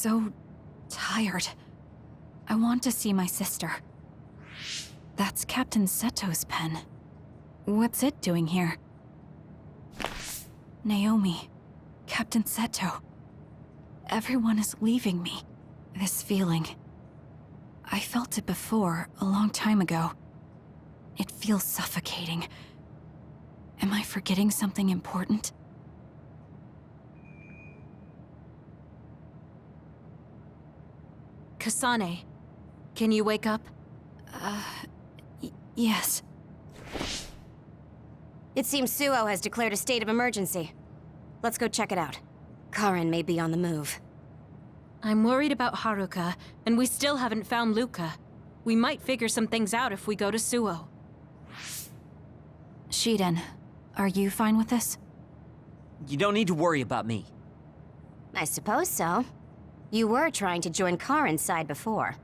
so tired. I want to see my sister. That's Captain Seto's pen. What's it doing here? Naomi, Captain Seto. Everyone is leaving me. This feeling. I felt it before, a long time ago. It feels suffocating. Am I forgetting something important? Kasane, can you wake up? Yes. It seems Suo has declared a state of emergency. Let's go check it out. Karin may be on the move. I'm worried about Haruka, and we still haven't found Luca. We might figure some things out if we go to Suo. Shiden, are you fine with this? You don't need to worry about me. I suppose so. You were trying to join Karin's side before.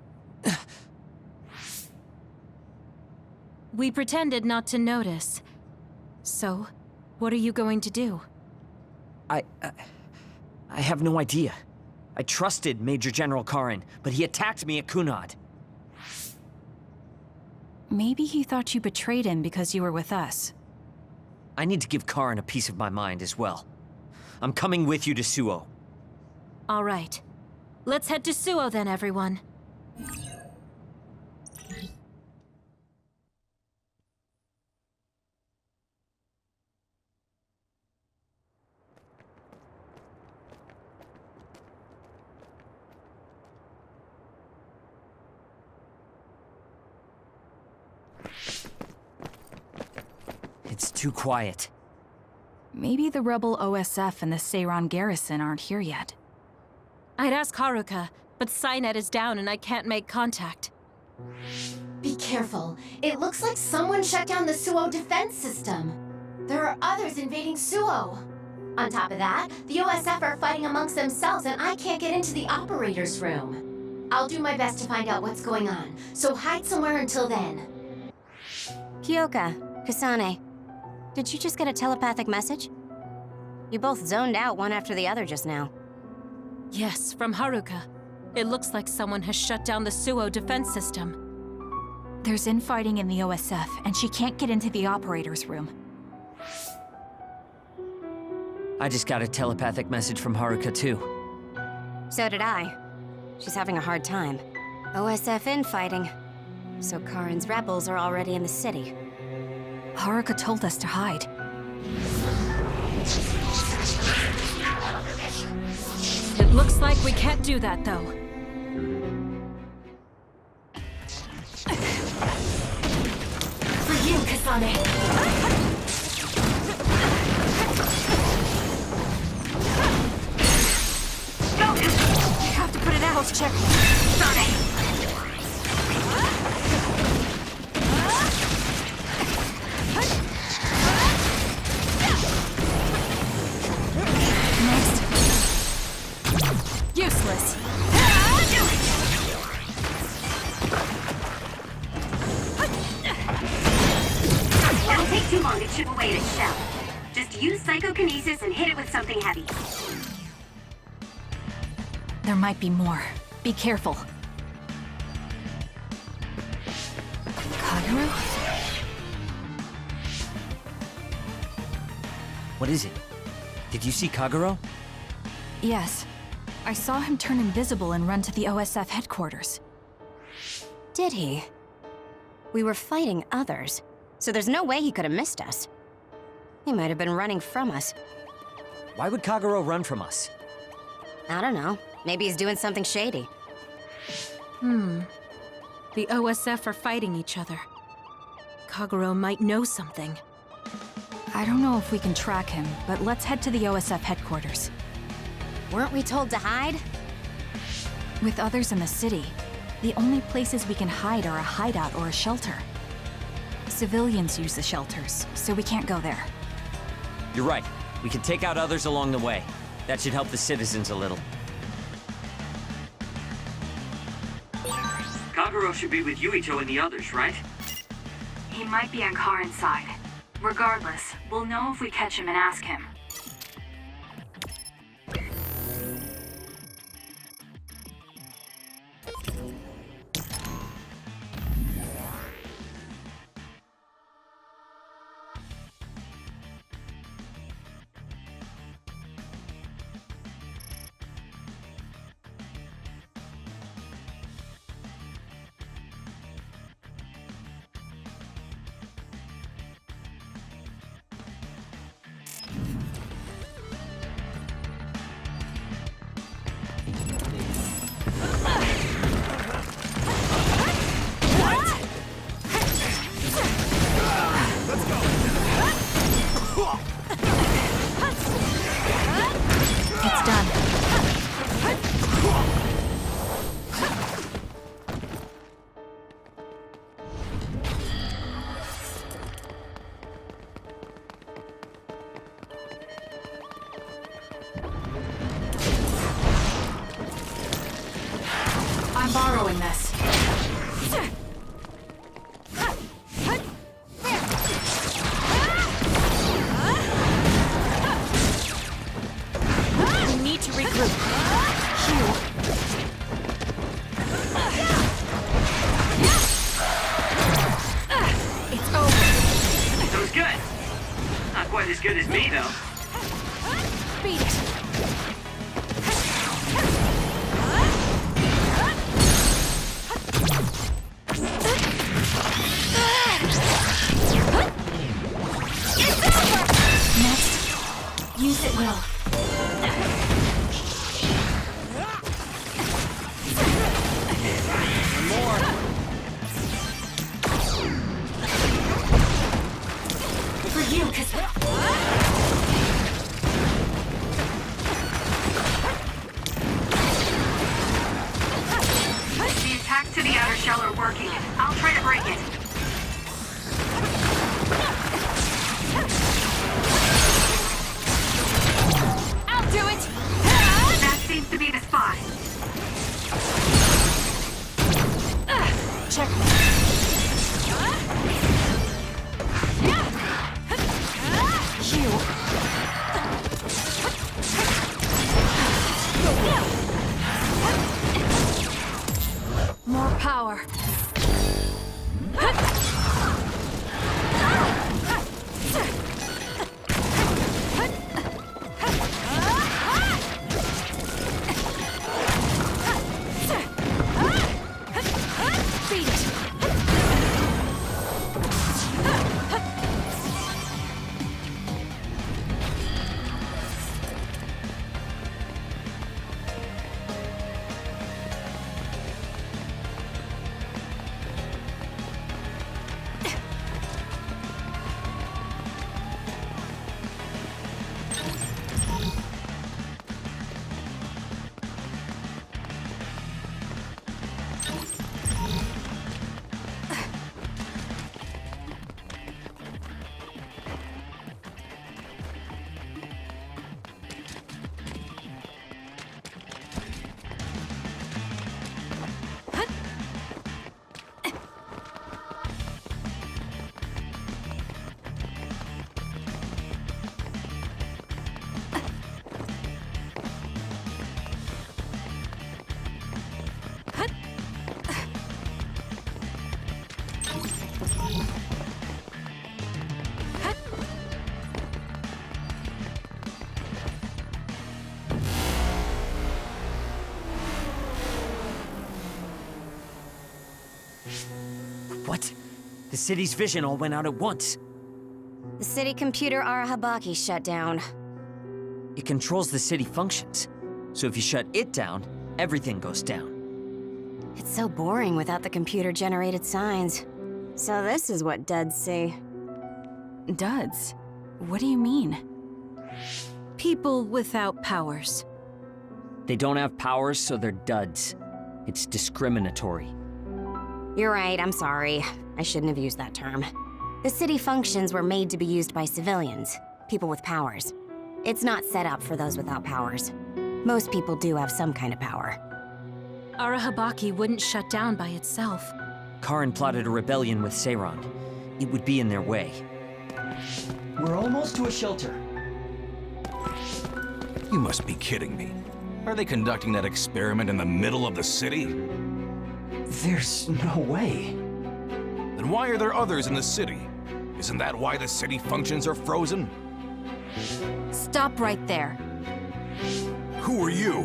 We pretended not to notice. So, what are you going to do? I have no idea. I trusted Major General Karin, but he attacked me at Kunad. Maybe he thought you betrayed him because you were with us. I need to give Karin a piece of my mind as well. I'm coming with you to Suo. All right. Let's head to Suo then, everyone. It's too quiet. Maybe the rebel OSF and the Seiran garrison aren't here yet. I'd ask Haruka, but Cynet is down and I can't make contact. Be careful. It looks like someone shut down the Suo defense system. There are others invading Suo. On top of that, the OSF are fighting amongst themselves and I can't get into the operator's room. I'll do my best to find out what's going on, so hide somewhere until then. Kyoka, Kasane, did you just get a telepathic message? You both zoned out one after the other just now. Yes, from Haruka. It looks like someone has shut down the Suo defense system. There's infighting in the OSF, and she can't get into the operator's room. I just got a telepathic message from Haruka too. So did I. She's having a hard time. OSF infighting. So Karin's rebels are already in the city. Haruka told us to hide. It looks like we can't do that, though. For you, Kasane. You have to put it out. Check. Next. Useless. Won't take too long to chip away at its shell. Just use psychokinesis and hit it with something heavy. There might be more. Be careful. Kagero? What is it? Did you see Kagero? Yes. I saw him turn invisible and run to the OSF headquarters. Did he? We were fighting others, so there's no way he could have missed us. He might have been running from us. Why would Kagero run from us? I don't know. Maybe he's doing something shady. The OSF are fighting each other. Kagero might know something. I don't know if we can track him, but let's head to the OSF headquarters. Weren't we told to hide? With others in the city, the only places we can hide are a hideout or a shelter. Civilians use the shelters, so we can't go there. You're right. We can take out others along the way. That should help the citizens a little. Kagero should be with Yuito and the others, right? He might be on Karin's side. Regardless, we'll know if we catch him and ask him. doing this. We need to regroup. It's over. That was good. Not quite as good as me, though. Beat it. Next, use it well. For you, Kasane. The attacks to the outer shell are working. I'll try to break it. I'll do it. That seems to be the spot. More power. Beat it. What? The city's vision all went out at once. The city computer Arahabaki shut down. It controls the city functions. So if you shut it down, everything goes down. It's so boring without the computer-generated signs. So this is what duds see. Duds? What do you mean? People without powers. They don't have powers, so they're duds. It's discriminatory. You're right, I'm sorry. I shouldn't have used that term. The city functions were made to be used by civilians, people with powers. It's not set up for those without powers. Most people do have some kind of power. Arahabaki wouldn't shut down by itself. Karin plotted a rebellion with Seiran. It would be in their way. We're almost to a shelter. You must be kidding me. Are they conducting that experiment in the middle of the city? There's no way. Then why are there others in the city? Isn't that why the city functions are frozen? Stop right there. Who are you?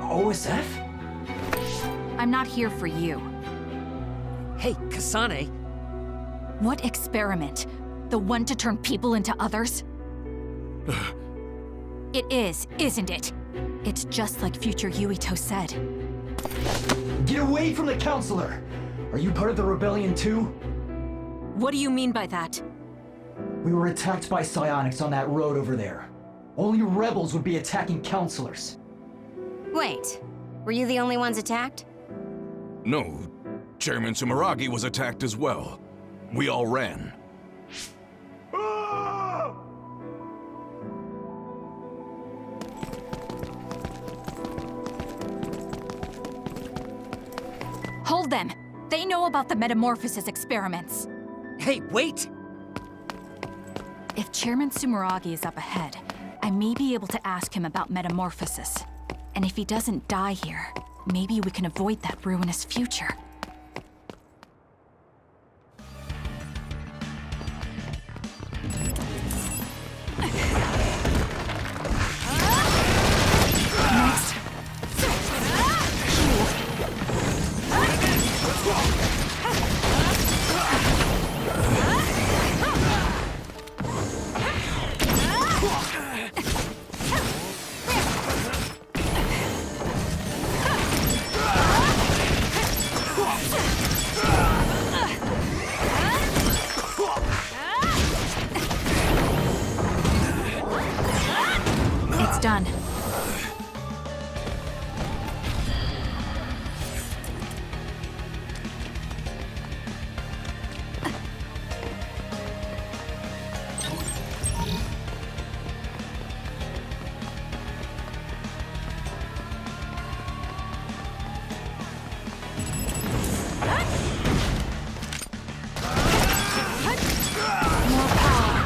OSF? I'm not here for you. Hey, Kasane! What experiment? The one to turn people into others? It is, isn't it? It's just like future Yuito said. Get away from the counselor! Are you part of the rebellion too? What do you mean by that? We were attacked by psionics on that road over there. Only rebels would be attacking counselors. Wait, were you the only ones attacked? No. Chairman Sumeragi was attacked as well. We all ran. Hold them! They know about the metamorphosis experiments. Hey, wait! If Chairman Sumeragi is up ahead, I may be able to ask him about metamorphosis. And if he doesn't die here, maybe we can avoid that ruinous future. Next. It's done. More power.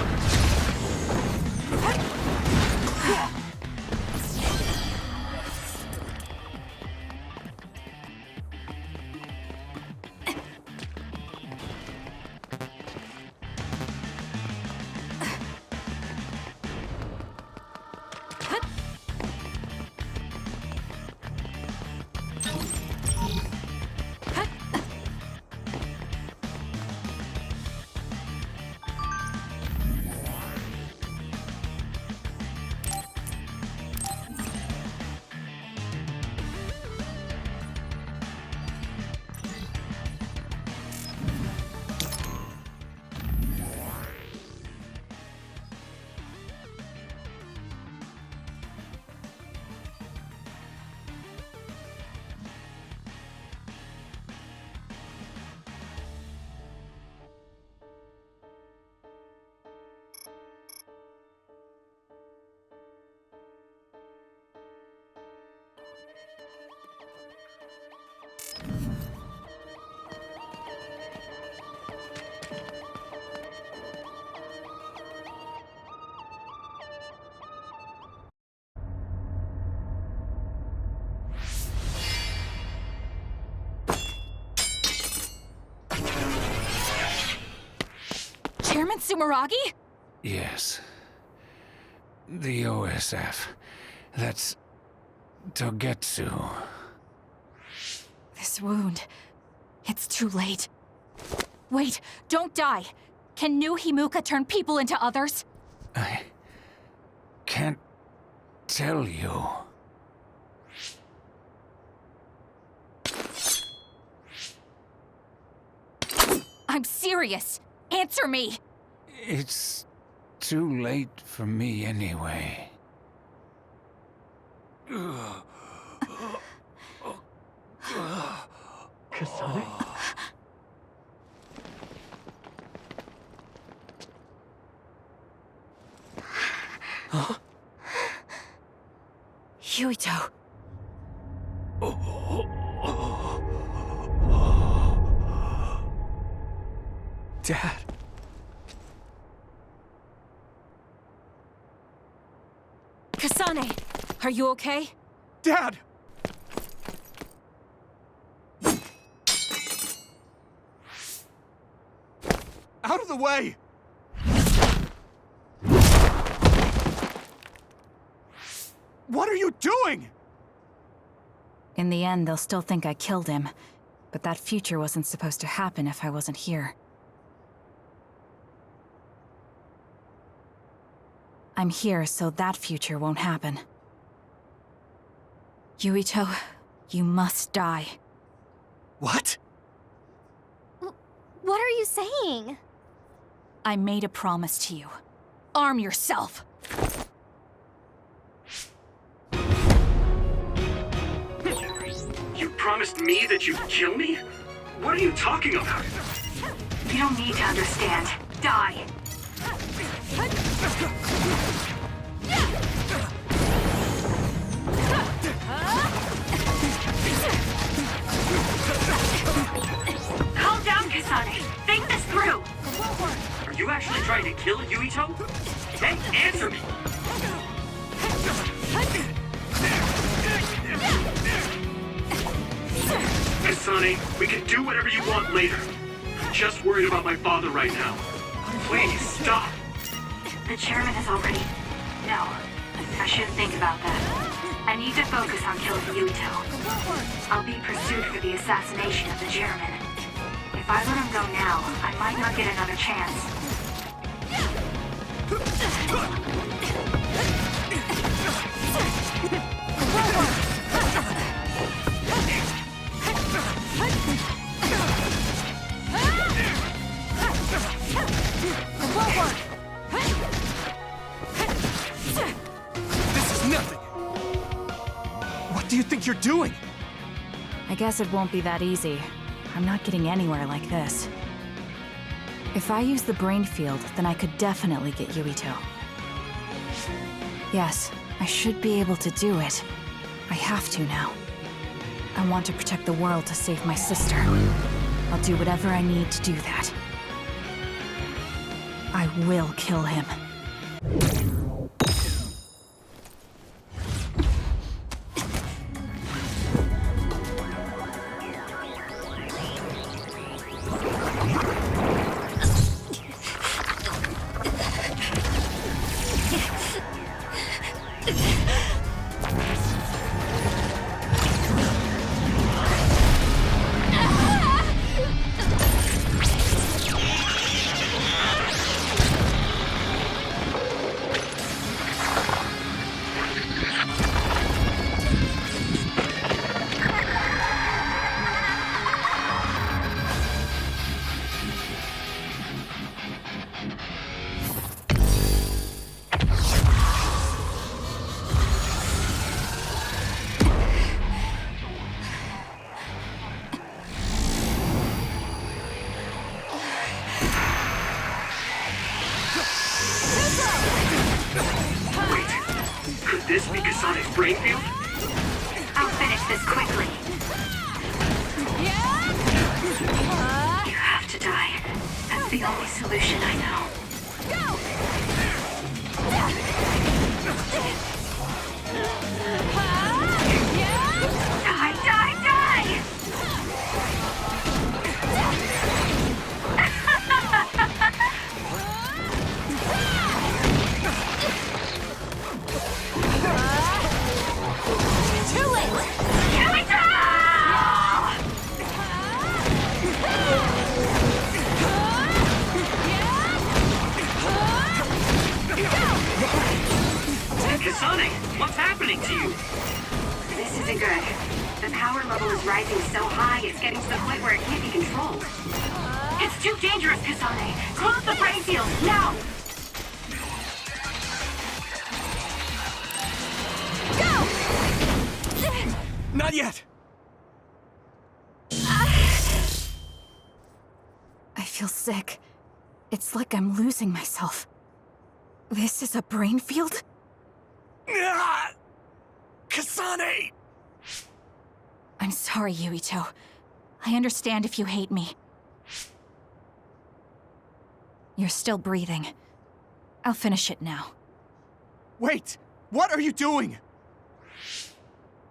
Chairman Sumeragi? Yes. The OSF. That's Togetsu. This wound. It's too late. Wait, don't die. Can new Himuka turn people into others? I can't tell you. I'm serious. Answer me. It's too late for me anyway. Kasane? Yuito. Dad. Kasane, are you okay? Dad! Out of the way! What are you doing? In the end, they'll still think I killed him. But that future wasn't supposed to happen if I wasn't here. I'm here so that future won't happen. Yuito, you must die. What? What are you saying? I made a promise to you. Arm yourself! You promised me that you'd kill me? What are you talking about? You don't need to understand. Die. you actually trying to kill Yuito? Hey, answer me! Kasane, we can do whatever you want later. I'm just worried about my father right now. Please, stop! The chairman has already... No, I shouldn't think about that. I need to focus on killing Yuito. I'll be pursued for the assassination of the chairman. If I let him go now, I might not get another chance. This is nothing! What do you think you're doing? I guess it won't be that easy. I'm not getting anywhere like this. If I use the brain field, then I could definitely get Yuito. Yes, I should be able to do it. I have to now. I want to protect the world to save my sister. I'll do whatever I need to do that. I will kill him. This be Kasane's brain field? I'll finish this quickly. You have to die. That's the only solution I know. Die, die, die! Too late! Kasane, what's happening to you? This isn't good. The power level is rising so high, it's getting to the point where it can't be controlled. It's too dangerous, Kasane! Close the brain field, now! Not yet! I feel sick. It's like I'm losing myself. This is a brain field? Ah! Kasane! I'm sorry, Yuito. I understand if you hate me. You're still breathing. I'll finish it now. Wait! What are you doing?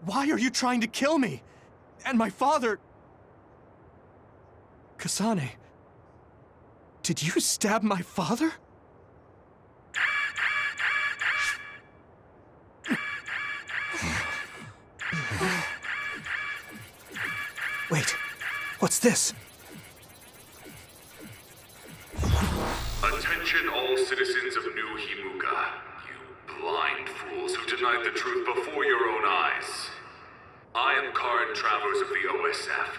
Why are you trying to kill me? And my father... Kasane... Did you stab my father? Wait, what's this? Attention all citizens of New Himuka. You blind fools who denied the truth before your own eyes. I am current travelers of the OSF.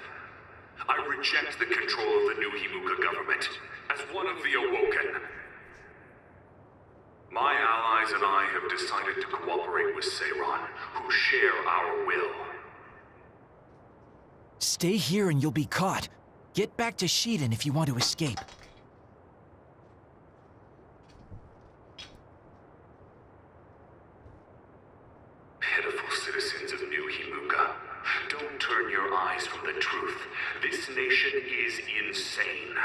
I reject the control of the New Himuka government as one of the Awoken. My allies and I have decided to cooperate with Seiron, who share our will. Stay here and you'll be caught. Get back to Shiden if you want to escape. Pitiful citizens of New Himuka, don't turn your eyes from the truth. This nation is insane.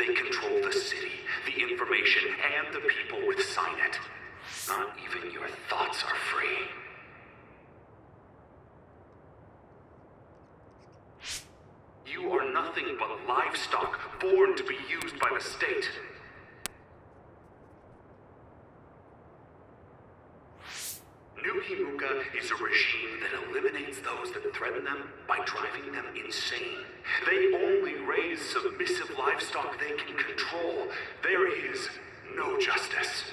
They control the city, the information, and the people with Signet. Not even your thoughts are free. You are nothing but livestock, born to be used by the state. New Himuka is a regime that eliminates those that threaten them by driving them insane. They only raise submissive livestock they can control. There is no justice.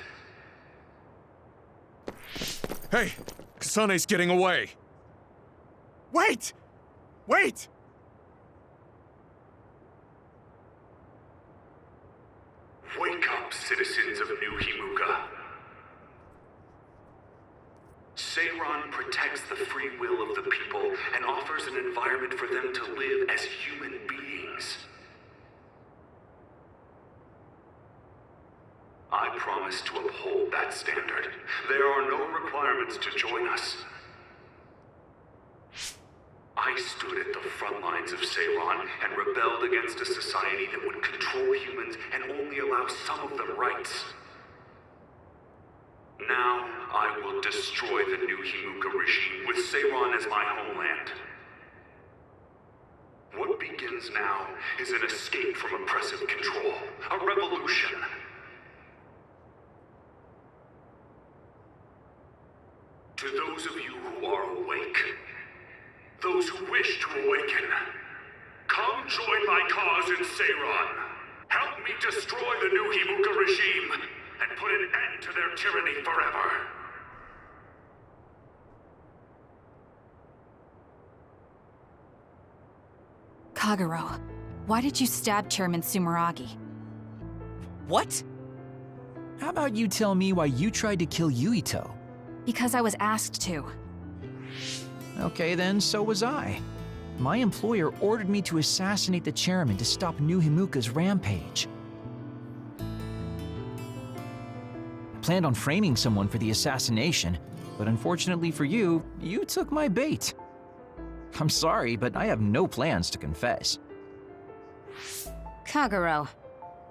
Hey, Kasane's getting away. Wait! Wait! Wake up, citizens of New Himuka. Seiran protects the free will of the people and offers an environment for them to live as human beings. I promise to uphold that standard. There are no requirements to join us. I stood at the front lines of Seiran and rebelled against a society that would control humans and only allow some of them rights. Now, I will destroy the New Himuka regime with Seiran as my homeland. What begins now is an escape from oppressive control, a revolution. To those of you who are awake, those who wish to awaken, come join my cause in Seiran. Help me destroy the New Himuka regime and put an end to their tyranny forever. Kagero, why did you stab Chairman Sumeragi? What? How about you tell me why you tried to kill Yuito? Because I was asked to. Okay then, so was I. My employer ordered me to assassinate the chairman to stop New Himuka's rampage. I planned on framing someone for the assassination, but unfortunately for you, you took my bait. I'm sorry, but I have no plans to confess. Kagero,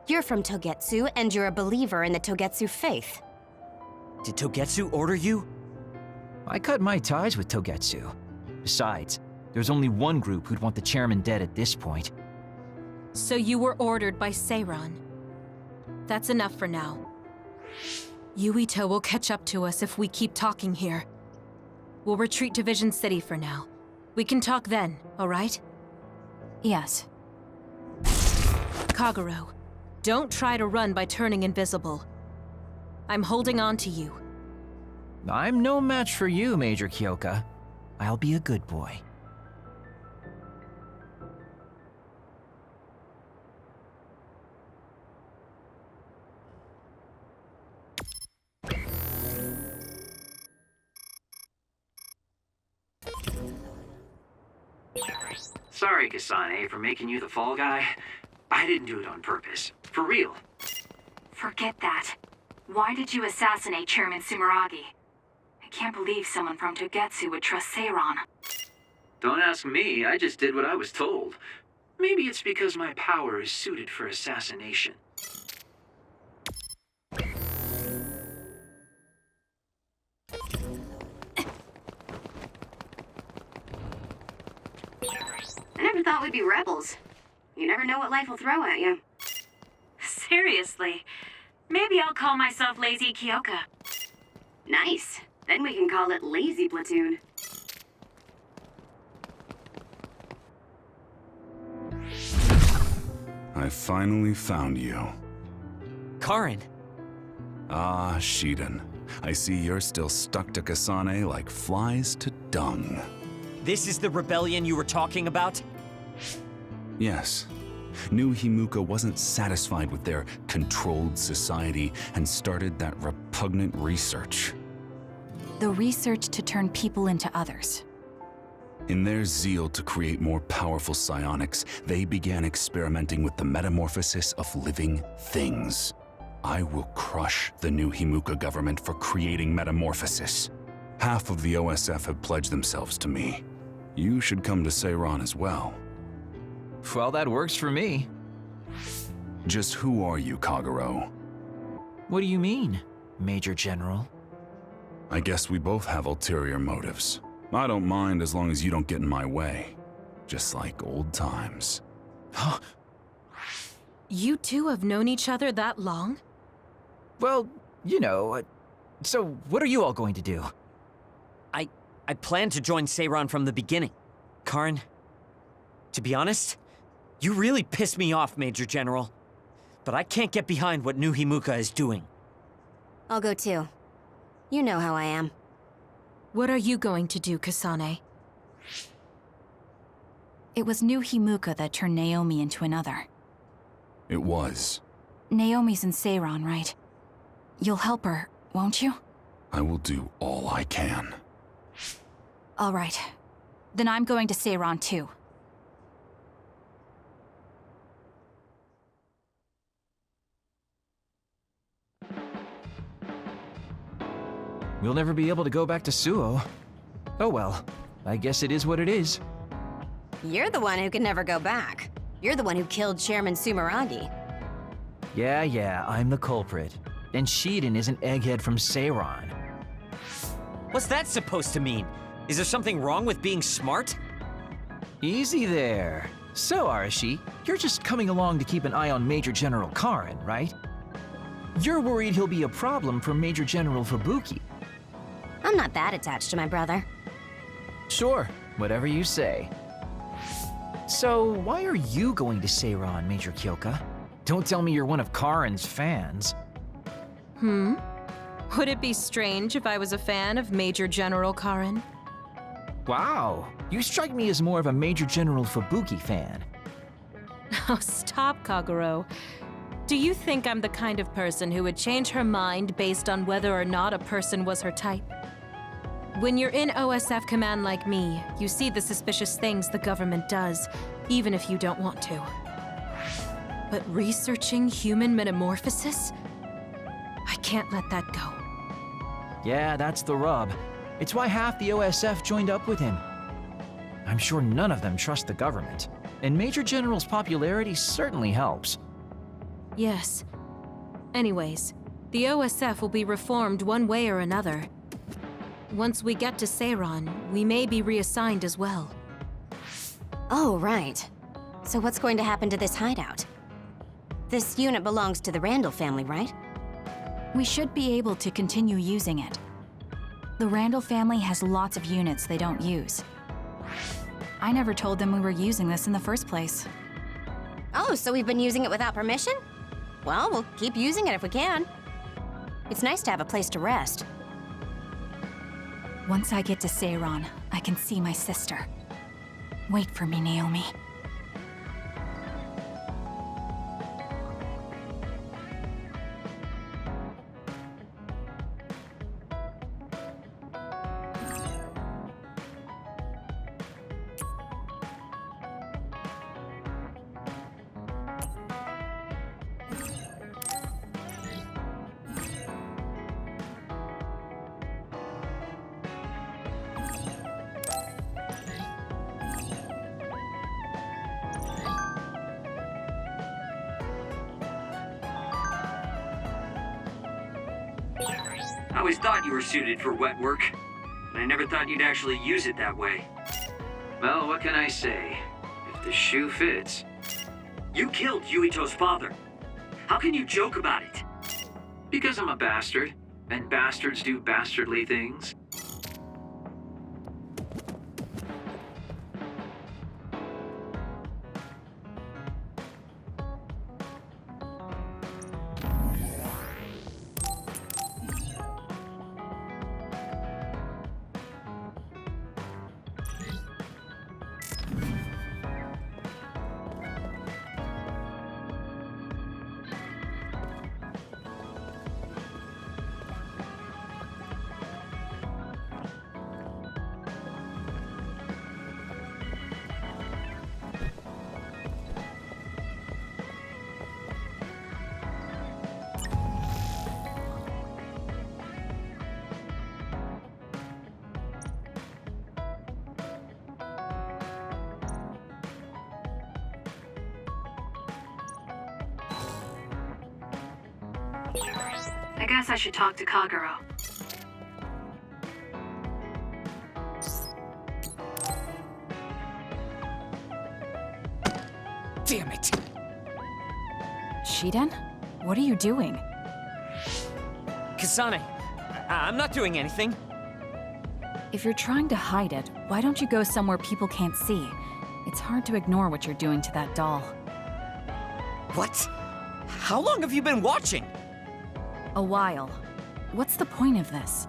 you're from Togetsu and you're a believer in the Togetsu faith. Did Togetsu order you? I cut my ties with Togetsu. Besides, there's only one group who'd want the chairman dead at this point. So you were ordered by Seiran. That's enough for now. Yuito will catch up to us if we keep talking here. We'll retreat to Vision City for now. We can talk then, all right? Yes. Kagero, don't try to run by turning invisible. I'm holding on to you. I'm no match for you, Major Kyoka. I'll be a good boy. Sorry, Kasane, for making you the fall guy. I didn't do it on purpose. For real. Forget that. Why did you assassinate Chairman Sumeragi? I can't believe someone from Togetsu would trust Seiran. Don't ask me, I just did what I was told. Maybe it's because my power is suited for assassination. I never thought we'd be rebels. You never know what life will throw at you. Seriously. Maybe I'll call myself Lazy Kyoka. Nice. Then we can call it Lazy Platoon. I finally found you. Karin! Ah, Shiden. I see you're still stuck to Kasane like flies to dung. This is the rebellion you were talking about? Yes. New Himuka wasn't satisfied with their controlled society and started that repugnant research. The research to turn people into others. In their zeal to create more powerful psionics, they began experimenting with the metamorphosis of living things. I will crush the New Himuka government for creating metamorphosis. Half of the OSF have pledged themselves to me. You should come to Seiran as well. Well, that works for me. Just who are you, Kagero? What do you mean, Major General? I guess we both have ulterior motives. I don't mind as long as you don't get in my way. Just like old times. You two have known each other that long? Well, you know, so what are you all going to do? I planned to join Seiran from the beginning. Karin, to be honest, you really pissed me off, Major General. But I can't get behind what New Himuka is doing. I'll go too. You know how I am. What are you going to do, Kasane? It was New Himuka that turned Naomi into another. It was. Naomi's in Seiran, right? You'll help her, won't you? I will do all I can. All right. Then I'm going to Seiran too. We'll never be able to go back to Suo. Oh well, I guess it is what it is. You're the one who can never go back. You're the one who killed Chairman Sumeragi. Yeah, I'm the culprit. And Shiden is an egghead from Seiran. What's that supposed to mean? Is there something wrong with being smart? Easy there. So, Arashi, you're just coming along to keep an eye on Major General Karin, right? You're worried he'll be a problem for Major General Fubuki. I'm not that attached to my brother. Sure, whatever you say. So, why are you going to Seiran, Major Kyoka? Don't tell me you're one of Karin's fans. Would it be strange if I was a fan of Major General Karin? Wow, you strike me as more of a Major General Fubuki fan. Oh, stop, Kagero. Do you think I'm the kind of person who would change her mind based on whether or not a person was her type? When you're in OSF command like me, you see the suspicious things the government does, even if you don't want to. But researching human metamorphosis? I can't let that go. Yeah, that's the rub. It's why half the OSF joined up with him. I'm sure none of them trust the government, and Major General's popularity certainly helps. Yes. Anyways, the OSF will be reformed one way or another. Once we get to Seiran, we may be reassigned as well. Oh, right. So what's going to happen to this hideout? This unit belongs to the Randall family, right? We should be able to continue using it. The Randall family has lots of units they don't use. I never told them we were using this in the first place. Oh, so we've been using it without permission? Well, we'll keep using it if we can. It's nice to have a place to rest. Once I get to Seiran, I can see my sister. Wait for me, Naomi. I always thought you were suited for wet work, but I never thought you'd actually use it that way. Well, what can I say? If the shoe fits. You killed Yuito's father. How can you joke about it? Because I'm a bastard, and bastards do bastardly things. I guess I should talk to Kagero. Damn it! Shiden? What are you doing? Kasane, I'm not doing anything. If you're trying to hide it, why don't you go somewhere people can't see? It's hard to ignore what you're doing to that doll. What? How long have you been watching? A while. What's the point of this?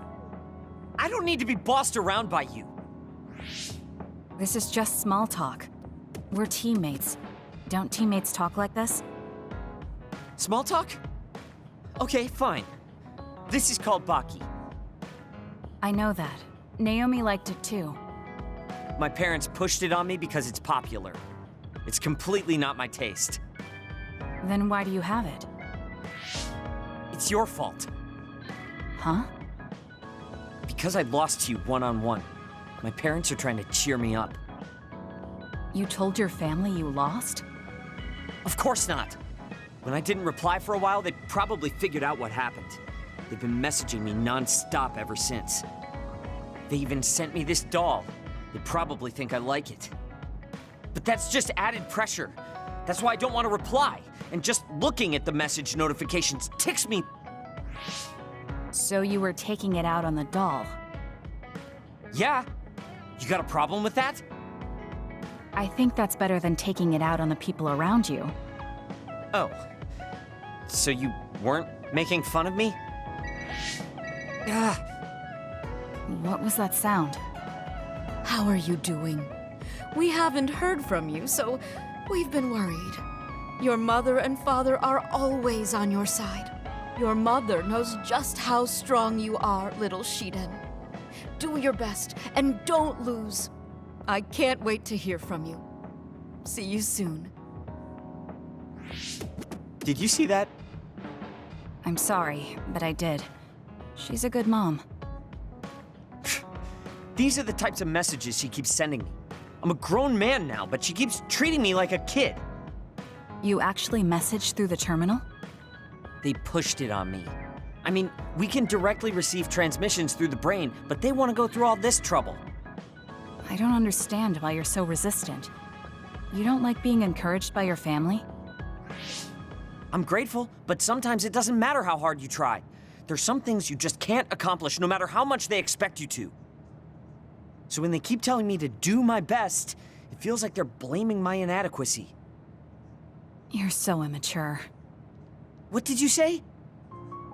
I don't need to be bossed around by you. This is just small talk. We're teammates. Don't teammates talk like this? Small talk? Okay, fine. This is called Baki. I know that. Naomi liked it too. My parents pushed it on me because it's popular. It's completely not my taste. Then why do you have it? It's your fault. Huh? Because I lost to you one-on-one. My parents are trying to cheer me up. You told your family you lost? Of course not. When I didn't reply for a while, they probably figured out what happened. They've been messaging me non-stop ever since. They even sent me this doll. They probably think I like it. But that's just added pressure. That's why I don't want to reply. And just looking at the message notifications ticks me. So you were taking it out on the doll? Yeah. You got a problem with that? I think that's better than taking it out on the people around you. Oh. So you weren't making fun of me? Ah. What was that sound? How are you doing? We haven't heard from you, so we've been worried. Your mother and father are always on your side. Your mother knows just how strong you are, little Shiden. Do your best, and don't lose. I can't wait to hear from you. See you soon. Did you see that? I'm sorry, but I did. She's a good mom. These are the types of messages she keeps sending me. I'm a grown man now, but she keeps treating me like a kid. You actually messaged through the terminal? They pushed it on me. I mean, we can directly receive transmissions through the brain, but they want to go through all this trouble. I don't understand why you're so resistant. You don't like being encouraged by your family? I'm grateful, but sometimes it doesn't matter how hard you try. There's some things you just can't accomplish no matter how much they expect you to. So when they keep telling me to do my best, it feels like they're blaming my inadequacy. You're so immature. What did you say?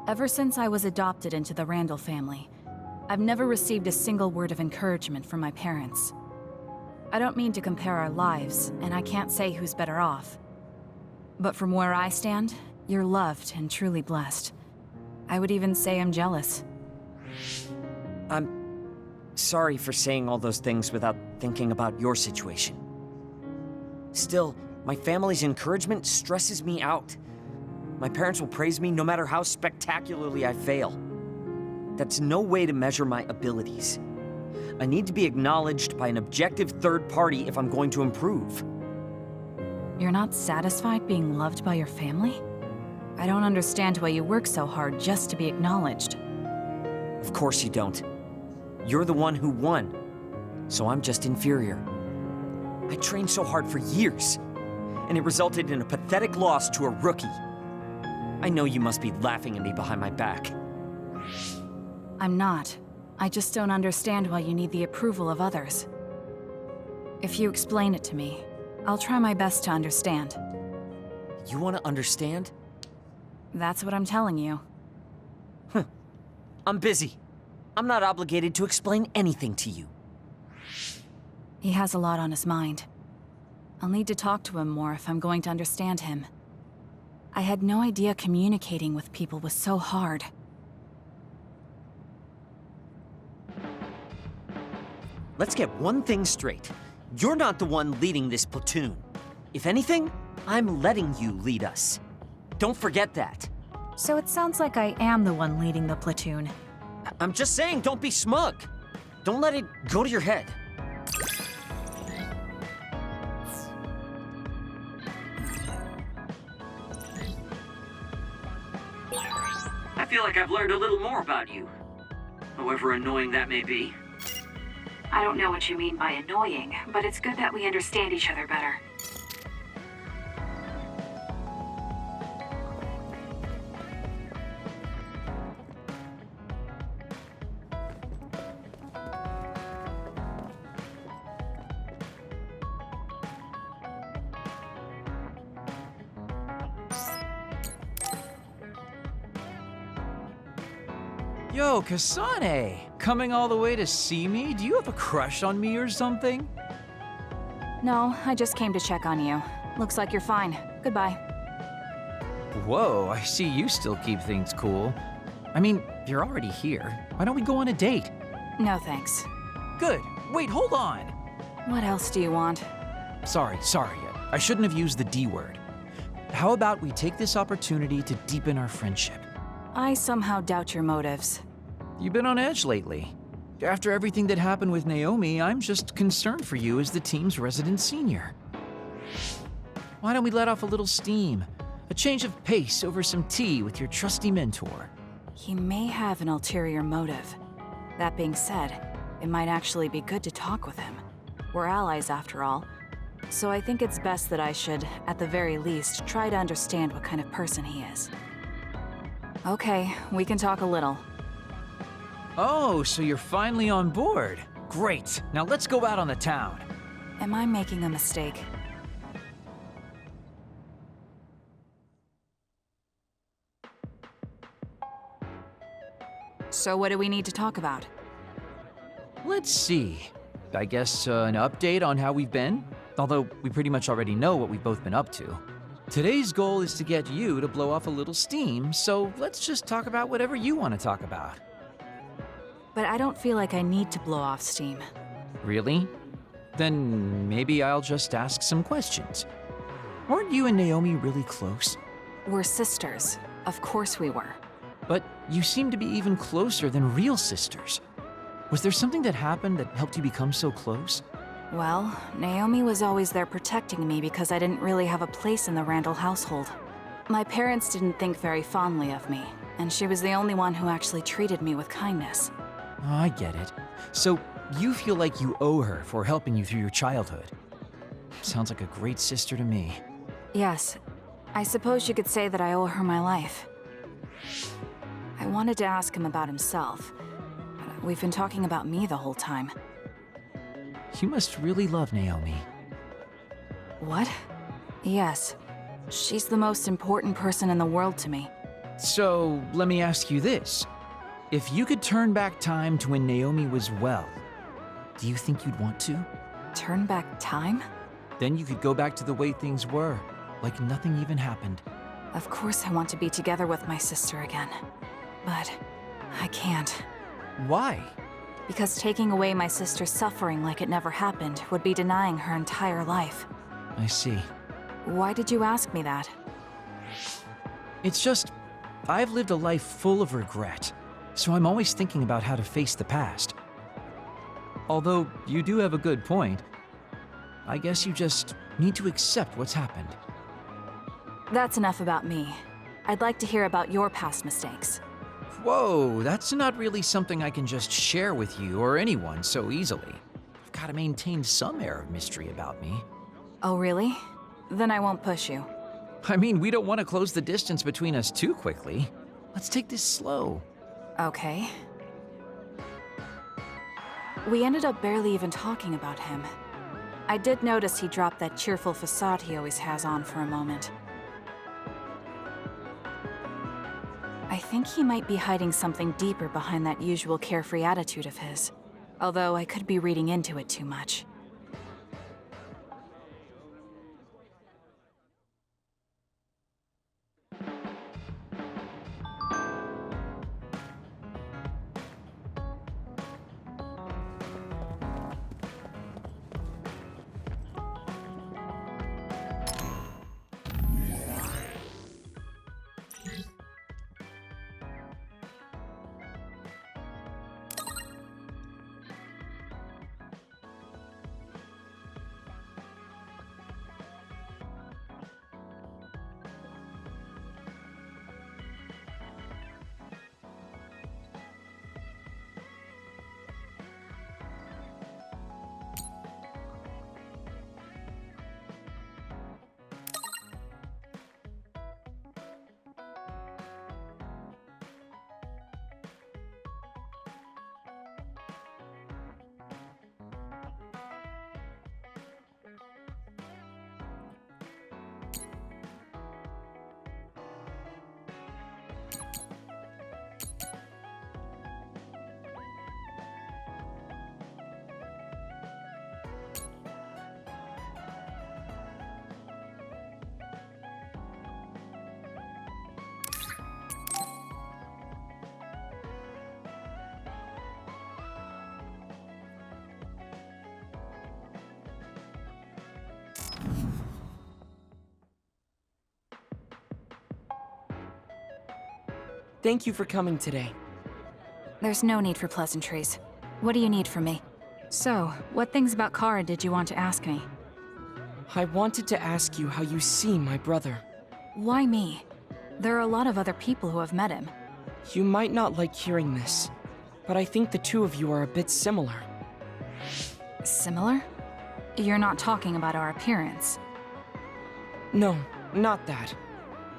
Ever since I was adopted into the Randall family, I've never received a single word of encouragement from my parents. I don't mean to compare our lives, and I can't say who's better off. But from where I stand, you're loved and truly blessed. I would even say I'm jealous. I'm sorry for saying all those things without thinking about your situation. Still, my family's encouragement stresses me out. My parents will praise me no matter how spectacularly I fail. That's no way to measure my abilities. I need to be acknowledged by an objective third party if I'm going to improve. You're not satisfied being loved by your family? I don't understand why you work so hard just to be acknowledged. Of course you don't. You're the one who won, so I'm just inferior. I trained so hard for years, and it resulted in a pathetic loss to a rookie. I know you must be laughing at me behind my back. I'm not. I just don't understand why you need the approval of others. If you explain it to me, I'll try my best to understand. You want to understand? That's what I'm telling you. I'm busy. I'm not obligated to explain anything to you. He has a lot on his mind. I'll need to talk to him more if I'm going to understand him. I had no idea communicating with people was so hard. Let's get one thing straight. You're not the one leading this platoon. If anything, I'm letting you lead us. Don't forget that. So it sounds like I am the one leading the platoon. I'm just saying, don't be smug. Don't let it go to your head. feel like I've learned a little more about you. However annoying that may be. I don't know what you mean by annoying, but it's good that we understand each other better. Yo, Kasane! Coming all the way to see me? Do you have a crush on me or something? No, I just came to check on you. Looks like you're fine. Goodbye. Whoa, I see you still keep things cool. I mean, you're already here. Why don't we go on a date? No thanks. Good. Wait, hold on. What else do you want? Sorry. I shouldn't have used the D word. How about we take this opportunity to deepen our friendship? I somehow doubt your motives. You've been on edge lately. After everything that happened with Naomi, I'm just concerned for you as the team's resident senior. Why don't we let off a little steam? A change of pace over some tea with your trusty mentor. He may have an ulterior motive. That being said, it might actually be good to talk with him. We're allies after all. So I think it's best that I should, at the very least, try to understand what kind of person he is. Okay, we can talk a little. Oh, so you're finally on board. Great. Now let's go out on the town. Am I making a mistake? So what do we need to talk about? Let's see. I guess an update on how we've been? Although we pretty much already know what we've both been up to. Today's goal is to get you to blow off a little steam, so let's just talk about whatever you want to talk about. But I don't feel like I need to blow off steam. Really? Then maybe I'll just ask some questions. Weren't you and Naomi really close? We're sisters. Of course we were. But you seem to be even closer than real sisters. Was there something that happened that helped you become so close? Well, Naomi was always there protecting me because I didn't really have a place in the Randall household. My parents didn't think very fondly of me, and she was the only one who actually treated me with kindness. Oh, I get it. So you feel like you owe her for helping you through your childhood. Sounds like a great sister to me. Yes, I suppose you could say that I owe her my life. I wanted to ask him about himself. We've been talking about me the whole time. You must really love Naomi. What? Yes. She's the most important person in the world to me. So, let me ask you this. If you could turn back time to when Naomi was well, do you think you'd want to? Turn back time? Then you could go back to the way things were, like nothing even happened. Of course I want to be together with my sister again. But I can't. Why? Because taking away my sister's suffering like it never happened would be denying her entire life. I see. Why did you ask me that? It's just, I've lived a life full of regret, so I'm always thinking about how to face the past. Although you do have a good point. I guess you just need to accept what's happened. That's enough about me. I'd like to hear about your past mistakes. Whoa, that's not really something I can just share with you or anyone so easily. I've got to maintain some air of mystery about me. Oh, really? Then I won't push you. I mean, we don't want to close the distance between us too quickly. Let's take this slow. Okay. We ended up barely even talking about him. I did notice he dropped that cheerful facade he always has on for a moment. I think he might be hiding something deeper behind that usual carefree attitude of his. Although I could be reading into it too much. Thank you for coming today. There's no need for pleasantries. What do you need from me? So, what things about Kara did you want to ask me? I wanted to ask you how you see my brother. Why me? There are a lot of other people who have met him. You might not like hearing this, but I think the two of you are a bit similar. Similar? You're not talking about our appearance. No, not that.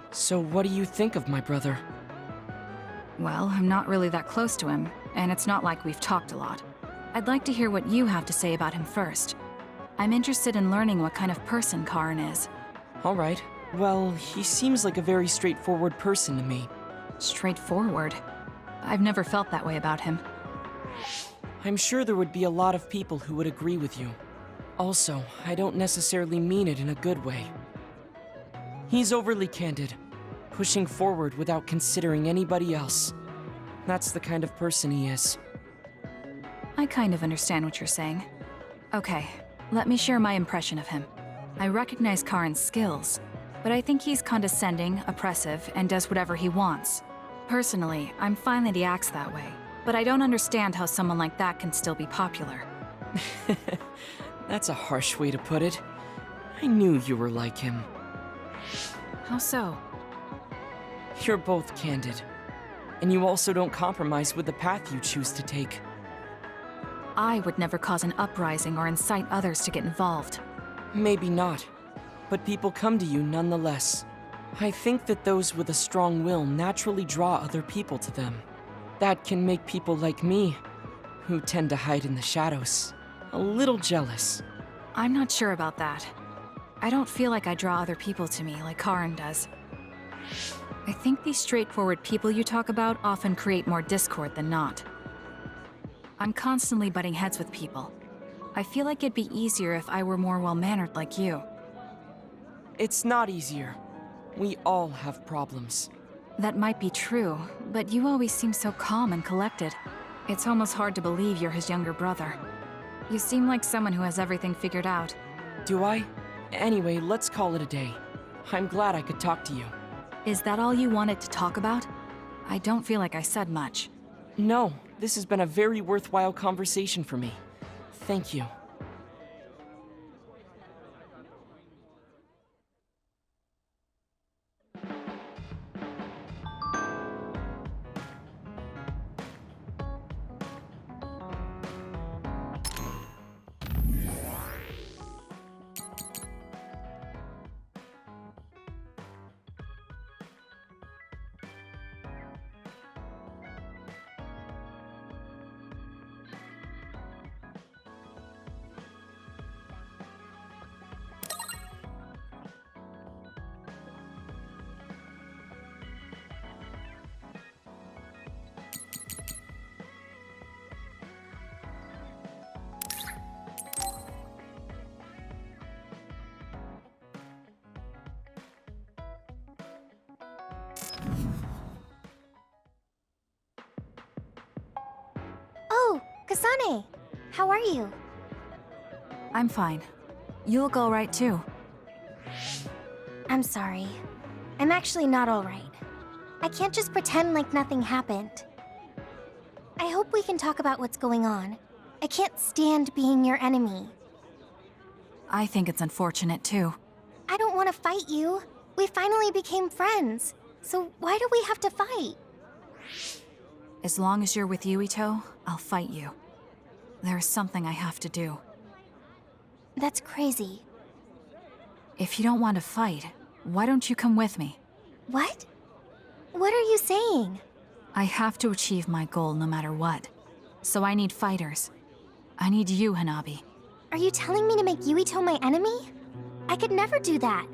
So what do you think of my brother? Well, I'm not really that close to him, and it's not like we've talked a lot. I'd like to hear what you have to say about him first. I'm interested in learning what kind of person Karin is. All right. Well, he seems like a very straightforward person to me. Straightforward? I've never felt that way about him. I'm sure there would be a lot of people who would agree with you. Also, I don't necessarily mean it in a good way. He's overly candid, pushing forward without considering anybody else. That's the kind of person he is. I kind of understand what you're saying. Okay, let me share my impression of him. I recognize Karin's skills, but I think he's condescending, oppressive, and does whatever he wants. Personally, I'm fine that he acts that way, but I don't understand how someone like that can still be popular. That's a harsh way to put it. I knew you were like him. How so? You're both candid. And you also don't compromise with the path you choose to take. I would never cause an uprising or incite others to get involved. Maybe not, but people come to you nonetheless. I think that those with a strong will naturally draw other people to them. That can make people like me, who tend to hide in the shadows, a little jealous. I'm not sure about that. I don't feel like I draw other people to me like Karin does. I think these straightforward people you talk about often create more discord than not. I'm constantly butting heads with people. I feel like it'd be easier if I were more well-mannered like you. It's not easier. We all have problems. That might be true, but you always seem so calm and collected. It's almost hard to believe you're his younger brother. You seem like someone who has everything figured out. Do I? Anyway, let's call it a day. I'm glad I could talk to you. Is that all you wanted to talk about? I don't feel like I said much. No, this has been a very worthwhile conversation for me. Thank you. Oh, Kasane! How are you? I'm fine. You look all right too. I'm sorry. I'm actually not all right. I can't just pretend like nothing happened. I hope we can talk about what's going on. I can't stand being your enemy. I think it's unfortunate too. I don't want to fight you. We finally became friends. So why do we have to fight? As long as you're with Yuito, I'll fight you. There's something I have to do. That's crazy. If you don't want to fight, why don't you come with me? What? What are you saying? I have to achieve my goal no matter what. So I need fighters. I need you, Hanabi. Are you telling me to make Yuito my enemy? I could never do that.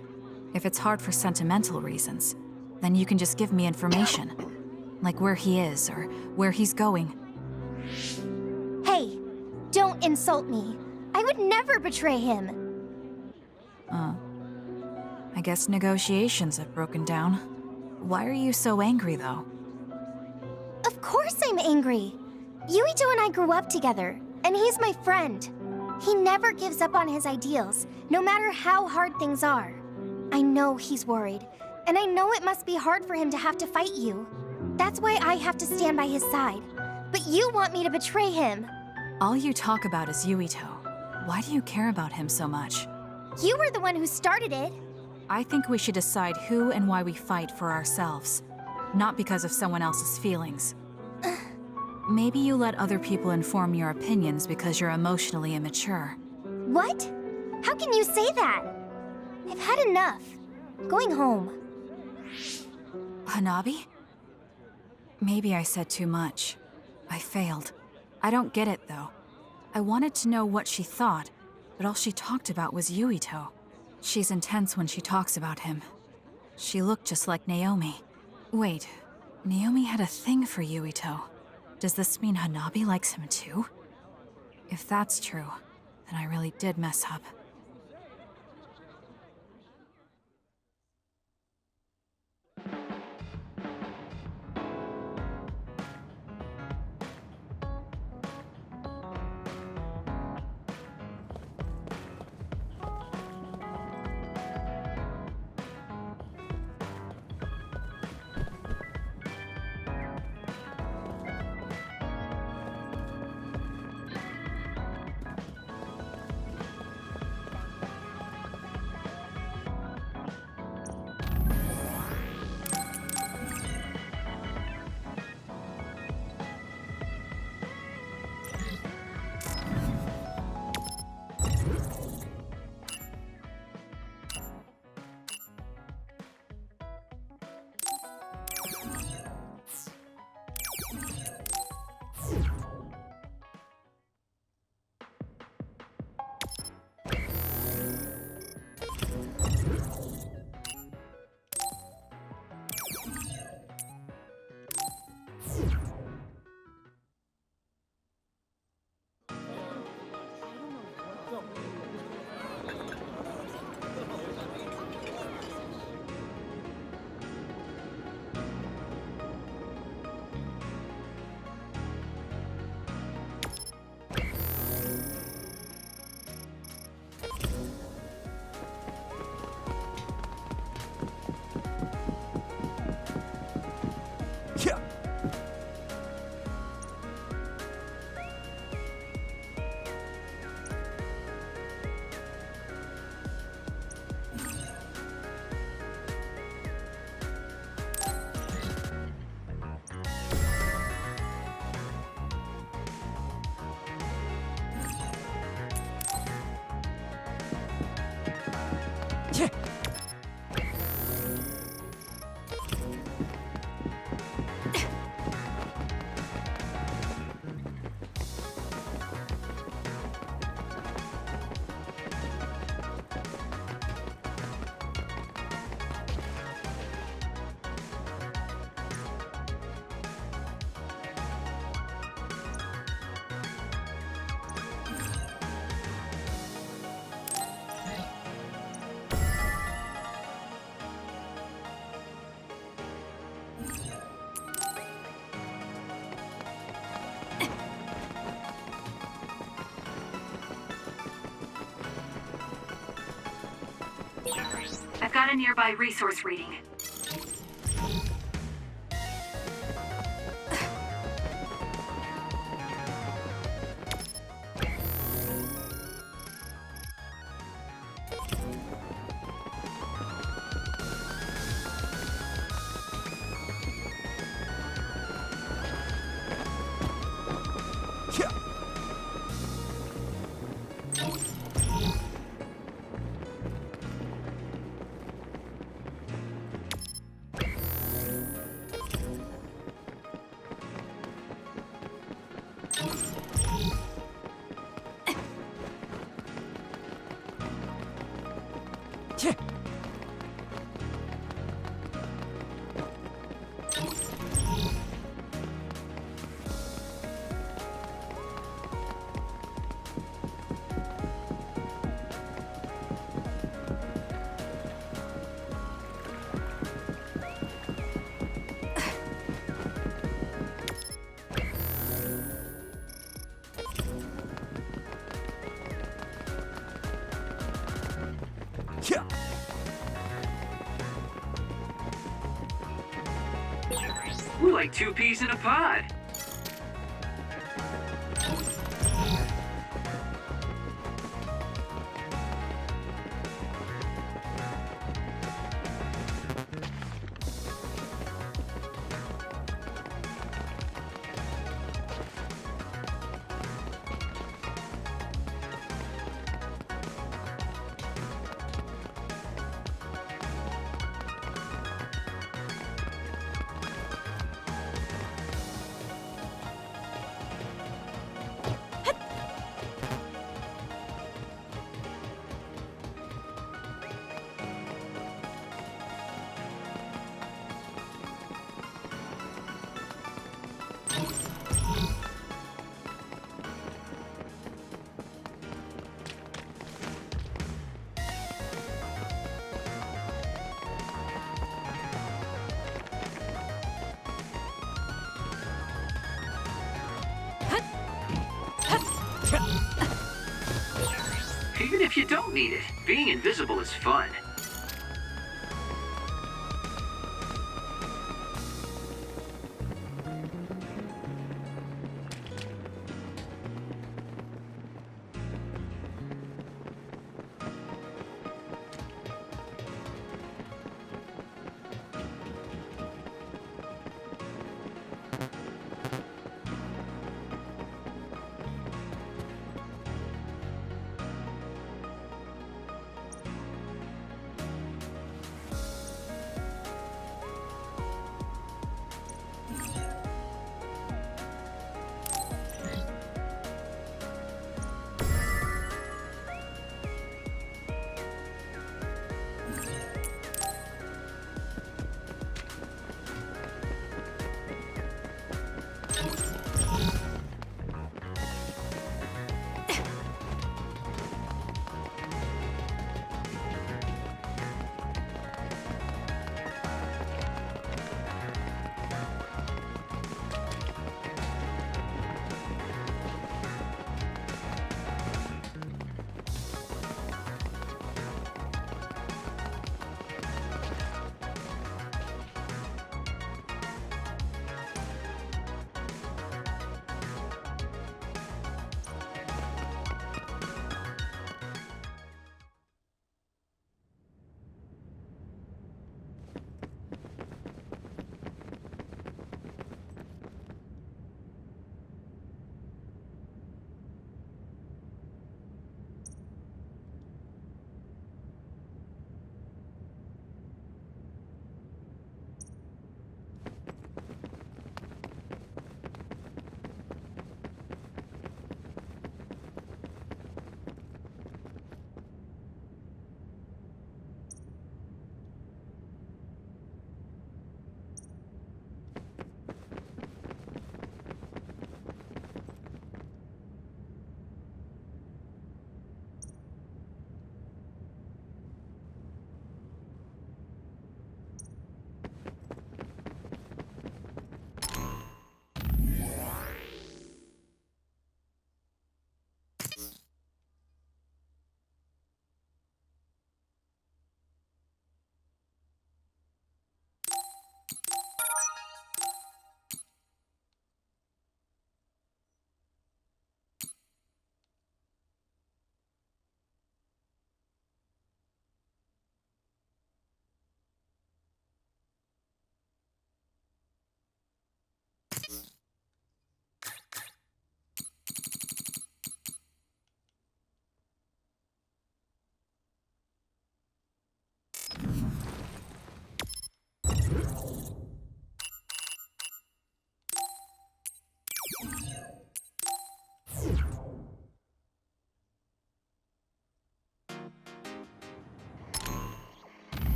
If it's hard for sentimental reasons, then you can just give me information. Like where he is, or where he's going. Hey, don't insult me. I would never betray him. I guess negotiations have broken down. Why are you so angry, though? Of course I'm angry. Yuito and I grew up together, and he's my friend. He never gives up on his ideals, no matter how hard things are. I know he's worried, and I know it must be hard for him to have to fight you. That's why I have to stand by his side. But you want me to betray him. All you talk about is Yuito. Why do you care about him so much? You were the one who started it. I think we should decide who and why we fight for ourselves, not because of someone else's feelings. Maybe you let other people inform your opinions because you're emotionally immature. What? How can you say that? I've had enough. Going home. Hanabi? Maybe I said too much. I failed. I don't get it, though. I wanted to know what she thought, but all she talked about was Yuito. She's intense when she talks about him. She looked just like Naomi. Wait, Naomi had a thing for Yuito. Does this mean Hanabi likes him too? If that's true, then I really did mess up. I've got a nearby resource reading. like two peas in a pod. Even if you don't need it, being invisible is fun.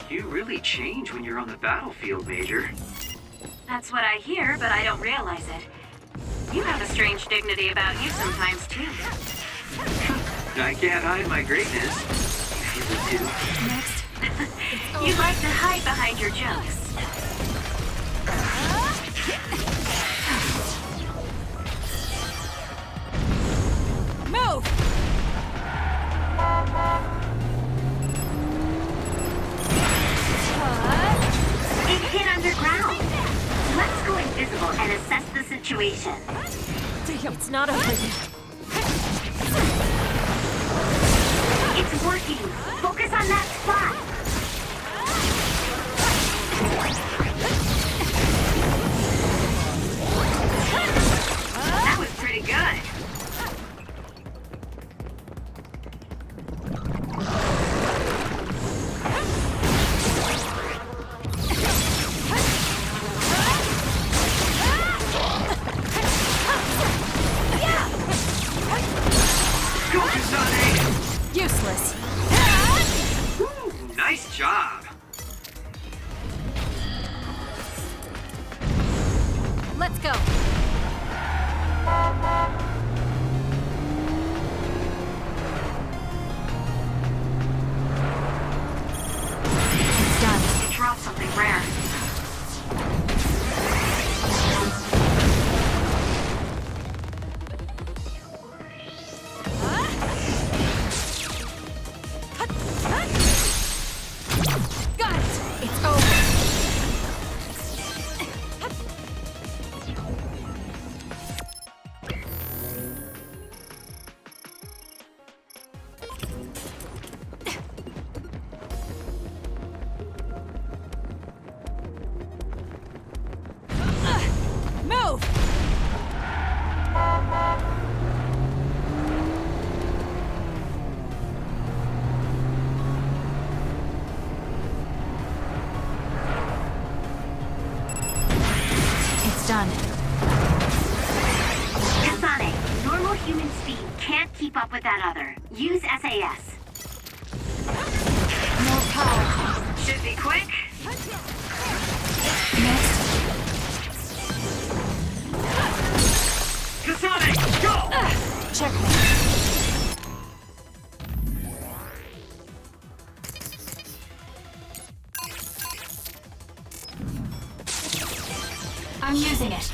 You really change when you're on the battlefield, Major. That's what I hear, but I don't realize it. You have a strange dignity about you sometimes, too. I can't hide my greatness. If you would do. Next. You like to hide behind your jokes. Move! It hit underground. Let's go invisible and assess the situation. It's not over yet. It's working. Focus on that spot. That was pretty good. Go, Kasane! Useless. Nice job. Let's go. It's done. It dropped something rare. Got it. It's over. Move! It's done. Kasane, normal human speed can't keep up with that other. Use SAS. More power. Should be quick. Next. Kasane, go! Checkmate. I'm using it.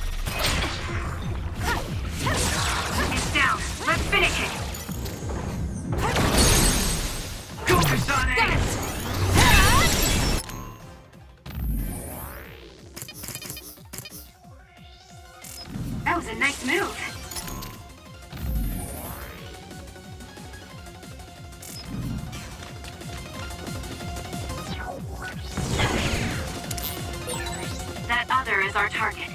It's down. Let's finish it. Go, Kasane! Got it. That was a nice move. That other is our target.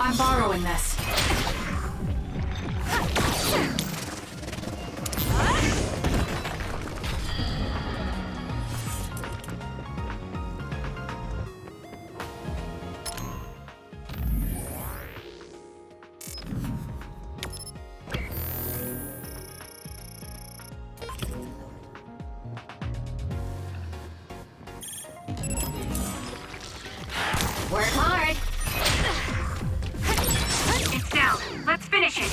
I'm borrowing this. Work hard. It's down. Let's finish it.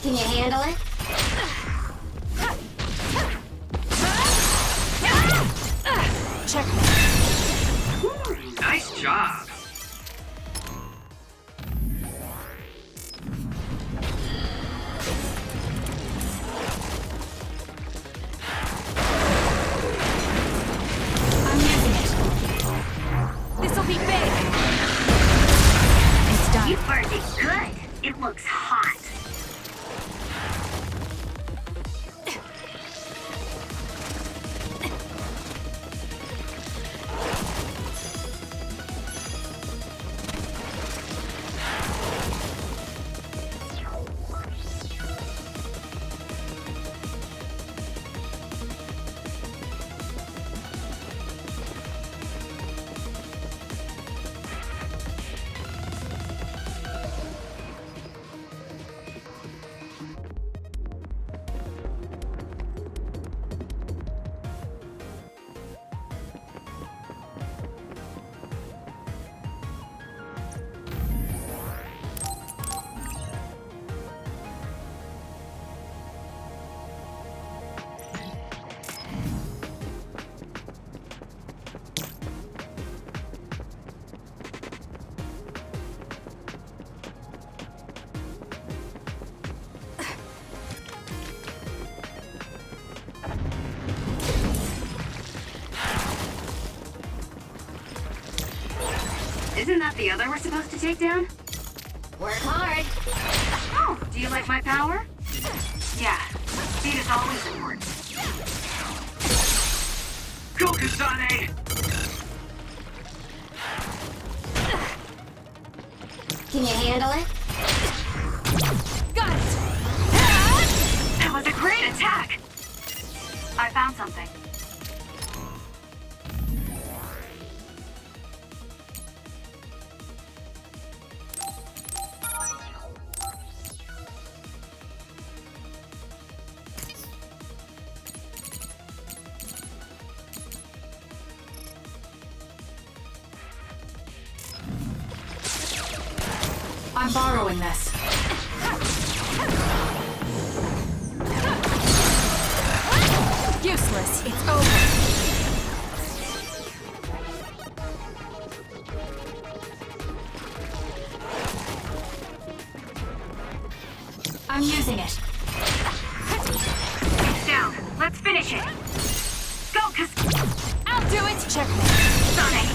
Can you handle it? Checkmate. Nice job. I'm using it. Isn't that the other we're supposed to take down? Work hard. Oh, do you like my power? Yeah, speed is always important. Go, Kasane! Can you handle it? Got it! That was a great attack! I found something. I'm borrowing this. Useless. It's over. I'm using it. It's down. Let's finish it. Go, I'll do it. Checkmate. Kasane!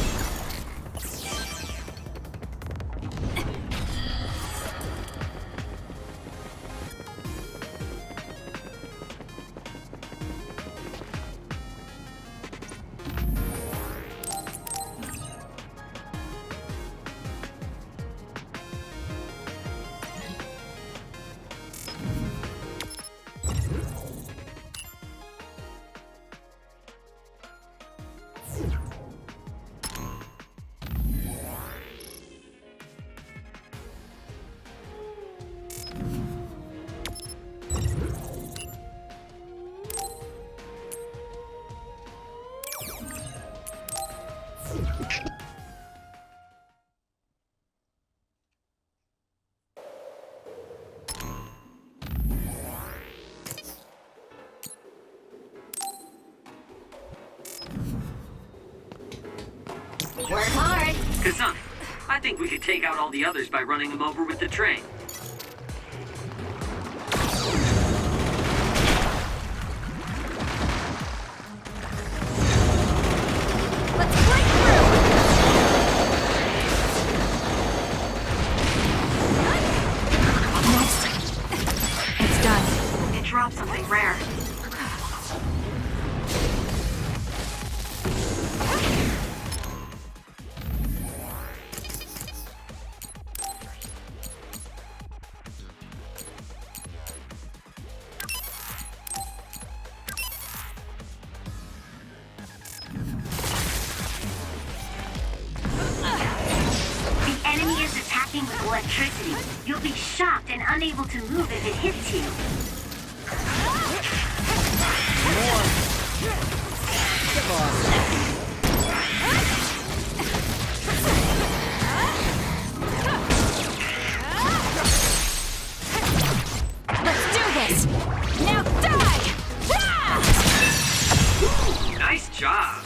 Work hard. Kasane, I think we could take out all the others by running them over with the train. Let's break through. Next. It's done. It dropped something rare. Electricity. You'll be shocked and unable to move if it hits you. Let's do this! Now die! Ah! Nice job.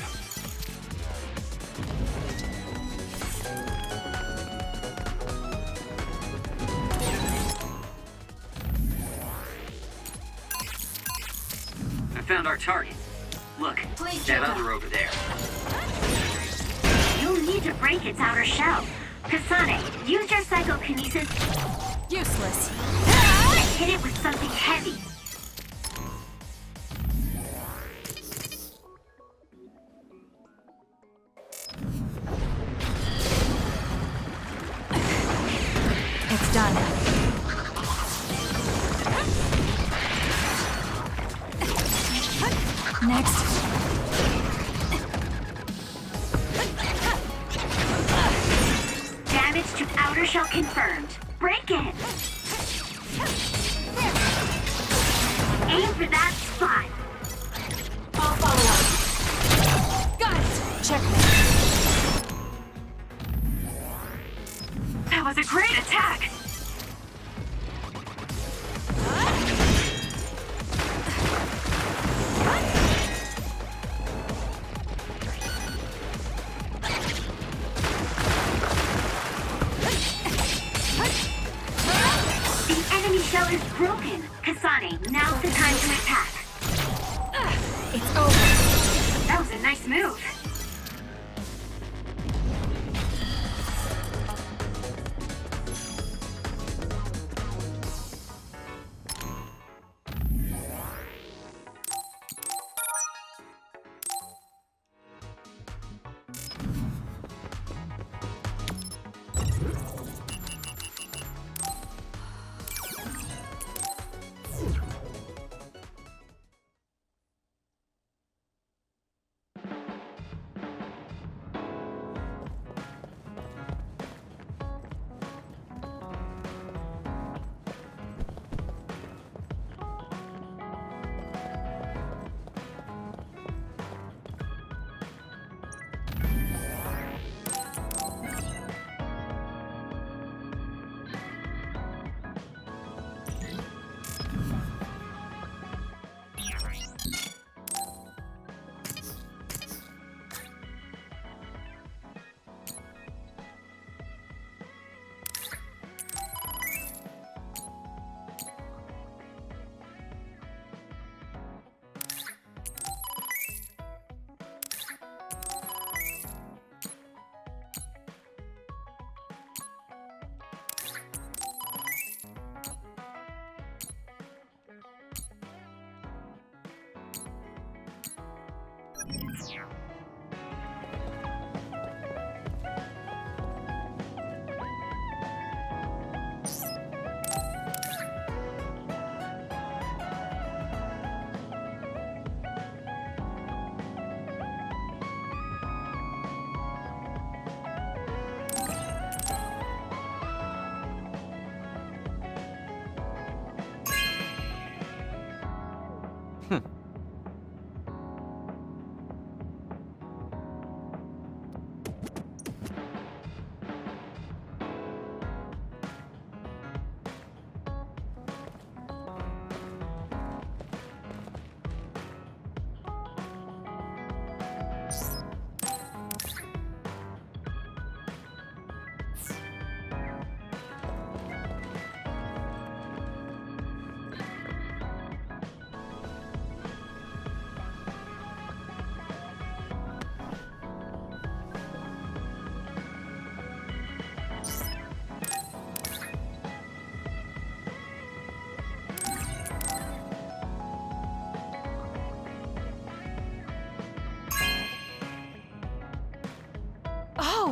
Found our target. Look, that other over there. You'll need to break its outer shell. Kasane, use your psychokinesis. Useless. And hit it with something heavy. It's done. Next. Damage to outer shell confirmed. Break it. Aim for that spot. I'll follow up. Got it. Checkmate. That was a great attack! The enemy shell is broken. Kasane, now's the time to attack. It's over. That was a nice move.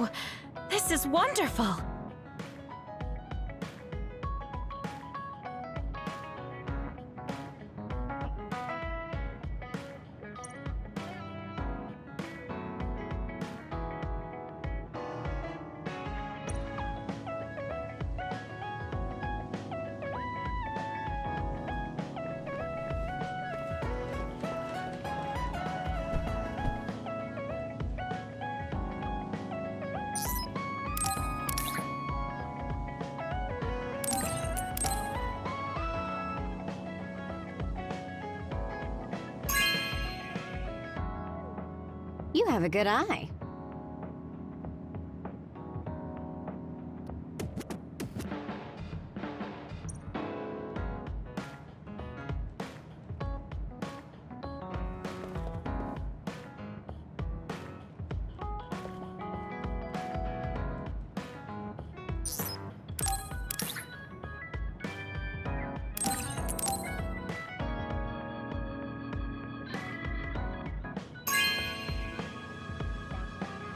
Oh, this is wonderful. You have a good eye.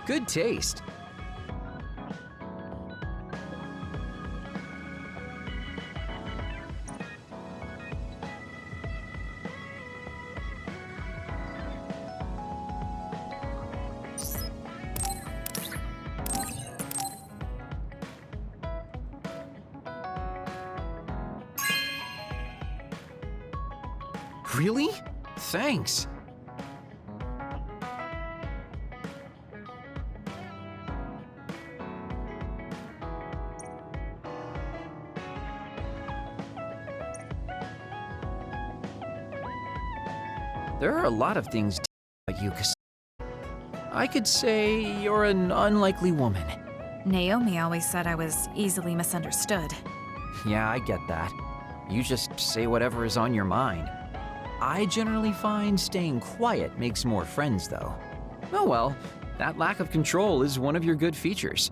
Good taste. Really? Thanks. There are a lot of things about you, Kasane. I could say you're an unlikely woman. Naomi always said I was easily misunderstood. Yeah, I get that. You just say whatever is on your mind. I generally find staying quiet makes more friends, though. Oh well, that lack of control is one of your good features.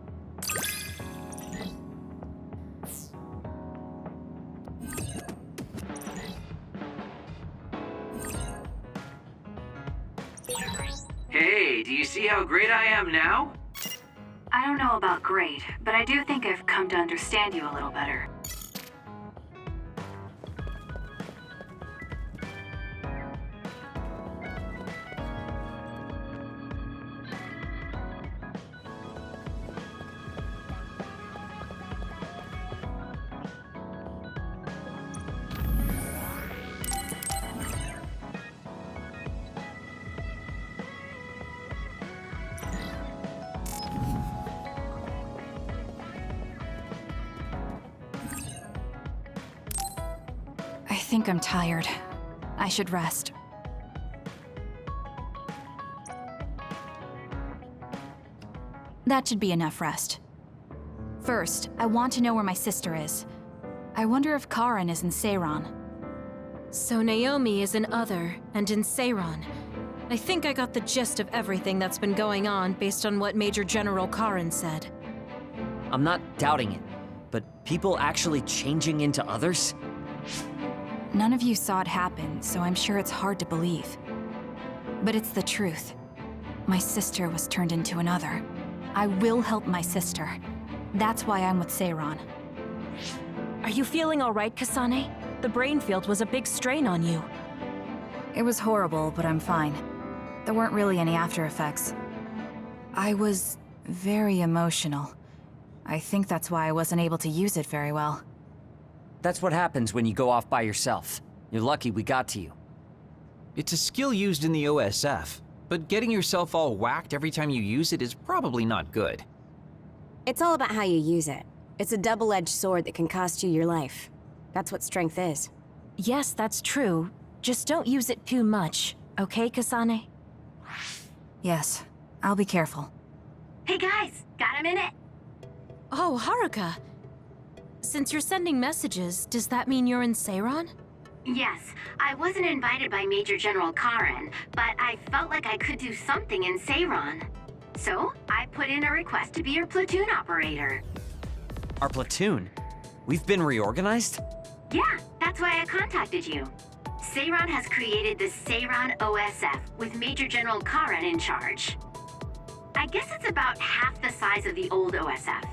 Hey, do you see how great I am now? I don't know about great, but I do think I've come to understand you a little better. I think I'm tired. I should rest. That should be enough rest. First, I want to know where my sister is. I wonder if Karin is in Seiran. So Naomi is in Other and in Seiran. I think I got the gist of everything that's been going on based on what Major General Karin said. I'm not doubting it, but people actually changing into others? None of you saw it happen, so I'm sure it's hard to believe. But it's the truth. My sister was turned into another. I will help my sister. That's why I'm with Seiran. Are you feeling all right, Kasane? The brain field was a big strain on you. It was horrible, but I'm fine. There weren't really any after effects. I was very emotional. I think that's why I wasn't able to use it very well. That's what happens when you go off by yourself. You're lucky we got to you. It's a skill used in the OSF, but getting yourself all whacked every time you use it is probably not good. It's all about how you use it. It's a double-edged sword that can cost you your life. That's what strength is. Yes, that's true. Just don't use it too much, okay, Kasane? Yes, I'll be careful. Hey guys, got a minute? Oh, Haruka. Since you're sending messages, does that mean you're in Seiran? Yes, I wasn't invited by Major General Karin, but I felt like I could do something in Seiran. So, I put in a request to be your platoon operator. Our platoon? We've been reorganized? Yeah, that's why I contacted you. Seiran has created the Seiran OSF with Major General Karin in charge. I guess it's about half the size of the old OSF.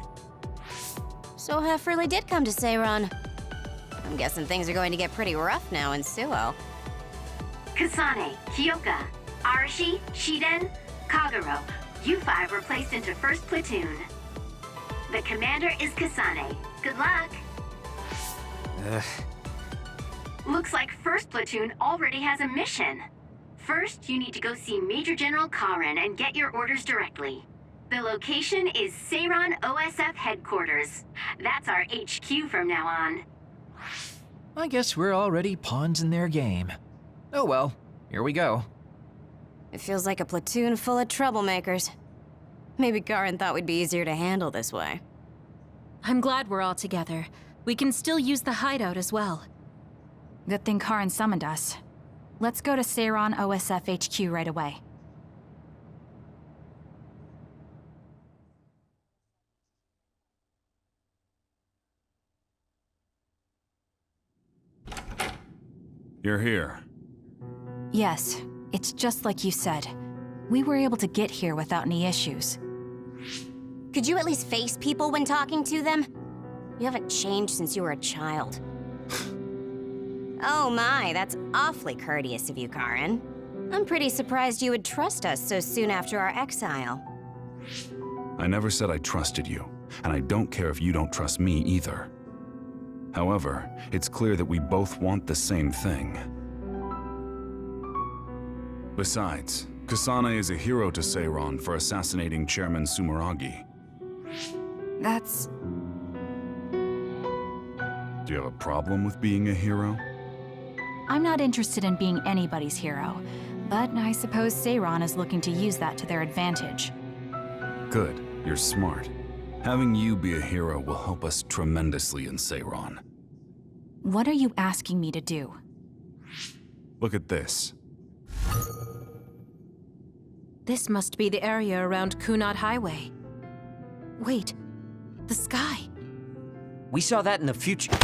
So Hef really did come to Seiron. I'm guessing things are going to get pretty rough now in Suo. Kasane, Kyoka, Arashi, Shiden, Kagero, you five were placed into 1st Platoon. The commander is Kasane. Good luck. Looks like 1st Platoon already has a mission. First, you need to go see Major General Karen and get your orders directly. The location is Seiron OSF headquarters. That's our HQ from now on. I guess we're already pawns in their game. Oh well, here we go. It feels like a platoon full of troublemakers. Maybe Karen thought we'd be easier to handle this way. I'm glad we're all together. We can still use the hideout as well. Good thing Karen summoned us. Let's go to Seiron OSF HQ right away. You're here. Yes, it's just like you said. We were able to get here without any issues. Could you at least face people when talking to them? You haven't changed since you were a child. Oh my, that's awfully courteous of you, Karen. I'm pretty surprised you would trust us so soon after our exile. I never said I trusted you, and I don't care if you don't trust me either. However, it's clear that we both want the same thing. Besides, Kasane is a hero to Seiron for assassinating Chairman Sumeragi. That's... Do you have a problem with being a hero? I'm not interested in being anybody's hero, but I suppose Seiron is looking to use that to their advantage. Good, you're smart. Having you be a hero will help us tremendously in Seiron. What are you asking me to do? Look at this. This must be the area around Kunad Highway. Wait, the sky. We saw that in the future.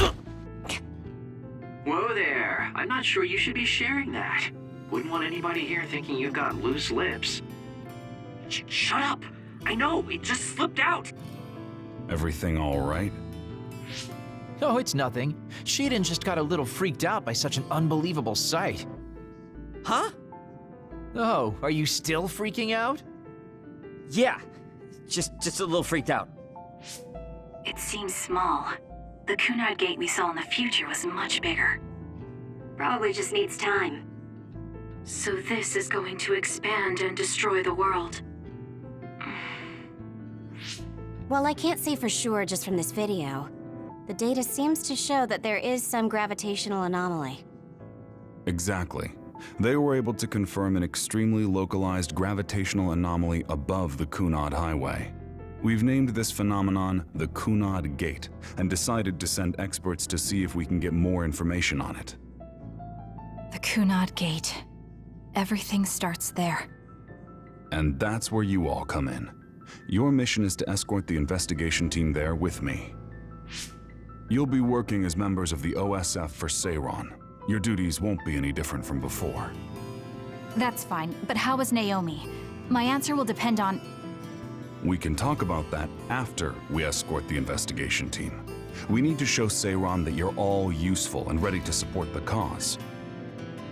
Whoa there. I'm not sure you should be sharing that. Wouldn't want anybody here thinking you've got loose lips. Shut up! I know, it just slipped out! Everything all right? Oh, it's nothing. Shiden just got a little freaked out by such an unbelievable sight. Huh? Oh, are you still freaking out? Yeah, just a little freaked out. It seems small. The Kunad gate we saw in the future was much bigger. Probably just needs time. So this is going to expand and destroy the world. Well, I can't say for sure just from this video. The data seems to show that there is some gravitational anomaly. Exactly. They were able to confirm an extremely localized gravitational anomaly above the Kunad Highway. We've named this phenomenon the Kunad Gate and decided to send experts to see if we can get more information on it. The Kunad Gate. Everything starts there. And that's where you all come in. Your mission is to escort the investigation team there with me. You'll be working as members of the OSF for Seiron. Your duties won't be any different from before. That's fine, but how is Naomi? My answer will depend on... We can talk about that after we escort the investigation team. We need to show Seiron that you're all useful and ready to support the cause.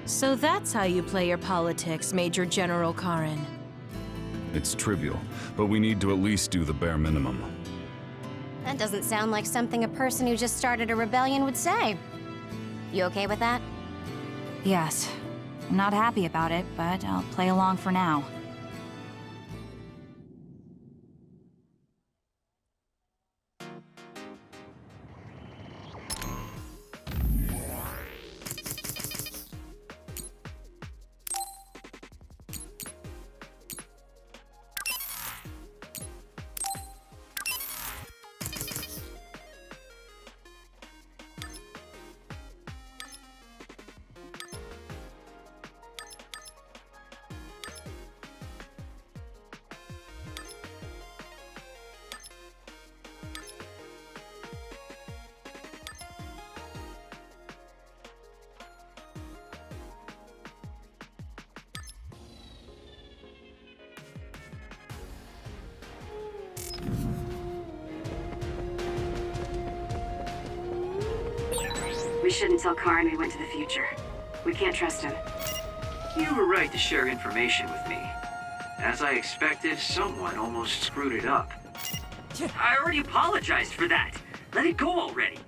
So that's how you play your politics, Major General Karen. It's trivial, but we need to at least do the bare minimum. That doesn't sound like something a person who just started a rebellion would say. You okay with that? Yes. I'm not happy about it, but I'll play along for now. shouldn't tell Karin we went to the future. We can't trust him. You were right to share information with me. As I expected, someone almost screwed it up. I already apologized for that. Let it go already.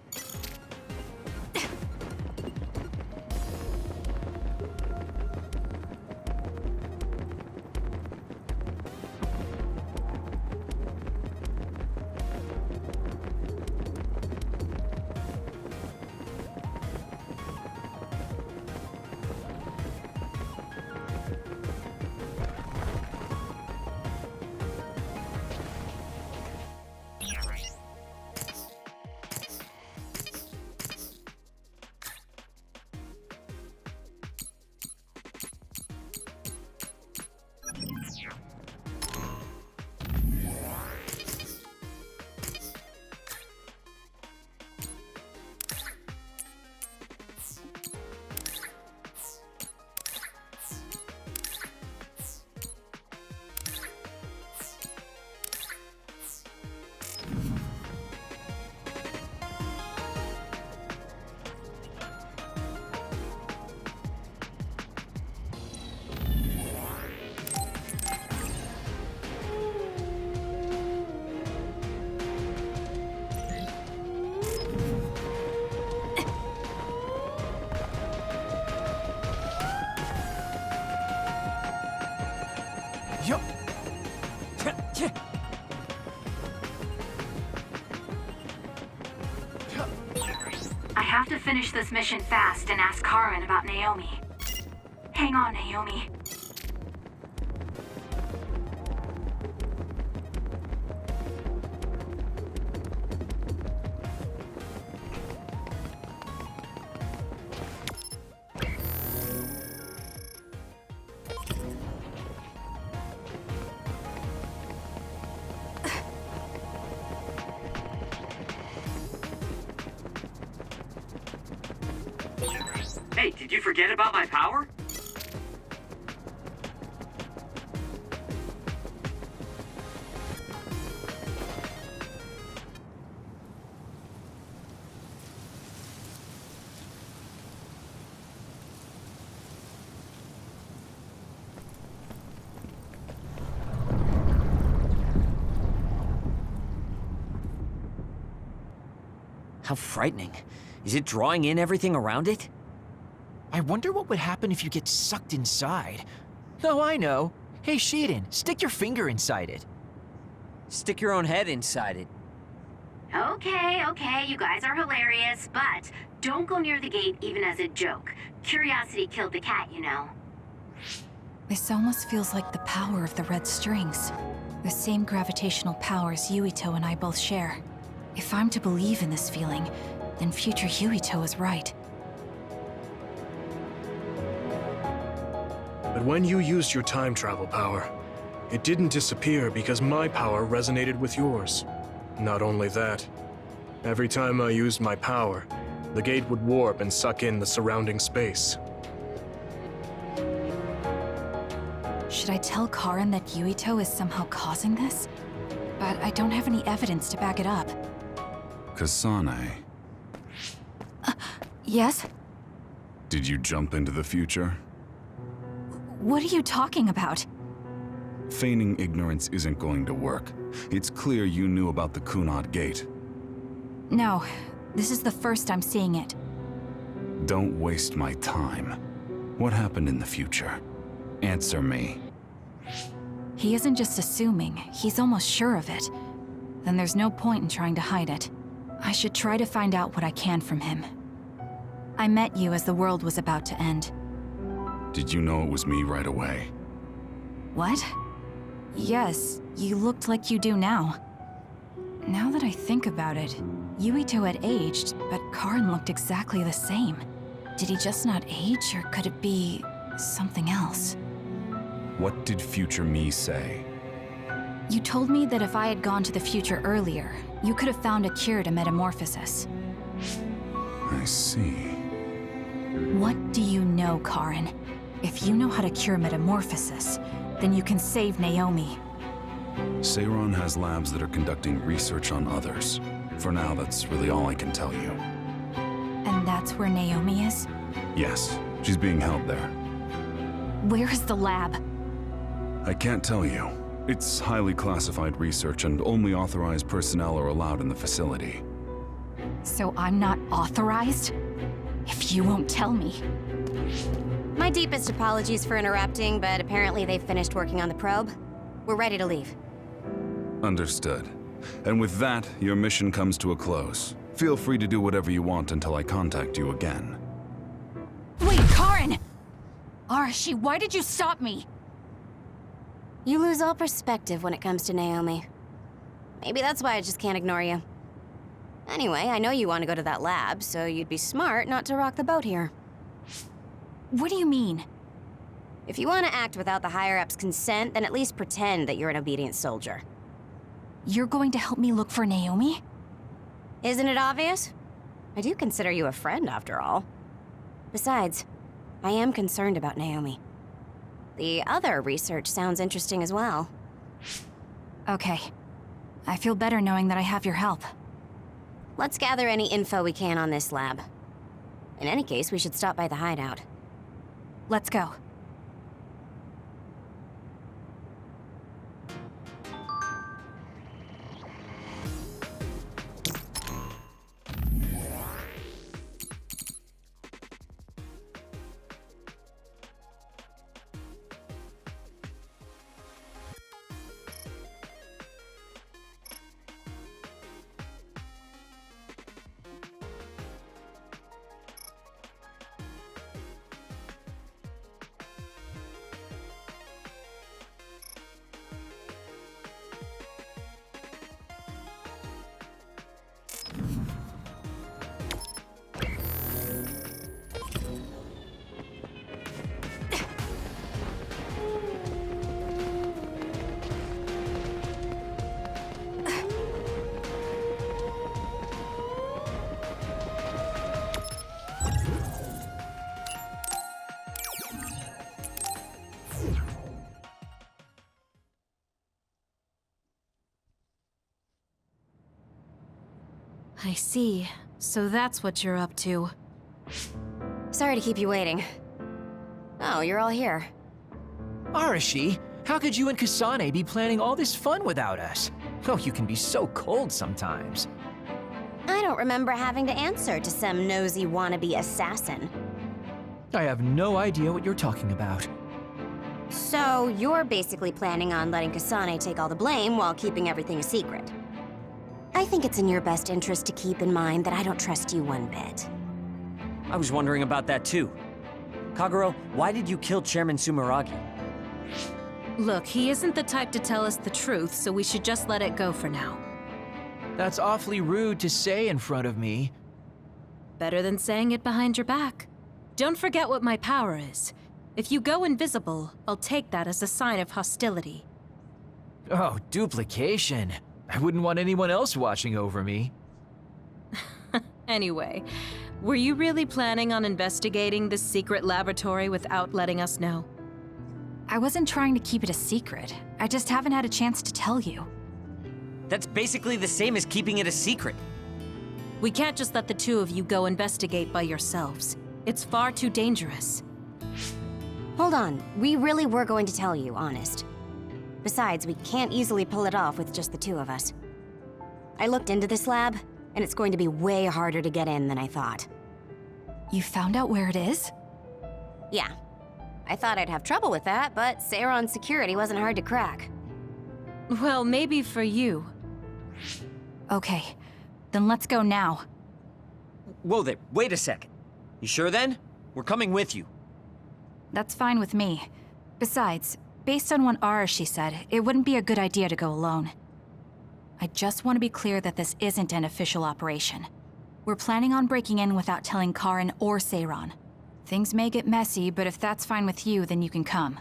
I have to finish this mission fast and ask Karin about Naomi. Hang on, Naomi. Hey, did you forget about my power? How frightening. Is it drawing in everything around it? I wonder what would happen if you get sucked inside. Oh, I know. Hey, Shiden, stick your finger inside it. Stick your own head inside it. Okay, you guys are hilarious, but don't go near the gate even as a joke. Curiosity killed the cat, you know. This almost feels like the power of the red strings. The same gravitational powers Yuito and I both share. If I'm to believe in this feeling, then future Yuito is right. But when you used your time travel power, it didn't disappear because my power resonated with yours. Not only that, every time I used my power, the gate would warp and suck in the surrounding space. Should I tell Karin that Yuito is somehow causing this? But I don't have any evidence to back it up. Kasane, Yes? did you jump into the future? What are you talking about? Feigning ignorance isn't going to work. It's clear you knew about the Kunad Gate. No, this is the first I'm seeing it. Don't waste my time. What happened in the future? Answer me. He isn't just assuming, he's almost sure of it. Then there's no point in trying to hide it. I should try to find out what I can from him. I met you as the world was about to end. Did you know it was me right away? What? Yes, you looked like you do now. Now that I think about it, Yuito had aged, but Karin looked exactly the same. Did he just not age, or could it be something else? What did future me say? You told me that if I had gone to the future earlier, you could have found a cure to metamorphosis. I see. What do you know, Karin? If you know how to cure metamorphosis, then you can save Naomi. Seiron has labs that are conducting research on others. For now, that's really all I can tell you. And that's That's where Naomi is? Yes, she's being held there. Where is the lab? I can't tell you. It's highly classified research and only authorized personnel are allowed in the facility. So I'm not authorized? If you won't tell me. My deepest apologies for interrupting, but apparently they've finished working on the probe. We're ready to leave. Understood. And with that, your mission comes to a close. Feel free to do whatever you want until I contact you again. Wait, Karin! Arashi, why did you stop me? You lose all perspective when it comes to Naomi. Maybe that's why I just can't ignore you. Anyway, I know you want to go to that lab, so you'd be smart not to rock the boat here. What do you mean? If you want to act without the higher-ups' consent, then at least pretend that you're an obedient soldier. You're going to help me look for Naomi? Isn't it obvious? I do consider you a friend, after all. Besides, I am concerned about Naomi. The other research sounds interesting as well. Okay. I feel better knowing that I have your help. Let's gather any info we can on this lab. In any case, we should stop by the hideout. Let's go. I see. So that's what you're up to. Sorry to keep you waiting. Oh, you're all here. Arashi, how could you and Kasane be planning all this fun without us? Oh, you can be so cold sometimes. I don't remember having to answer to some nosy wannabe assassin. I have no idea what you're talking about. So, you're basically planning on letting Kasane take all the blame while keeping everything a secret. I think it's in your best interest to keep in mind that I don't trust you one bit. I was wondering about that too. Kagero, why did you kill Chairman Sumeragi? Look, he isn't the type to tell us the truth, so we should just let it go for now. That's awfully rude to say in front of me. Better than saying it behind your back. Don't forget what my power is. If you go invisible, I'll take that as a sign of hostility. Oh, duplication. I wouldn't want anyone else watching over me. Anyway, were you really planning on investigating this secret laboratory without letting us know? I wasn't trying to keep it a secret. I just haven't had a chance to tell you. That's basically the same as keeping it a secret. We can't just let the two of you go investigate by yourselves. It's far too dangerous. Hold on, we really were going to tell you, honest. Besides, we can't easily pull it off with just the two of us. I looked into this lab, and it's going to be way harder to get in than I thought. You found out where it is? Yeah. I thought I'd have trouble with that, but Seiron's security wasn't hard to crack. Well, maybe for you. Okay, then let's go now. Whoa there, wait a second. You sure then? We're coming with you. That's fine with me. Besides, based on what Arashi said, it wouldn't be a good idea to go alone. I just want to be clear that this isn't an official operation. We're planning on breaking in without telling Karin or Seiron. Things may get messy, but if that's fine with you, then you can come.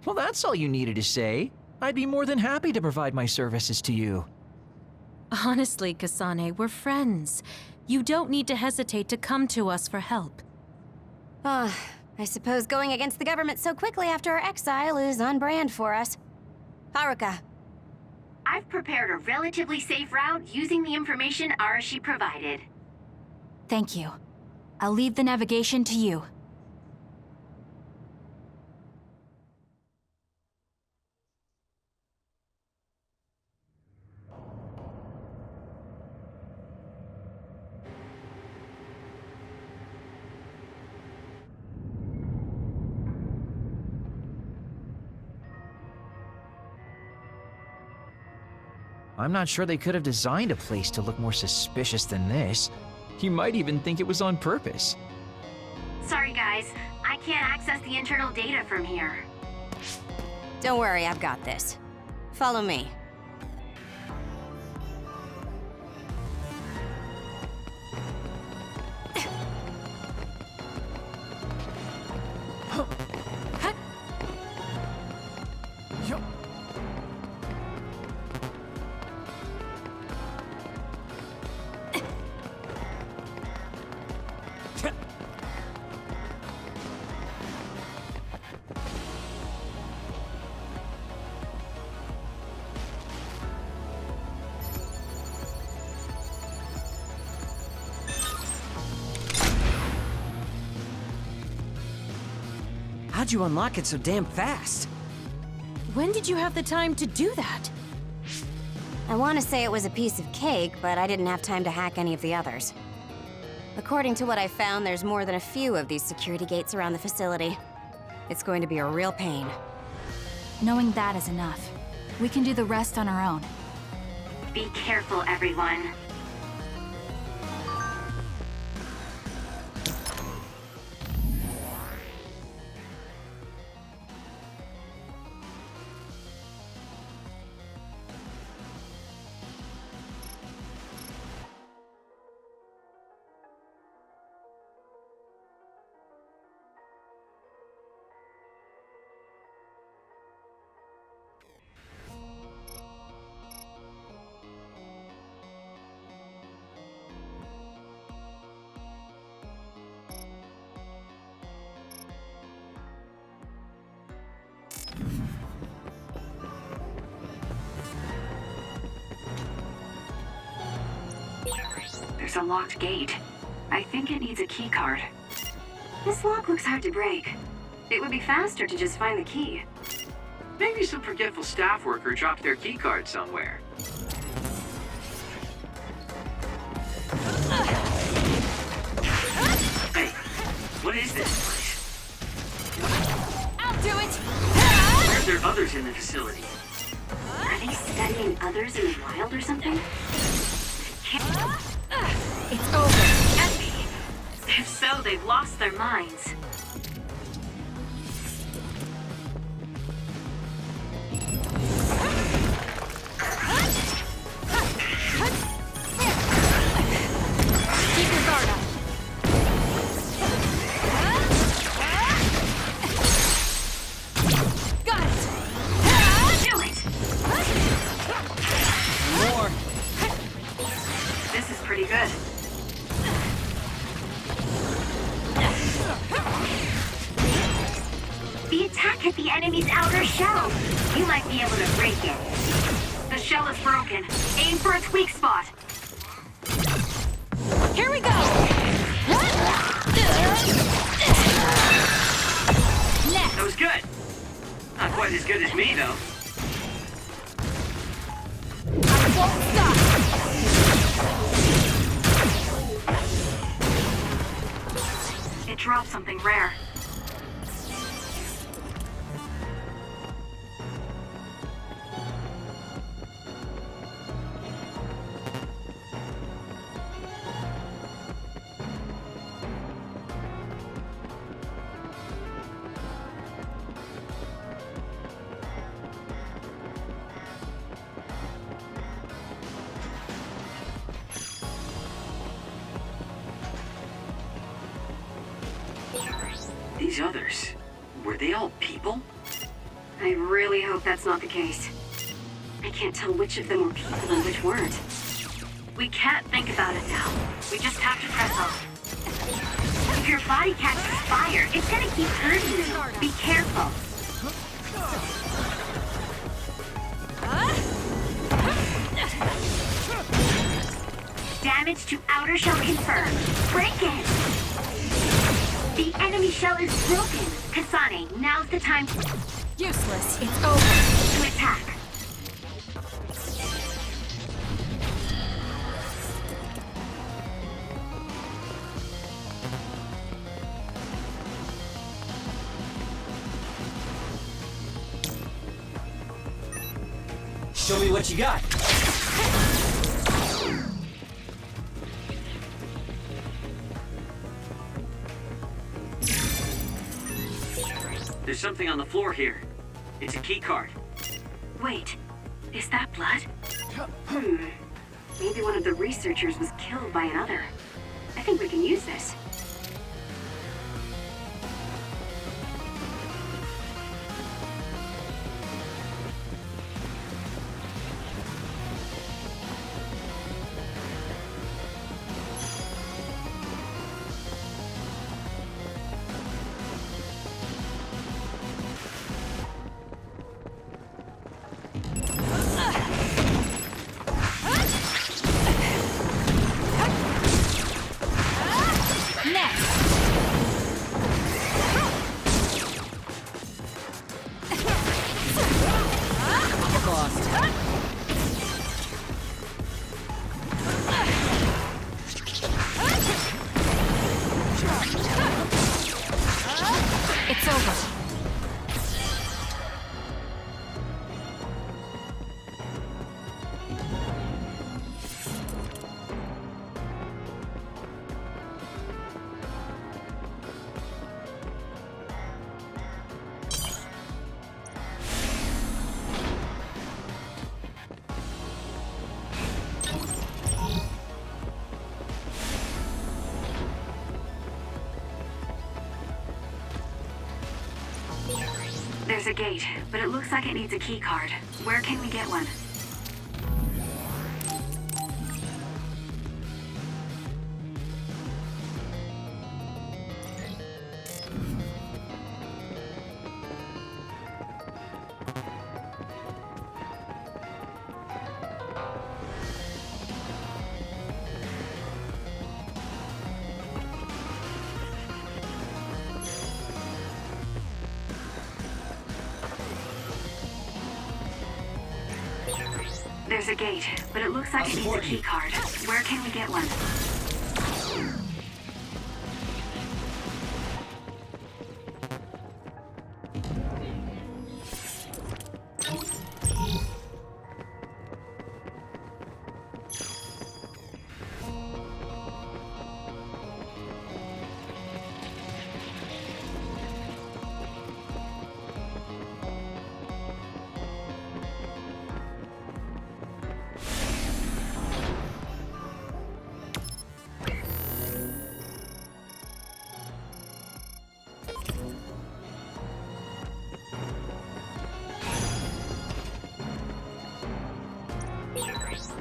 Well, that's all you needed to say. I'd be more than happy to provide my services to you. Honestly, Kasane, we're friends. You don't need to hesitate to come to us for help. I suppose going against the government so quickly after our exile is on brand for us. Haruka. I've prepared a relatively safe route using the information Arashi provided. Thank you. I'll leave the navigation to you. I'm not sure they could have designed a place to look more suspicious than this. You might even think it was on purpose. Sorry guys, I can't access the internal data from here. Don't worry, I've got this. Follow me. How'd you unlock it so damn fast? When did you have the time to do that? I want to say it was a piece of cake, but I didn't have time to hack any of the others. According to what I found, there's more than a few of these security gates around the facility. It's going to be a real pain. Knowing that is enough. We can do the rest on our own. Be careful, everyone. There's a locked gate. I think it needs a key card. This lock looks hard to break. It would be faster to just find the key. Maybe some forgetful staff worker dropped their key card somewhere. Hey, what is this place? I'll do it! Why are there others in the facility? Are they studying others in the wild or something? It's over. Envy. If so, they've lost their minds. Keep your guard up. Got it. Do it! More. This is pretty good. The attack hit the enemy's outer shell. You might be able to break it. The shell is broken. Aim for its weak spot. Here we go. That was good. Not quite as good as me, though. I won't stop. It dropped something rare. These others, were they all people? I really hope that's not the case. I can't tell which of them were people and which weren't. We can't think about it now. We just have to press on. If your body catches fire, it's gonna keep hurting you. Be careful. Damage to outer shell confirmed. Break it! The enemy shell is broken. Kasane, now's the time Useless. It's over. to attack. Show me what you got. There's something on the floor here. It's a key card. Wait, is that blood? Maybe one of the researchers was killed by another. I think we can use this. It's over. There's a gate, but it looks like it needs a key card. Where can we get one? There's a gate, but it looks like it needs a key card. Where can we get one?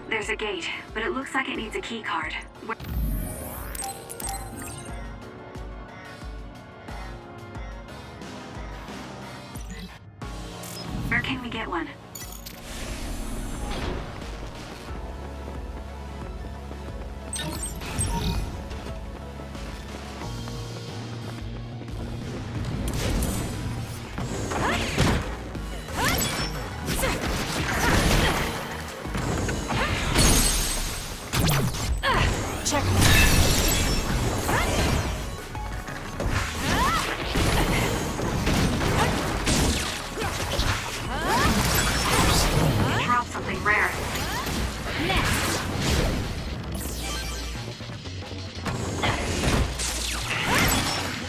There's a gate, but it looks like it needs a key card. Where can we get one? Drop something rare.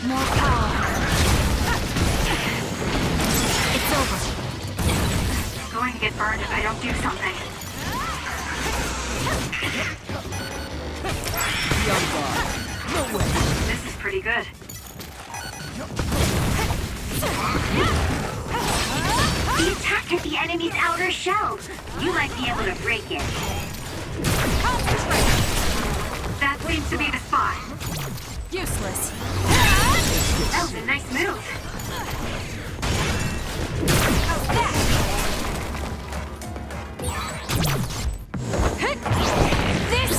More power. It's over. It's going to get burned if I don't do something. No way. This is pretty good. The attack hit the enemy's outer shell. You might be able to break it. That seems to be the spot. Useless. That was a nice move. This.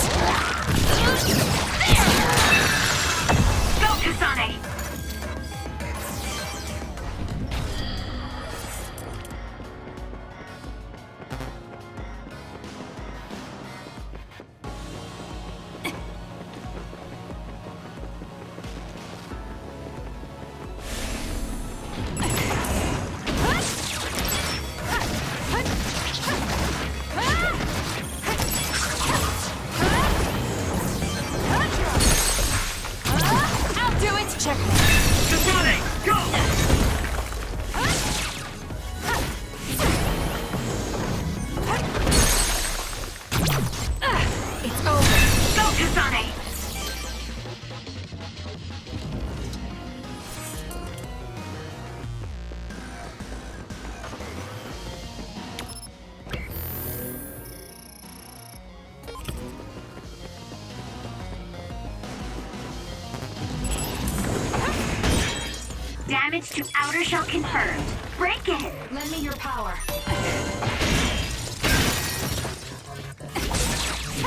Salvage to outer shell confirmed. Break it! Lend me your power.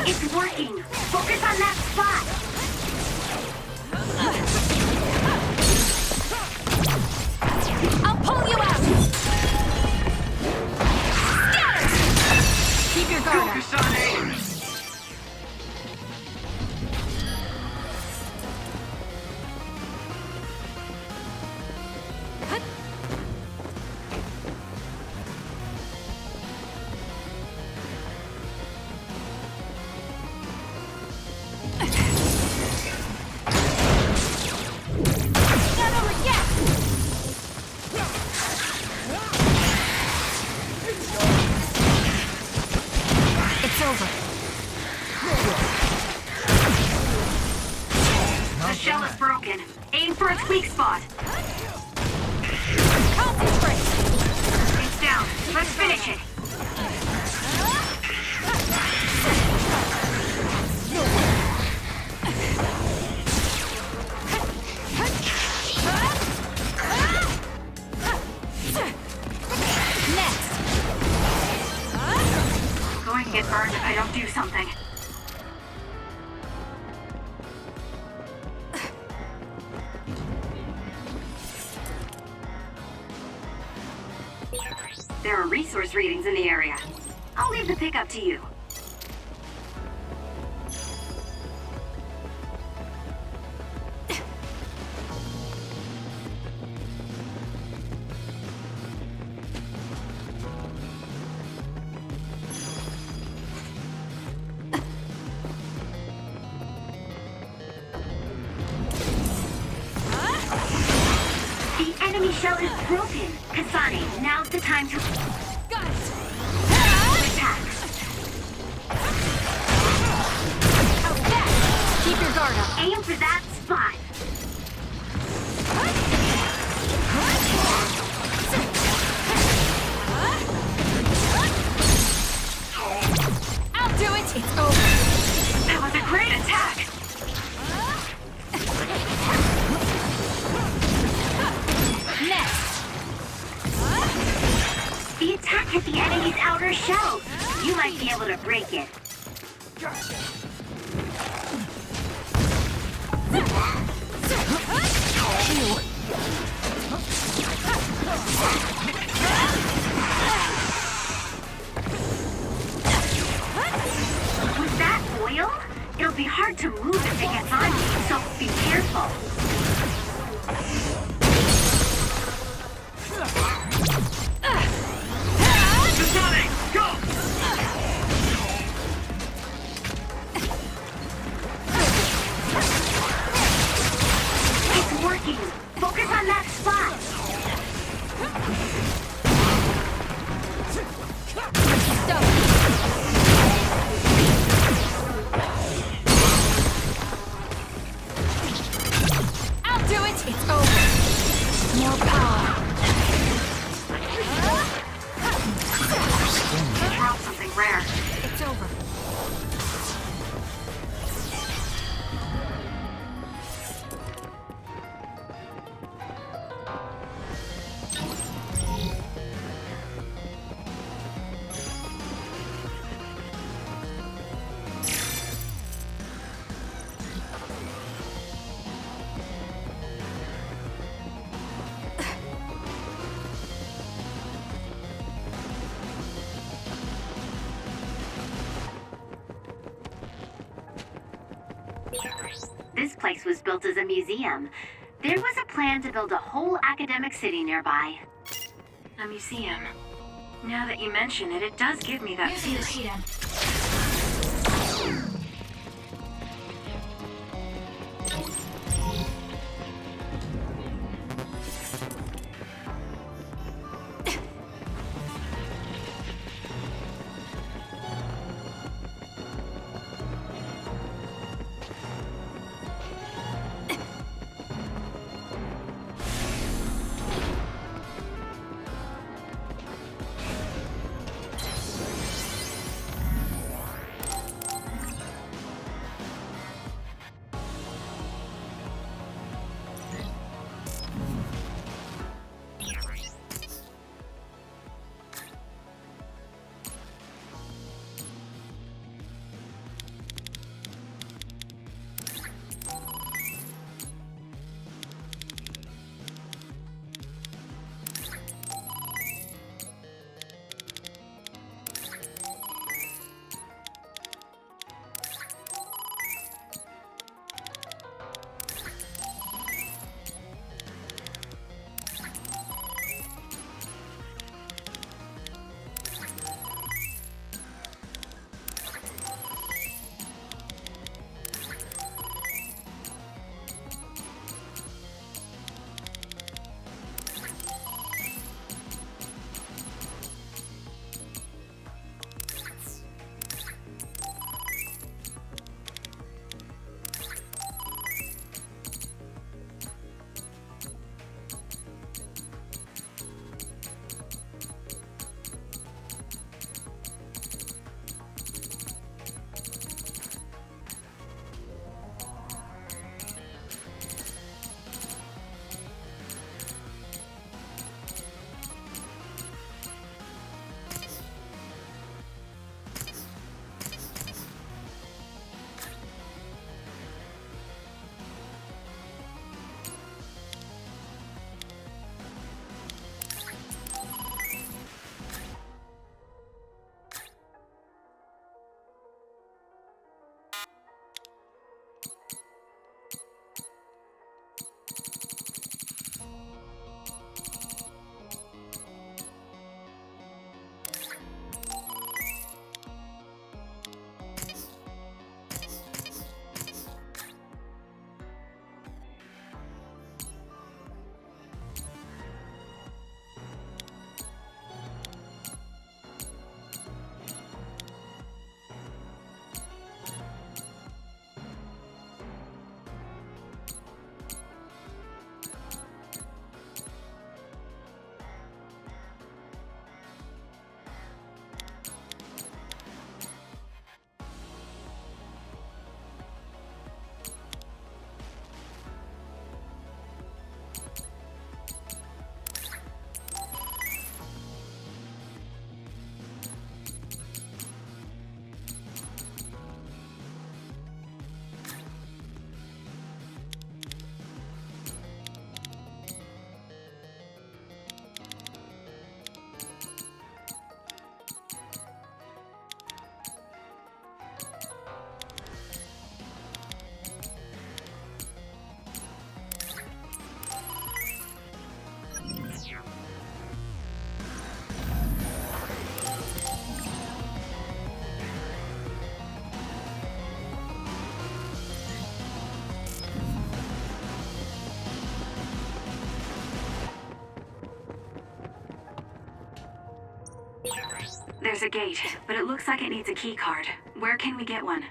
It's working! Focus on that spot! I'll pull you out! Scatter! Keep your guard up. Kasane! Not over yet! It's over. The shell is broken. Aim for its weak spot. Concentrate! It's down. Let's finish it. Next! Going to get burned if I don't do something. There are resource readings in the area. I'll leave the pickup to you. The enemy shell is broken. Kasane, now's the time to Got it! attack. How's that? Keep your guard up. Aim for that spot. I'll do it! It's over. That was a great attack. Next! The attack hit the enemy's outer shell. You might be able to break it. With that oil, it'll be hard to move if it gets on you, so be careful. Kasane, go! It's working. Focus on that spot. I'll do it! It's over. More power. Drop something rare. It's over. This place was built as a museum. There was a plan to build a whole academic city nearby. A museum. Now that you mention it, it does give me that feeling. There's a gate, but it looks like it needs a key card. Where can we get one?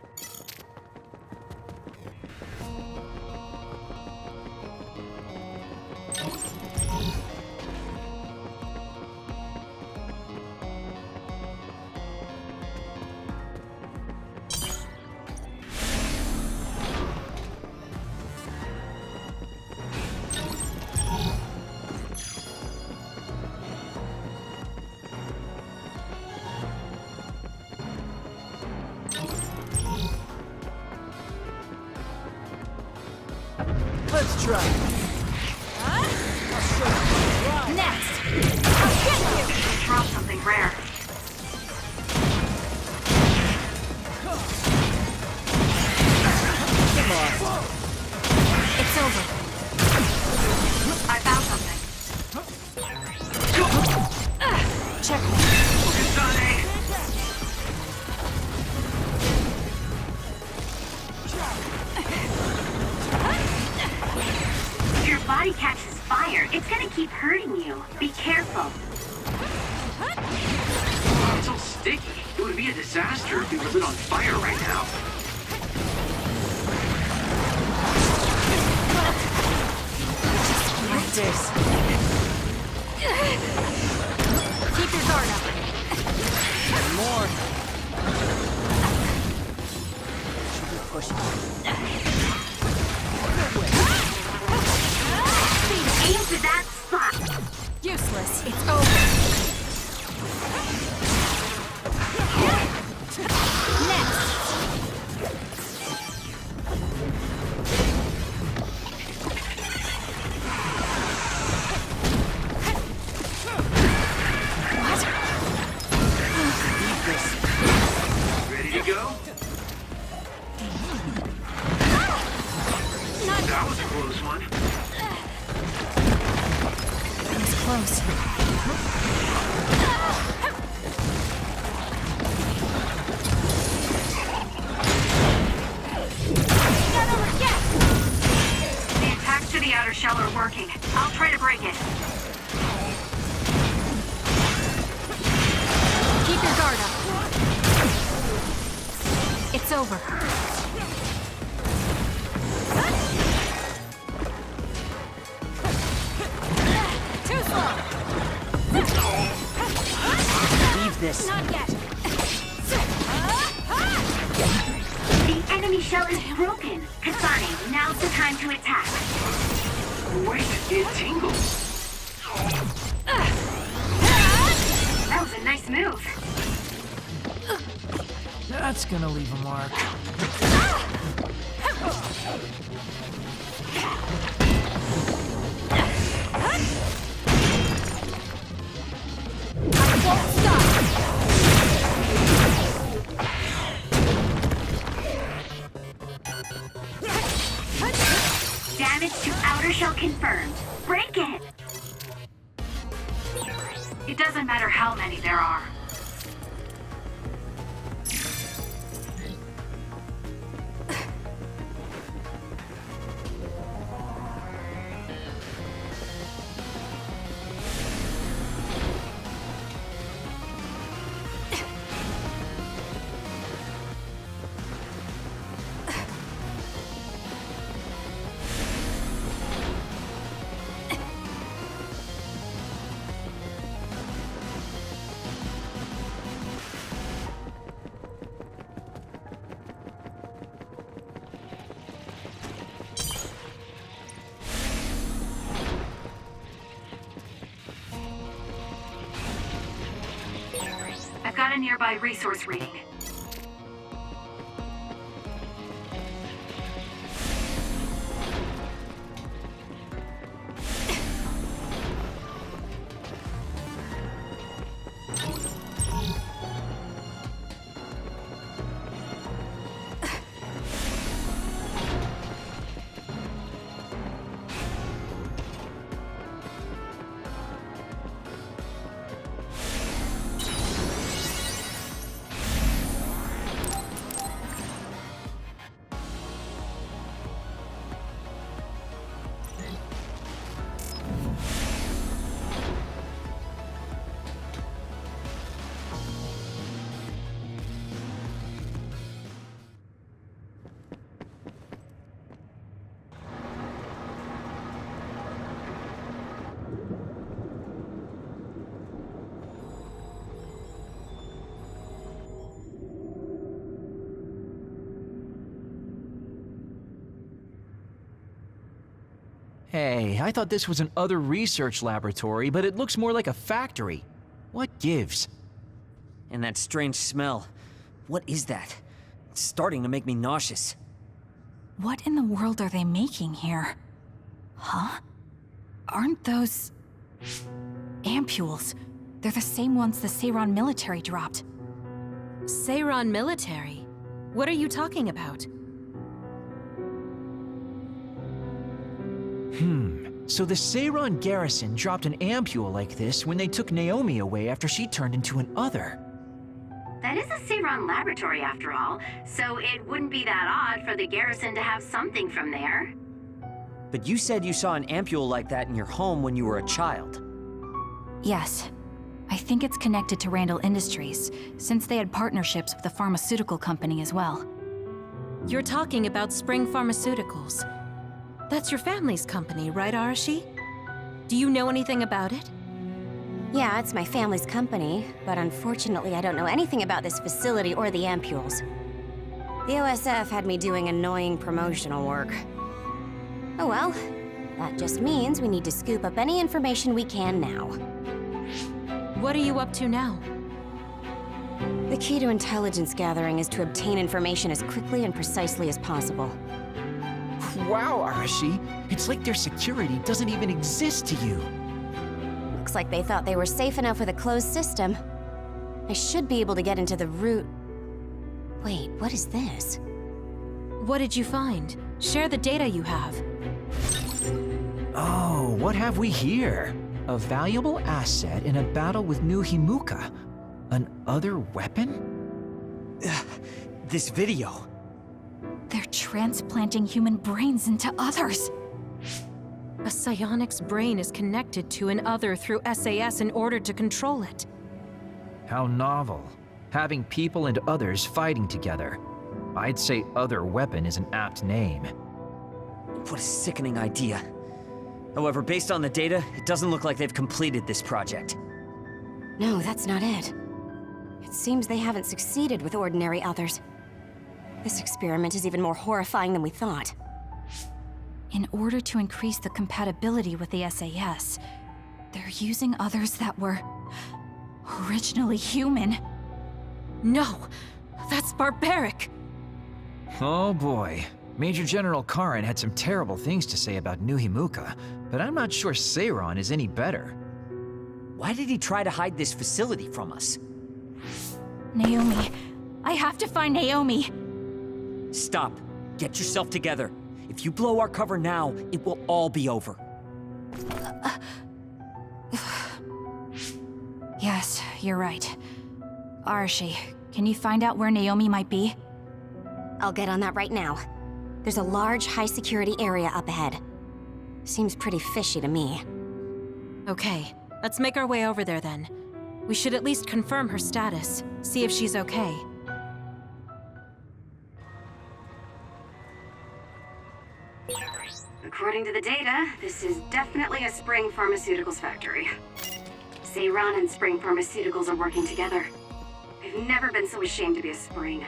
Let's try. Next! I'll get you! Drop something rare. It's over. I found something. Checkmate. Kasane! If your body catches fire, it's gonna keep hurting you. Be careful. It's all sticky. It would be a disaster if we were lit on fire right now. Like this. Keep your guard up. More. Keep pushing. Aim to that spot! Useless. It's over. Next. Ready to go? That was a close one. That was close. The attacks to the outer shell are working. I'll try to break it. Keep your guard up. It's over. Too slow. Leave this. Not yet. The enemy shell is broken. Kasane, now's the time to attack. Wait, it tingles. That was a nice move. That's gonna leave a mark. I won't stop. Damage to outer shell confirmed. Break it! It doesn't matter how many there are. I've got a nearby resource reading. Hey, I thought this was an other research laboratory, but it looks more like a factory. What gives? And that strange smell. What is that? It's starting to make me nauseous. What in the world are they making here? Huh? Aren't those... ampules? They're the same ones the Seiran military dropped. Seiran military? What are you talking about? So the Seiran garrison dropped an ampule like this when they took Naomi away after she turned into an other. That is a Seiran laboratory after all, so it wouldn't be that odd for the garrison to have something from there. But you said you saw an ampule like that in your home when you were a child. Yes. I think it's connected to Randall Industries, since they had partnerships with the pharmaceutical company as well. You're talking about Spring Pharmaceuticals. That's your family's company, right, Arashi? Do you know anything about it? Yeah, it's my family's company, but unfortunately I don't know anything about this facility or the ampules. The OSF had me doing annoying promotional work. Oh well, that just means we need to scoop up any information we can now. What are you up to now? The key to intelligence gathering is to obtain information as quickly and precisely as possible. Wow, Arashi, it's like their security doesn't even exist to you. Looks like they thought they were safe enough with a closed system. I should be able to get into the root... Wait, what is this? What did you find? Share the data you have. Oh, what have we here? A valuable asset in a battle with New Himuka. An other weapon? This video. They're transplanting human brains into others. A psionic's brain is connected to an other through SAS in order to control it. How novel. Having people and others fighting together. I'd say other weapon is an apt name. What a sickening idea. However, based on the data, it doesn't look like they've completed this project. No, that's not it. It seems they haven't succeeded with ordinary others. This experiment is even more horrifying than we thought. In order to increase the compatibility with the SAS, they're using others that were... originally human. No! That's barbaric! Oh boy. Major General Karin had some terrible things to say about New Himuka, but I'm not sure Seiran is any better. Why did he try to hide this facility from us? Naomi. I have to find Naomi. Stop. Get yourself together. If you blow our cover now, it will all be over. Yes, you're right. Arashi, can you find out where Naomi might be? I'll get on that right now. There's a large, high-security area up ahead. Seems pretty fishy to me. Okay, let's make our way over there then. We should at least confirm her status, see if she's okay. According to the data, this is definitely a Spring Pharmaceuticals factory. Seiran and Spring Pharmaceuticals are working together. I've never been so ashamed to be a Spring.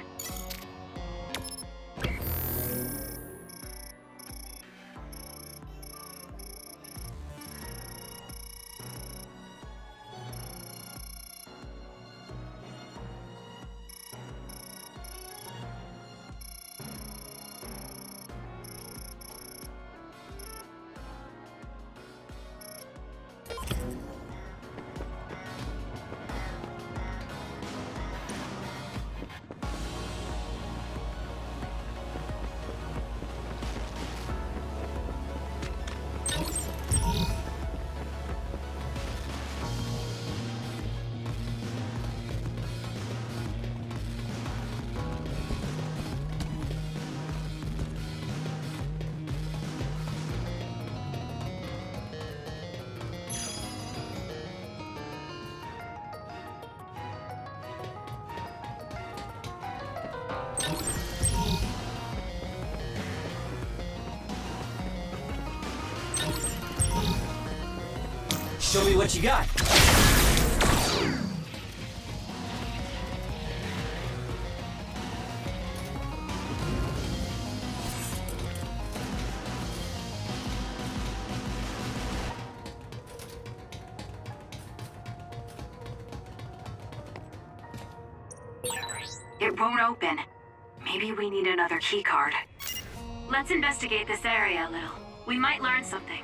Show me what you got. It won't open. Maybe we need another keycard. Let's investigate this area a little. We might learn something.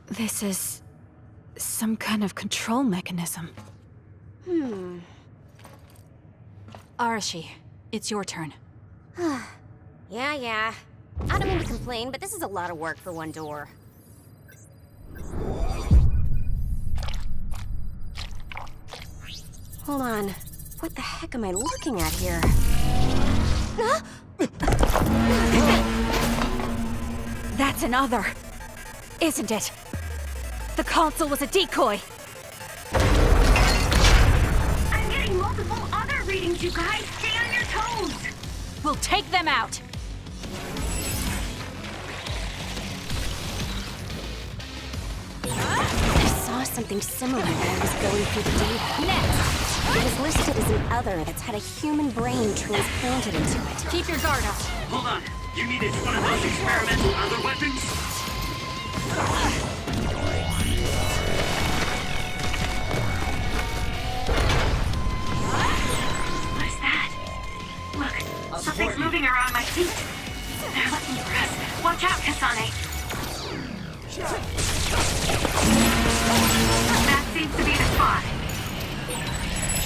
This is some kind of control mechanism. Arashi, it's your turn. Yeah. I don't mean to complain, but this is a lot of work for one door. Hold on. What the heck am I looking at here? Huh? That's another, isn't it? The console was a decoy. I'm getting multiple other readings, you guys. Stay on your toes. We'll take them out. I saw something similar when I was going through the data. Next! It was listed as an other that's had a human brain transplanted into it. Keep your guard up. Hold on. You needed one of those experimental other weapons? What is that? Look, something's moving around my feet. They're looking for us. Watch out, Kasane. That seems to be the spot.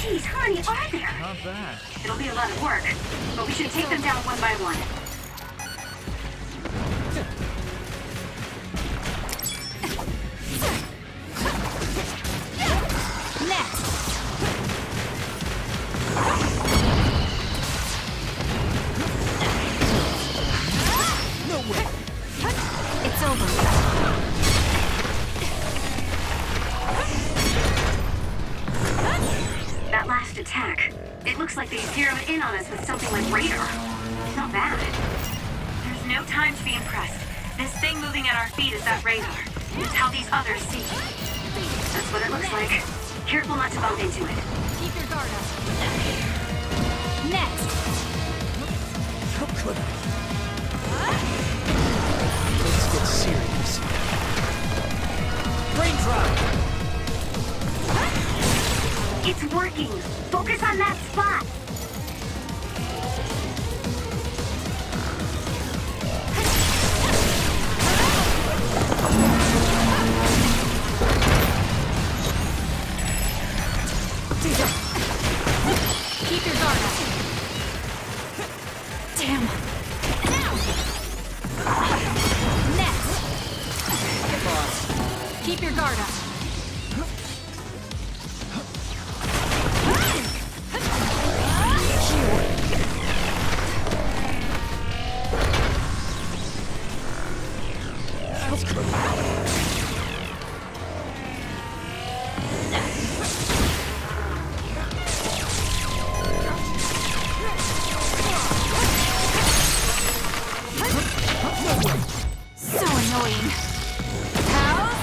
Jeez, how many are there? Not bad. It'll be a lot of work, but we should take them down one by one. Next. No way. It's over. That last attack, it looks like they zeroed in on us with something like radar. Not bad. There's no time to be impressed. This thing moving at our feet is that radar. It's how these others see. That's what it looks like. Careful not to bump into it. Keep your guard up. Next. Let's get serious. Brain drop! It's working. Focus on that spot. Keep your guard up. Damn. Next. Keep your guard up. So annoying. How's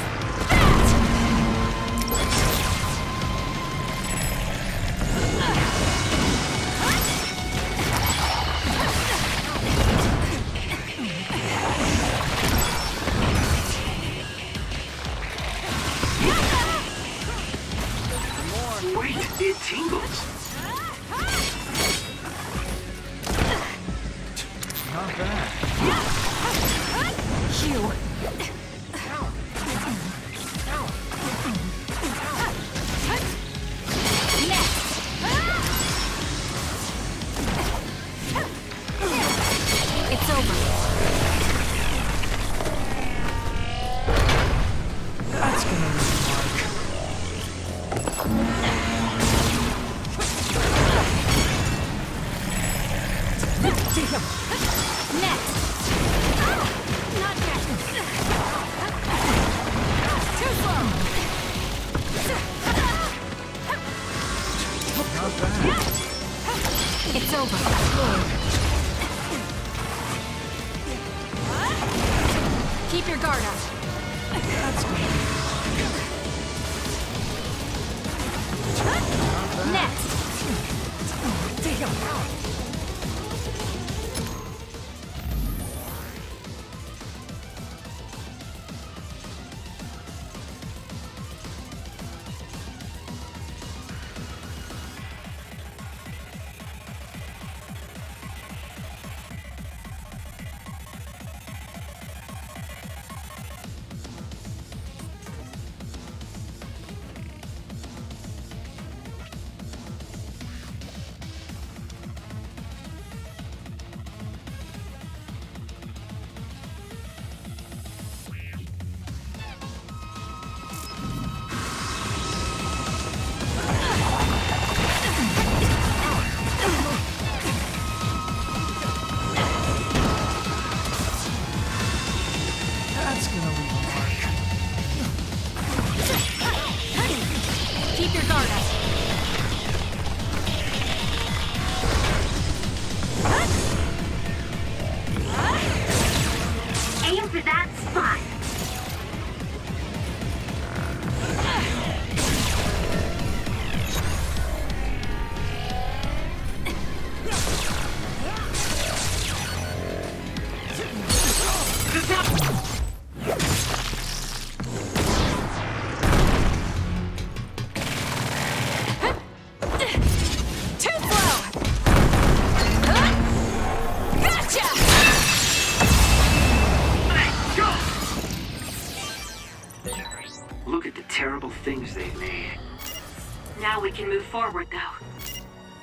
Wait, it tingles. Not bad. you? It's over. That's gonna leave a mark. Next. Not yet. Too slow. Not bad. It's over. Keep your guard up. That's good. Next. It's gonna leave a mark. Keep your guard up. Aim for that spot. Too slow! Gotcha! Look at the terrible things they've made. Now we can move forward, though.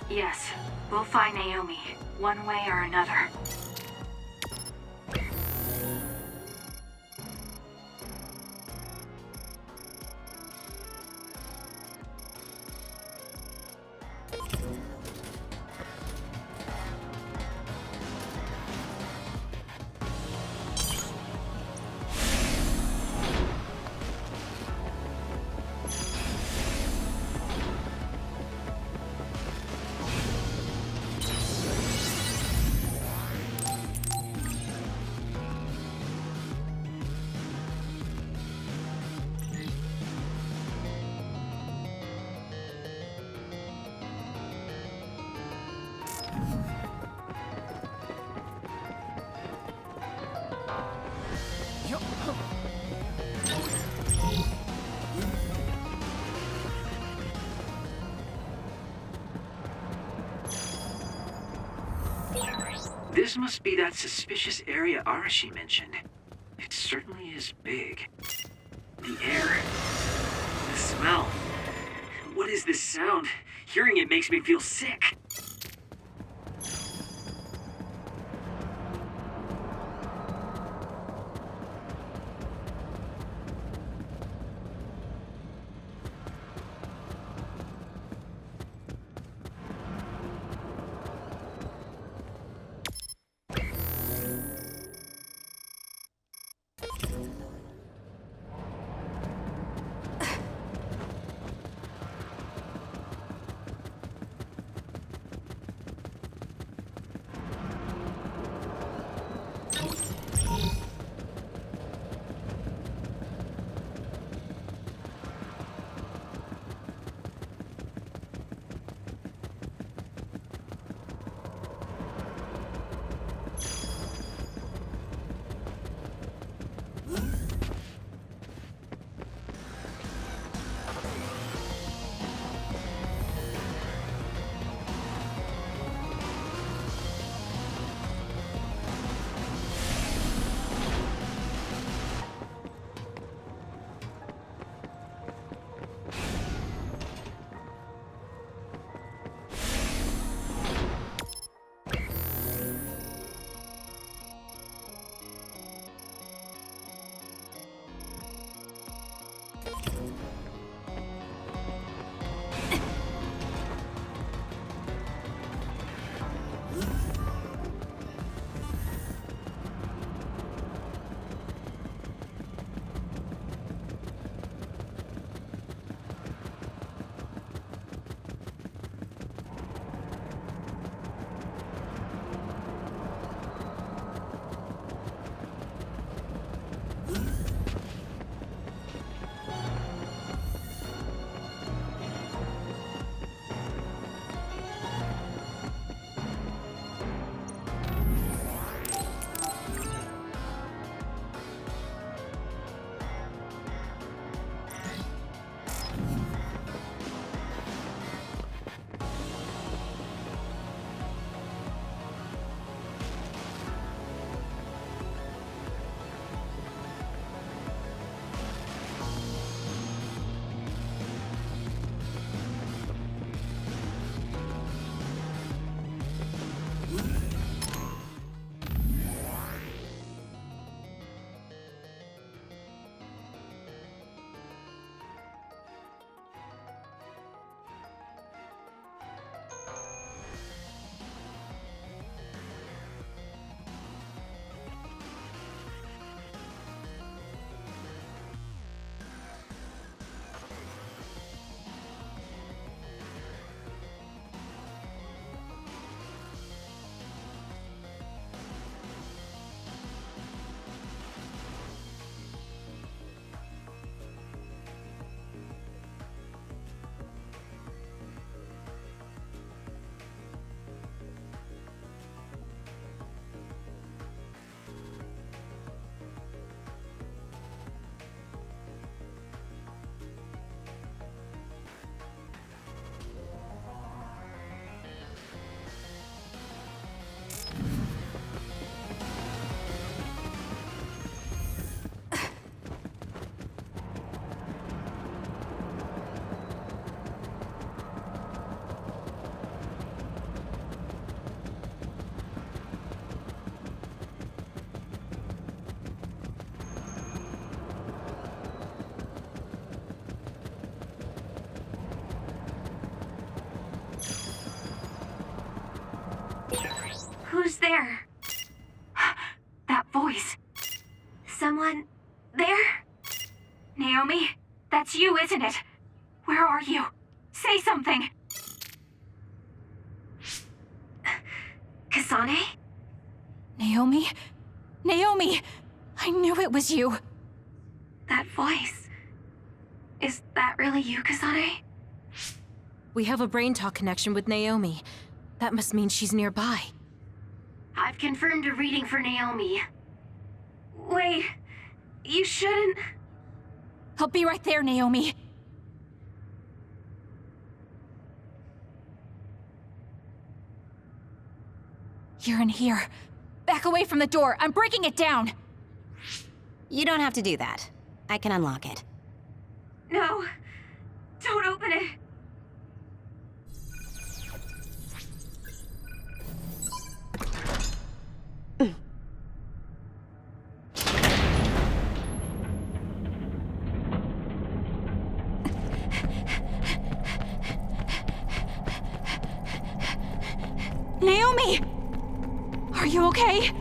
Yes, we'll find Naomi, one way or another. This must be that suspicious area Arashi mentioned. It certainly is big. The air. The smell. What is this sound? Hearing it makes me feel sick. there? That voice. Someone there? Naomi? That's you, isn't it? Where are you? Say something! Kasane? Naomi? Naomi! I knew it was you! That voice. Is that really you, Kasane? We have a brain talk connection with Naomi. That must mean she's nearby. I've confirmed a reading for Naomi. Wait, you shouldn't... I'll be right there, Naomi. You're in here. Back away from the door. I'm breaking it down. You don't have to do that. I can unlock it. No, don't open it. Naomi! Are you okay?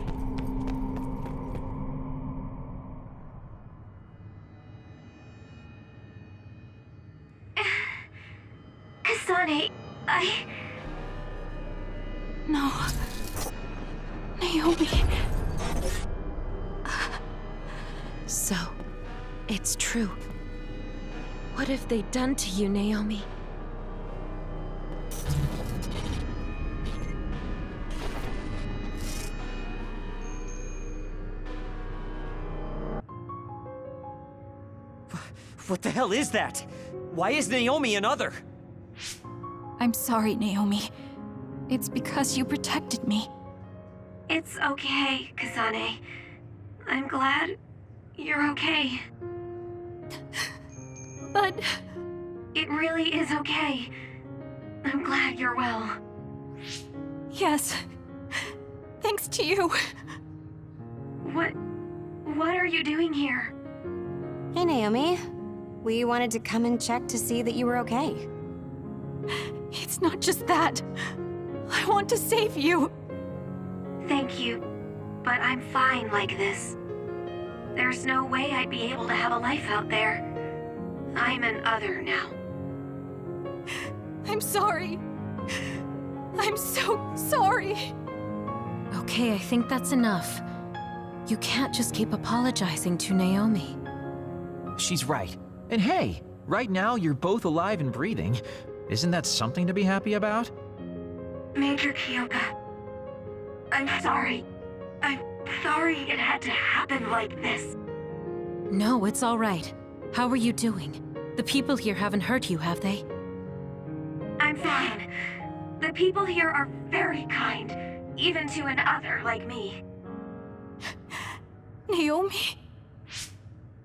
Kasane, No. Naomi. So, it's true. What have they done to you, Naomi? What the hell is that? Why is Naomi another? I'm sorry, Naomi. It's because you protected me. It's okay, Kasane. I'm glad you're okay. But... It really is okay. I'm glad you're well. Yes. Thanks to you. What are you doing here? Hey, Naomi. We wanted to come and check to see that you were okay. It's not just that. I want to save you. Thank you, but I'm fine like this. There's no way I'd be able to have a life out there. I'm an other now. I'm sorry. I'm so sorry. Okay, I think that's enough. You can't just keep apologizing to Naomi. She's right. And hey, right now you're both alive and breathing. Isn't that something to be happy about? Major Kyoka, I'm sorry. I'm sorry it had to happen like this. No, it's all right. How are you doing? The people here haven't hurt you, have they? I'm fine. The people here are very kind, even to an other like me. Naomi?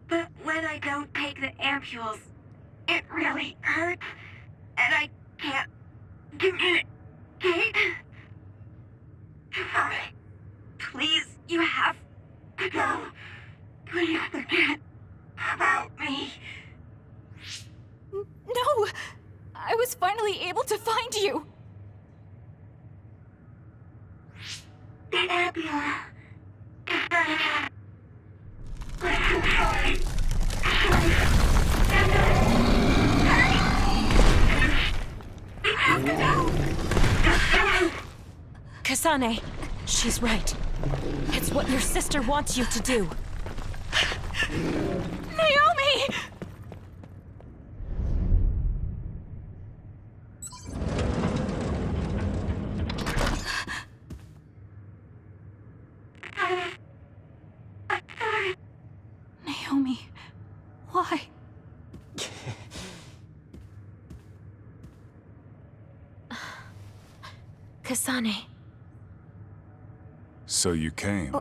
But when I don't take the ampules, it really hurts, and I can't communicate. Sorry. Please, you have to go. Please forget about me. No! I was finally able to find you! The ambulance. Kasane, she's right. It's what your sister wants you to do. Naomi! Naomi, why? Kasane. So you came.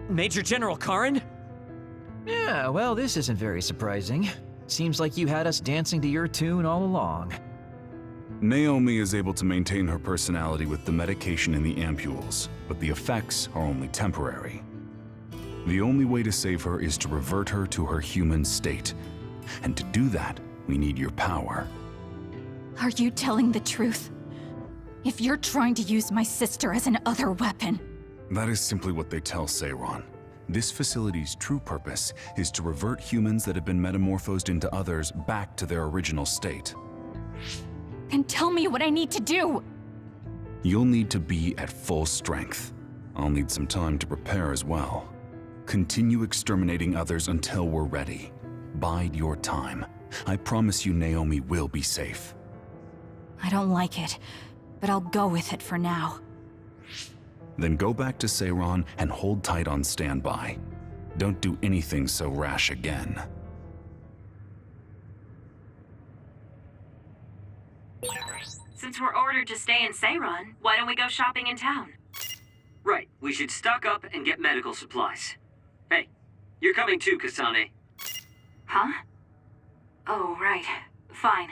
Major General Karen? Yeah, well, this isn't very surprising. Seems like you had us dancing to your tune all along. Naomi is able to maintain her personality with the medication in the ampules, but the effects are only temporary. The only way to save her is to revert her to her human state, And to do that, we need your power. Are you telling the truth? If you're trying to use my sister as an other weapon... That is simply what they tell Seiron. This facility's true purpose is to revert humans that have been metamorphosed into others back to their original state. Then tell me what I need to do! You'll need to be at full strength. I'll need some time to prepare as well. Continue exterminating others until we're ready. Bide your time. I promise you Naomi will be safe. I don't like it, but I'll go with it for now. Then go back to Seiron and hold tight on standby. Don't do anything so rash again. Since we're ordered to stay in Seiron, why don't we go shopping in town? Right, we should stock up and get medical supplies. Hey, you're coming too, Kasane. Huh? Oh, right. Fine.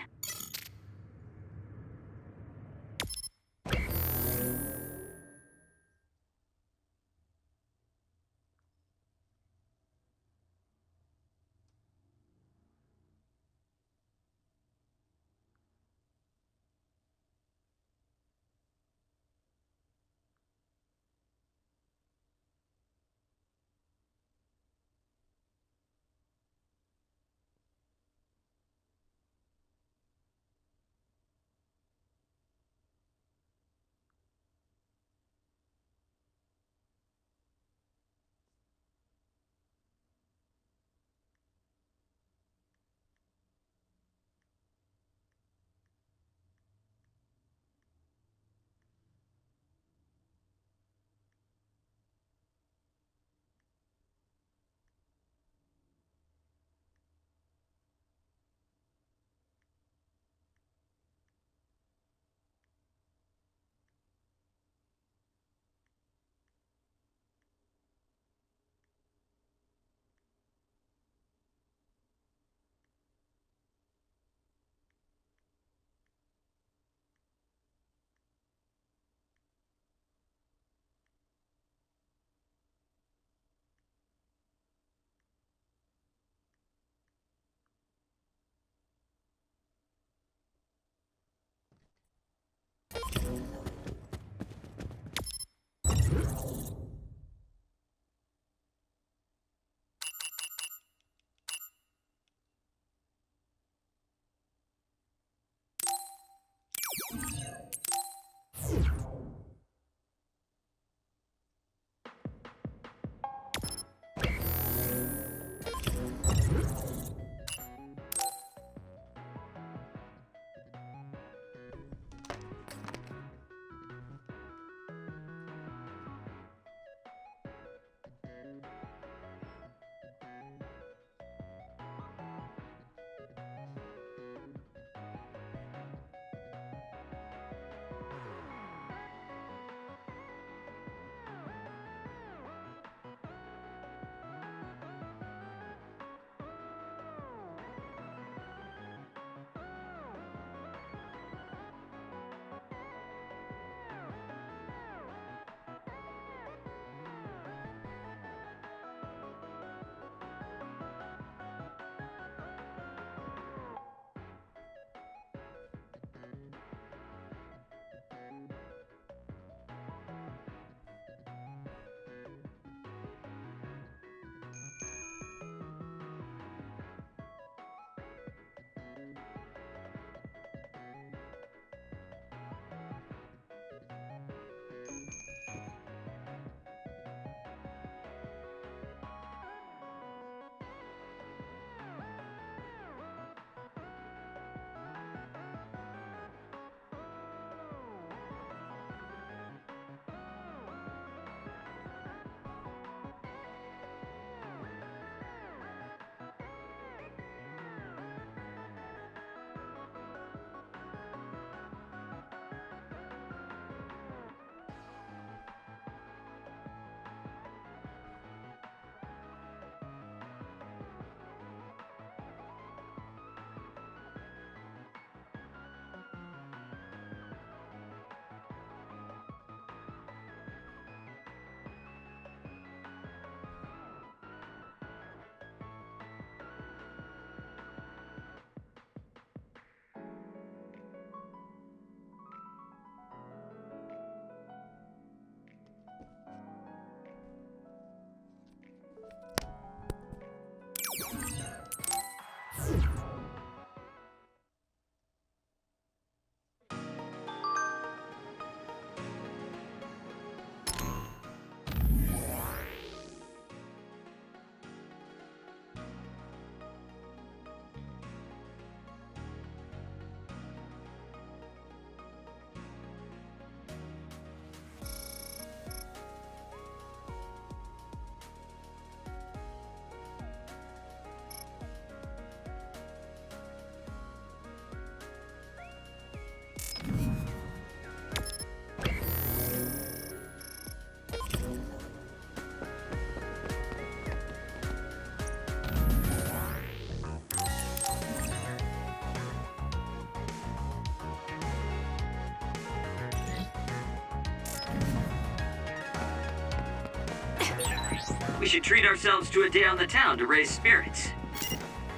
We should treat ourselves to a day on the town to raise spirits.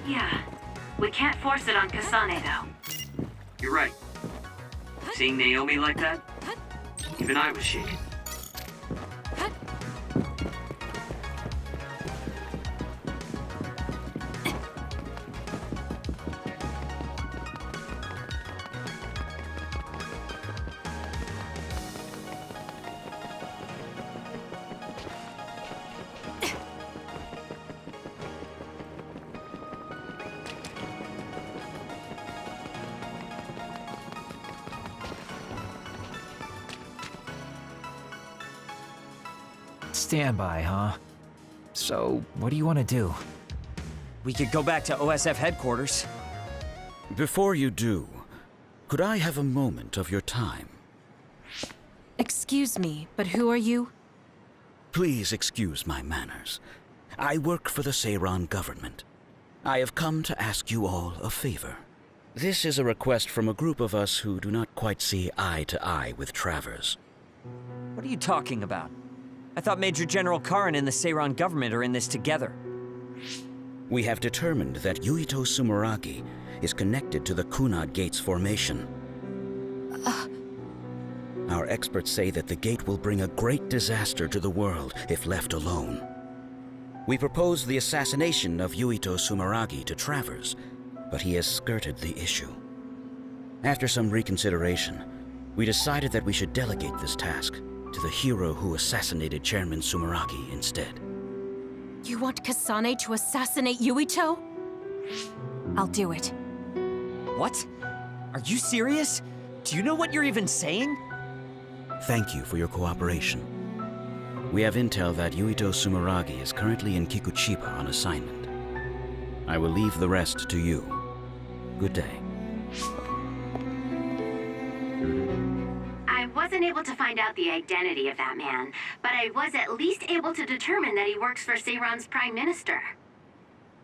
Yeah. We can't force it on Kasane, though. You're right. Seeing Naomi like that, even I was shaken. Standby, huh? So, what do you want to do? We could go back to OSF headquarters. Before you do, could I have a moment of your time? Excuse me, but who are you? Please excuse my manners. I work for the Seiran government. I have come to ask you all a favor. This is a request from a group of us who do not quite see eye to eye with Travers. What are you talking about? I thought Major General Karin and the Seiran government are in this together. We have determined that Yuito Sumeragi is connected to the Kunad Gate's formation. Our experts say that the gate will bring a great disaster to the world if left alone. We proposed the assassination of Yuito Sumeragi to Travers, but he has skirted the issue. After some reconsideration, we decided that we should delegate this task to the hero who assassinated Chairman Sumeragi instead. You want Kasane to assassinate Yuito? I'll do it. What? Are you serious? Do you know what you're even saying? Thank you for your cooperation. We have intel that Yuito Sumeragi is currently in Kikuchiba on assignment. I will leave the rest to you. Good day. I wasn't able to find out the identity of that man, but I was at least able to determine that he works for Seiran's Prime Minister.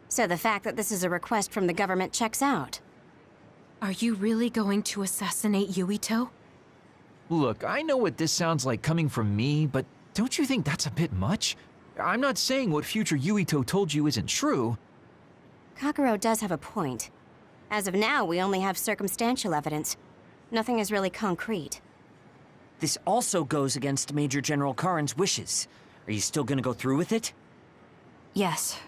So the fact that this is a request from the government checks out. Are you really going to assassinate Yuito? Look, I know what this sounds like coming from me, but don't you think that's a bit much? I'm not saying what future Yuito told you isn't true. Kakuro does have a point. As of now, we only have circumstantial evidence. Nothing is really concrete. This also goes against Major General Karin's wishes. Are you still gonna go through with it? Yes.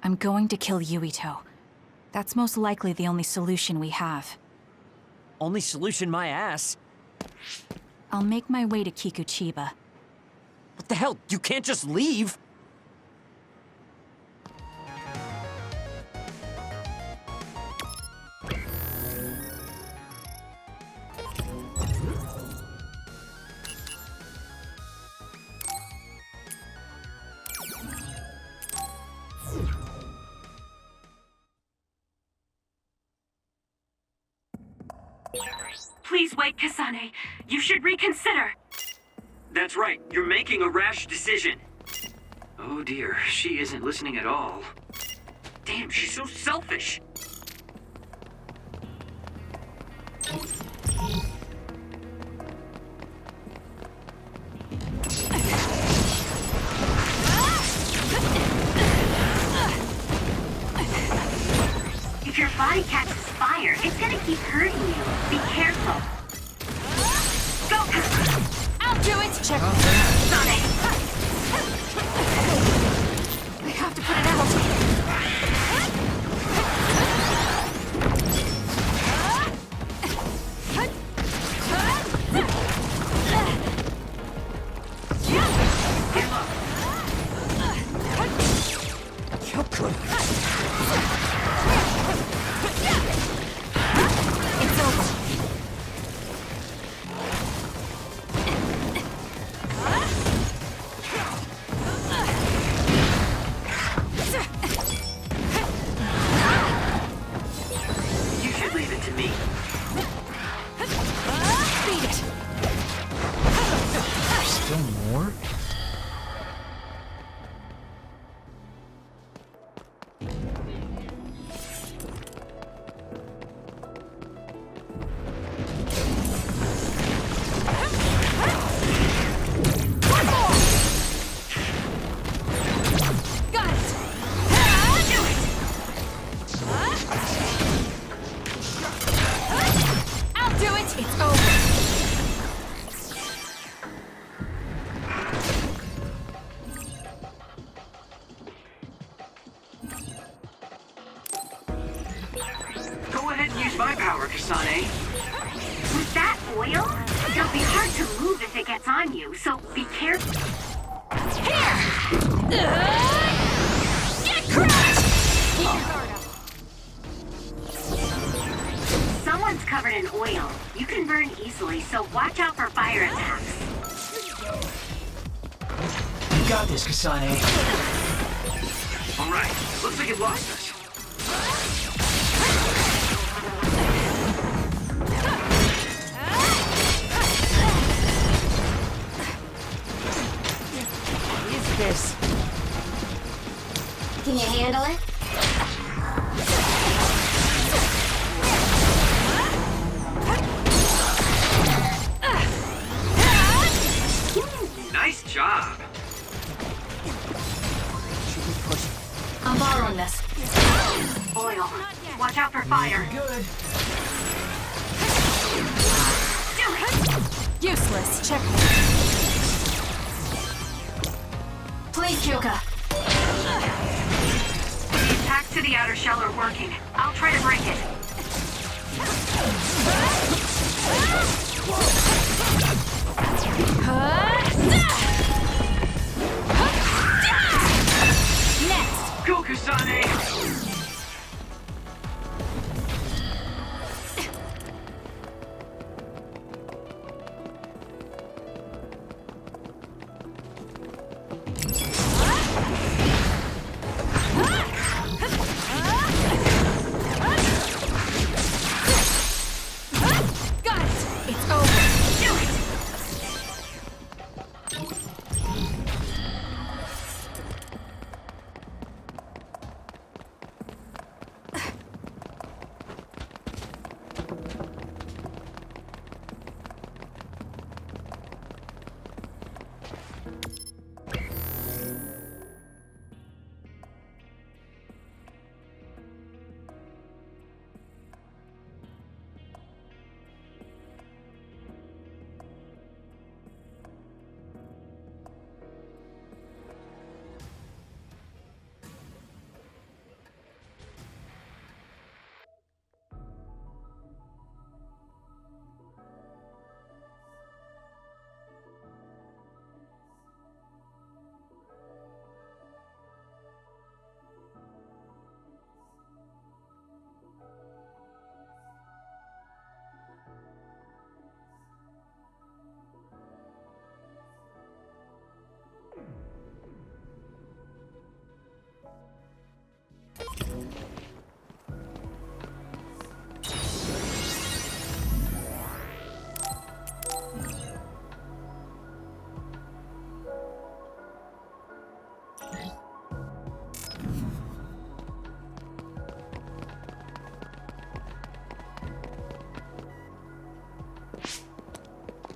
I'm going to kill Yuito. That's most likely the only solution we have. Only solution, my ass. I'll make my way to Kikuchiba. What the hell? You can't just leave! Please wait, Kasane. You should reconsider. That's right, you're making a rash decision. Oh dear, she isn't listening at all. Damn, she's so selfish. If your body catches fire, it's gonna keep hurting you. Be careful. Go! I'll do it! Check Sonic! I have to put it out. It's over. oil? It'll be hard to move if it gets on you, so be careful. Get crushed! Keep your guard up. Someone's covered in oil. You can burn easily, so watch out for fire attacks. You got this, Kasane. All right, looks like it lost us. What is this? Can you handle it? Nice job. I'm borrowing this. Oil. Watch out for fire. Good. Do it! Useless. Check. Please, Kyoka. The attacks to the outer shell are working. I'll try to break it. Next. Go, Kasane! Got it. It's over. Do it!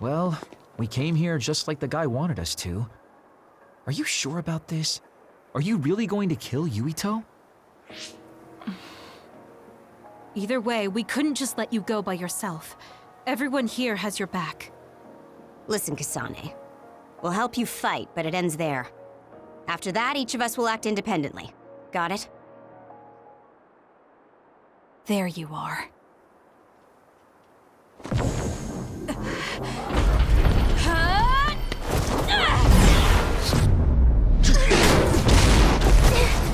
Well, we came here just like the guy wanted us to. Are you sure about this? Are you really going to kill Yuito? Either way, we couldn't just let you go by yourself. Everyone here has your back. Listen, Kasane. We'll help you fight, but it ends there. After that, each of us will act independently. Got it? There you are.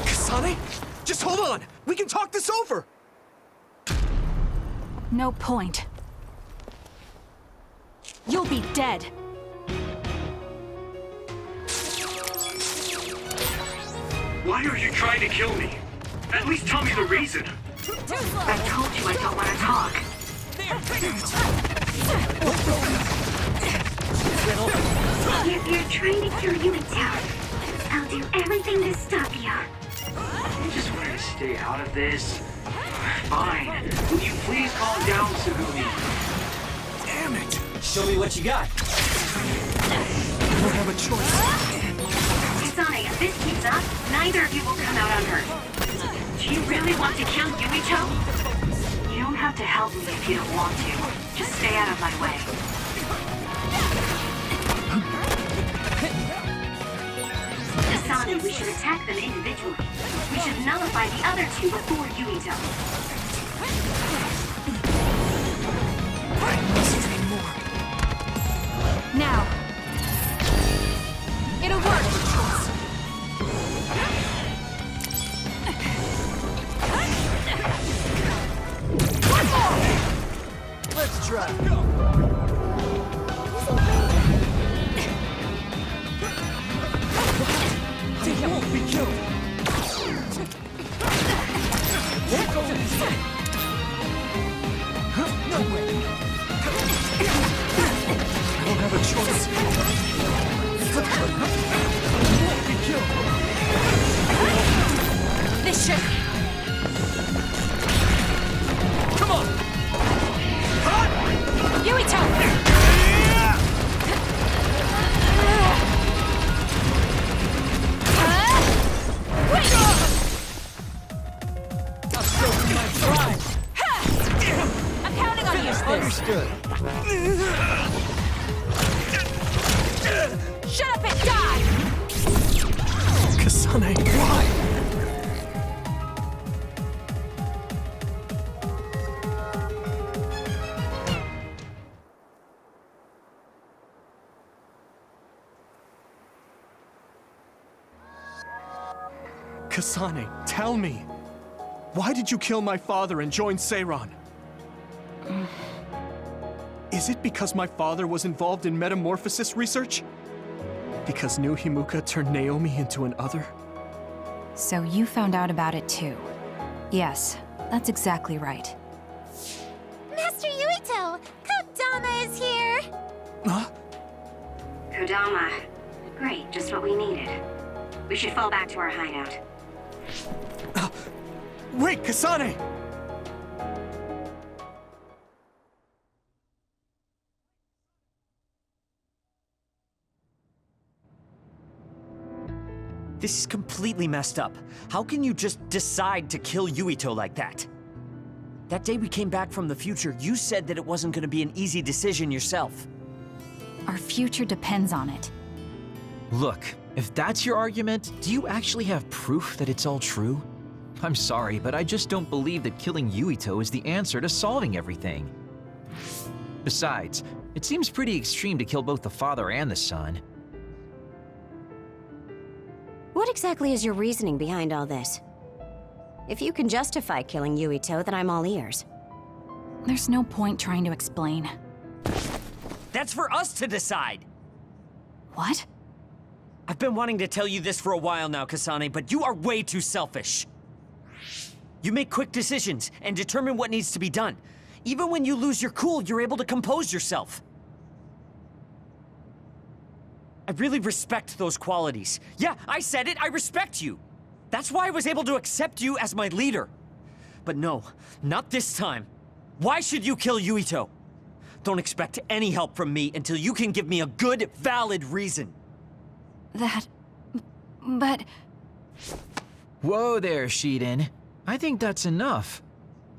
Kasane? Just hold on! We can talk this over! No point. You'll be dead. Why are you trying to kill me? At least tell me the reason. I told you I don't want to talk. If you're trying to kill Yuito, I'll do everything to stop you. I just wanted to stay out of this. Fine. Will you please calm down, Sugumi? Damn it! Show me what you got. I don't have a choice. Kasane, if this keeps up, neither of you will come out unhurt. Do you really want to kill Yuito? You don't have to help me if you don't want to. Just stay out of my way. Kasane, we should attack them individually. We should nullify the other two before Yuito. I must train more. don't have a choice. This should... Come on! Yuito! I'm counting on you! Understood. Shut up and die! Kasane, why? Kasane, tell me. Why did you kill my father and join Seiran? Is it because my father was involved in metamorphosis research? Because New Himuka turned Naomi into an other? So you found out about it too. Yes, that's exactly right. Master Yuito, Kodama is here! Huh? Kodama. Great, just what we needed. We should fall back to our hideout. Wait, Kasane! This is completely messed up. How can you just decide to kill Yuito like that? That day we came back from the future, you said that it wasn't gonna be an easy decision yourself. Our future depends on it. Look, if that's your argument, do you actually have proof that it's all true? I'm sorry, but I just don't believe that killing Yuito is the answer to solving everything. Besides, it seems pretty extreme to kill both the father and the son. What exactly is your reasoning behind all this? If you can justify killing Yuito, then I'm all ears. There's no point trying to explain. That's for us to decide! What? I've been wanting to tell you this for a while now, Kasane, but you are way too selfish. You make quick decisions and determine what needs to be done. Even when you lose your cool, you're able to compose yourself. I really respect those qualities. Yeah, I said it, I respect you. That's why I was able to accept you as my leader. But no, not this time. Why should you kill Yuito? Don't expect any help from me until you can give me a good, valid reason. But... Whoa there, Shiden. I think that's enough.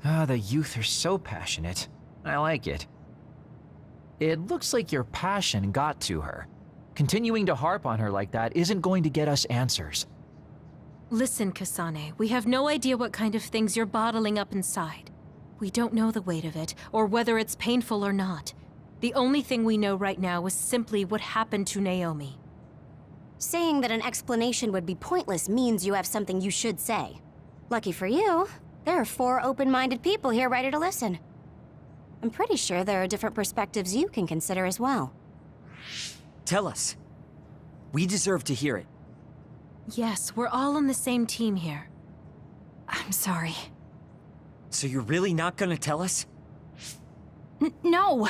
The youth are so passionate. I like it. It looks like your passion got to her. Continuing to harp on her like that isn't going to get us answers. Listen, Kasane, we have no idea what kind of things you're bottling up inside. We don't know the weight of it, or whether it's painful or not. The only thing we know right now is simply what happened to Naomi. Saying that an explanation would be pointless means you have something you should say. Lucky for you, there are 4 open-minded people here ready to listen. I'm pretty sure there are different perspectives you can consider as well. Tell us. We deserve to hear it. Yes, we're all on the same team here. I'm sorry. So you're really not gonna tell us? No!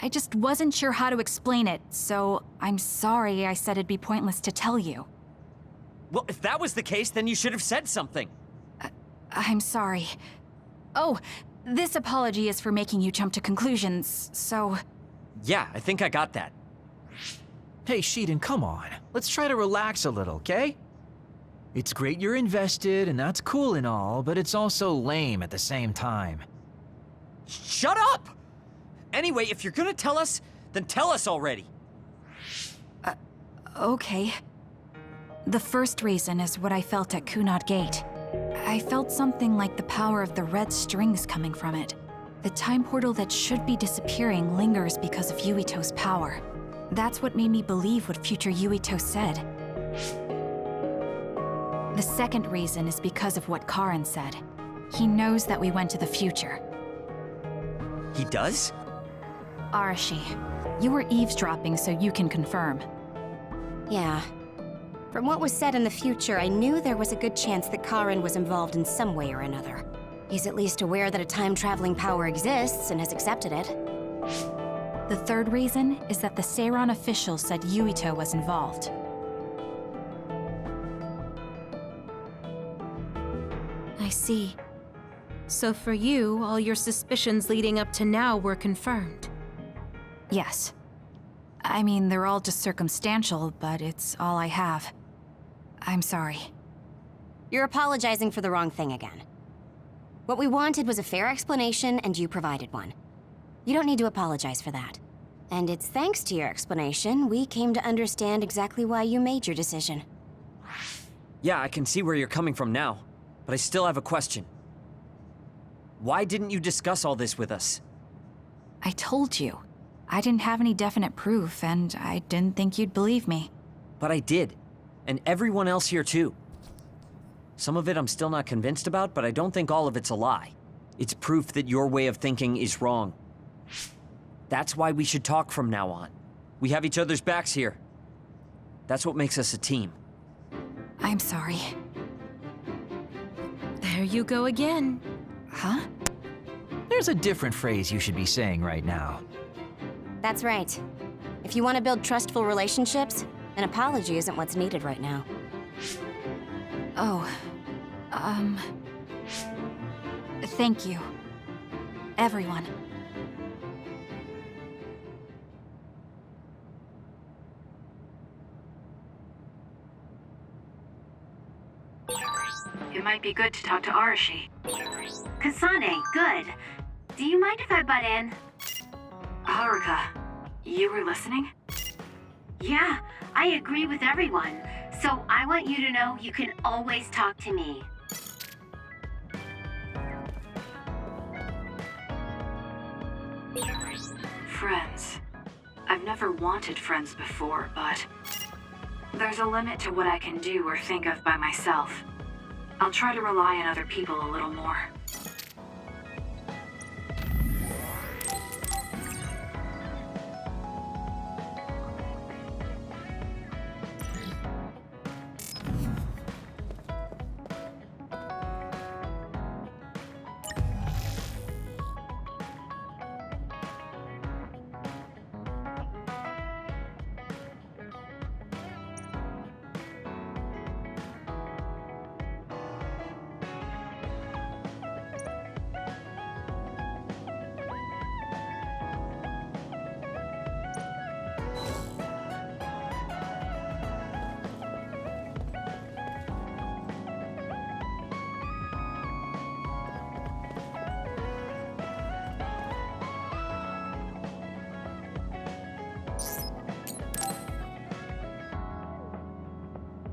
I just wasn't sure how to explain it, so I'm sorry I said it'd be pointless to tell you. Well, if that was the case, then you should have said something. I'm sorry. Oh, this apology is for making you jump to conclusions, so... Yeah, I think I got that. Hey, Shiden, come on. Let's try to relax a little, okay? It's great you're invested, and that's cool and all, but it's also lame at the same time. Shut up! Anyway, if you're gonna tell us, then tell us already. Okay. The first reason is what I felt at Kunad Gate. I felt something like the power of the red strings coming from it. The time portal that should be disappearing lingers because of Yuito's power. That's what made me believe what future Yuito said. The second reason is because of what Karin said. He knows that we went to the future. He does? Arashi, you were eavesdropping so you can confirm. Yeah. From what was said in the future, I knew there was a good chance that Karin was involved in some way or another. He's at least aware that a time-traveling power exists and has accepted it. The third reason is that the Seiran officials said Yuito was involved. I see. So for you, all your suspicions leading up to now were confirmed. Yes. I mean, they're all just circumstantial, but it's all I have. I'm sorry. You're apologizing for the wrong thing again. What we wanted was a fair explanation, and you provided one. You don't need to apologize for that. And it's thanks to your explanation we came to understand exactly why you made your decision. Yeah, I can see where you're coming from now, but I still have a question. Why didn't you discuss all this with us? I told you. I didn't have any definite proof, and I didn't think you'd believe me. But I did. And everyone else here too. Some of it I'm still not convinced about, but I don't think all of it's a lie. It's proof that your way of thinking is wrong. That's why we should talk from now on. We have each other's backs here. That's what makes us a team. I'm sorry. There you go again. Huh? There's a different phrase you should be saying right now. That's right. If you want to build trustful relationships, an apology isn't what's needed right now. Oh, thank you. Everyone. It might be good to talk to Arashi. Kasane, good. Do you mind if I butt in? Haruka, you were listening? Yeah, I agree with everyone. So I want you to know you can always talk to me. Friends. I've never wanted friends before, but there's a limit to what I can do or think of by myself. I'll try to rely on other people a little more.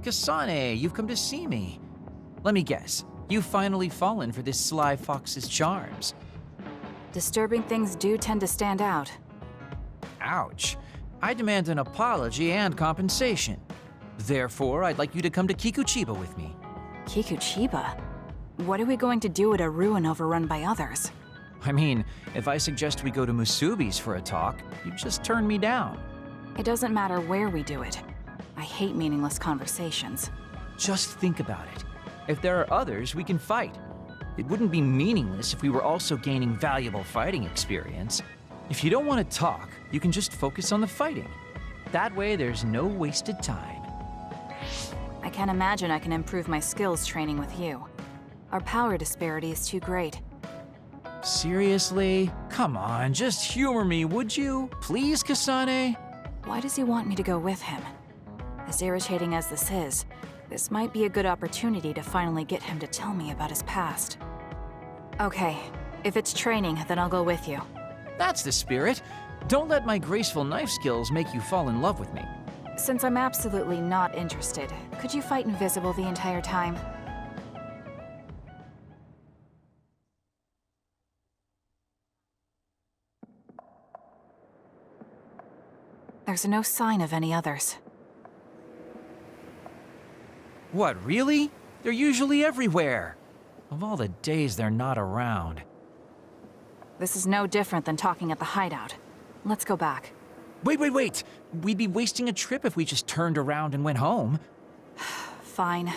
Kasane, you've come to see me. Let me guess, you've finally fallen for this sly fox's charms. Disturbing things do tend to stand out. Ouch. I demand an apology and compensation. Therefore, I'd like you to come to Kikuchiba with me. Kikuchiba? What are we going to do at a ruin overrun by others? I mean, if I suggest we go to Musubi's for a talk, you just turn me down. It doesn't matter where we do it. I hate meaningless conversations. Just think about it. If there are others, we can fight. It wouldn't be meaningless if we were also gaining valuable fighting experience. If you don't want to talk, you can just focus on the fighting. That way, there's no wasted time. I can't imagine I can improve my skills training with you. Our power disparity is too great. Seriously? Come on, just humor me, would you? Please, Kasane? Why does he want me to go with him? As irritating as this is, this might be a good opportunity to finally get him to tell me about his past. Okay, if it's training, then I'll go with you. That's the spirit. Don't let my graceful knife skills make you fall in love with me. Since I'm absolutely not interested, could you fight invisible the entire time? There's no sign of any others. What, really? They're usually everywhere. Of all the days they're not around. This is no different than talking at the hideout. Let's go back. Wait! We'd be wasting a trip if we just turned around and went home. Fine.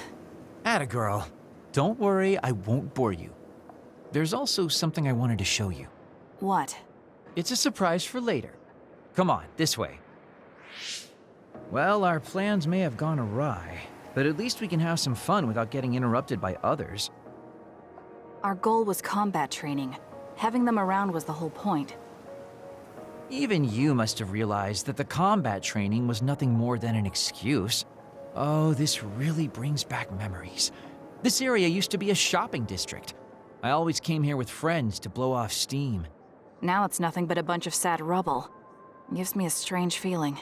Atta girl. Don't worry, I won't bore you. There's also something I wanted to show you. What? It's a surprise for later. Come on, this way. Well, our plans may have gone awry, but at least we can have some fun without getting interrupted by others. Our goal was combat training. Having them around was the whole point. Even you must have realized that the combat training was nothing more than an excuse. Oh, this really brings back memories. This area used to be a shopping district. I always came here with friends to blow off steam. Now it's nothing but a bunch of sad rubble. Gives me a strange feeling.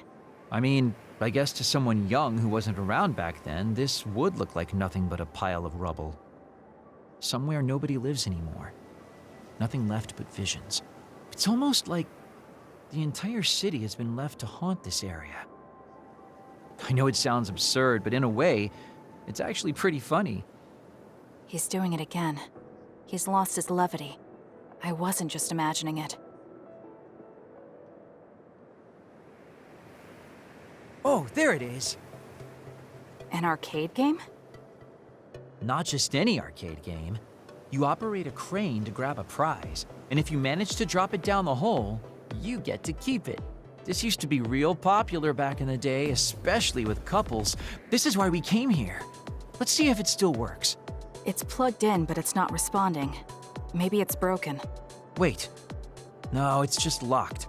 I mean, I guess to someone young who wasn't around back then, this would look like nothing but a pile of rubble. Somewhere nobody lives anymore. Nothing left but visions. It's almost like the entire city has been left to haunt this area. I know it sounds absurd, but in a way, it's actually pretty funny. He's doing it again. He's lost his levity. I wasn't just imagining it. Oh, there it is. An arcade game? Not just any arcade game. You operate a crane to grab a prize, and if you manage to drop it down the hole, you get to keep it. This used to be real popular back in the day, especially with couples. This is why we came here. Let's see if it still works. It's plugged in, but it's not responding. Maybe it's broken. Wait. No, it's just locked.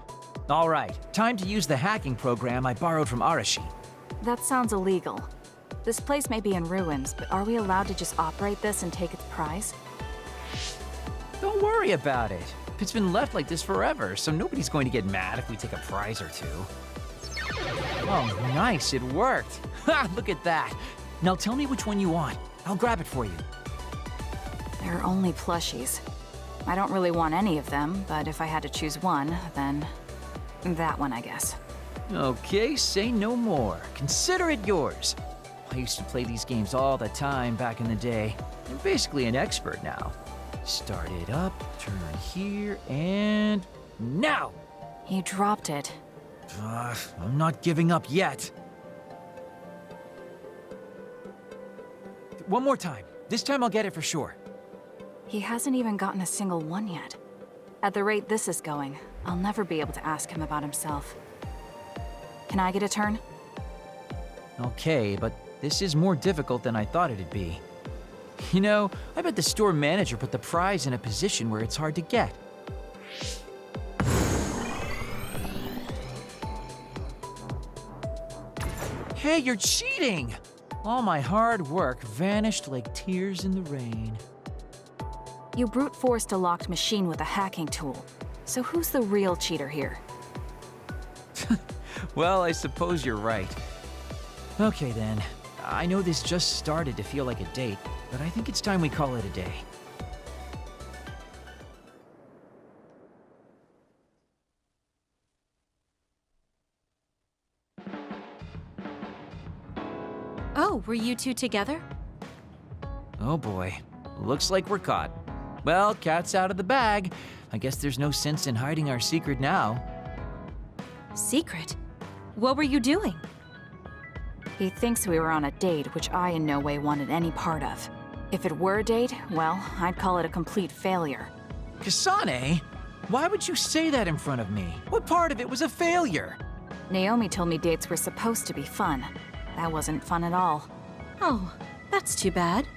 All right, time to use the hacking program I borrowed from Arashi. That sounds illegal. This place may be in ruins, but are we allowed to just operate this and take its prize? Don't worry about it. It's been left like this forever, so nobody's going to get mad if we take a prize or two. Oh, nice, it worked. Ha, look at that. Now tell me which one you want. I'll grab it for you. There are only plushies. I don't really want any of them, but if I had to choose one, then that one, I guess. Okay, say no more. Consider it yours. I used to play these games all the time back in the day. I'm basically an expert now. Start it up, turn here, and now! You dropped it. I'm not giving up yet. One more time. This time I'll get it for sure. He hasn't even gotten a single one yet. At the rate this is going, I'll never be able to ask him about himself. Can I get a turn? Okay, but this is more difficult than I thought it'd be. You know, I bet the store manager put the prize in a position where it's hard to get. Hey, you're cheating! All my hard work vanished like tears in the rain. You brute forced a locked machine with a hacking tool. So who's the real cheater here? Well, I suppose you're right. Okay then. I know this just started to feel like a date, but I think it's time we call it a day. Oh, were you two together? Oh boy. Looks like we're caught. Well, cat's out of the bag. I guess there's no sense in hiding our secret now. Secret? What were you doing? He thinks we were on a date, which I in no way wanted any part of. If it were a date, well, I'd call it a complete failure. Kasane? Why would you say that in front of me? What part of it was a failure? Naomi told me dates were supposed to be fun. That wasn't fun at all. Oh, that's too bad.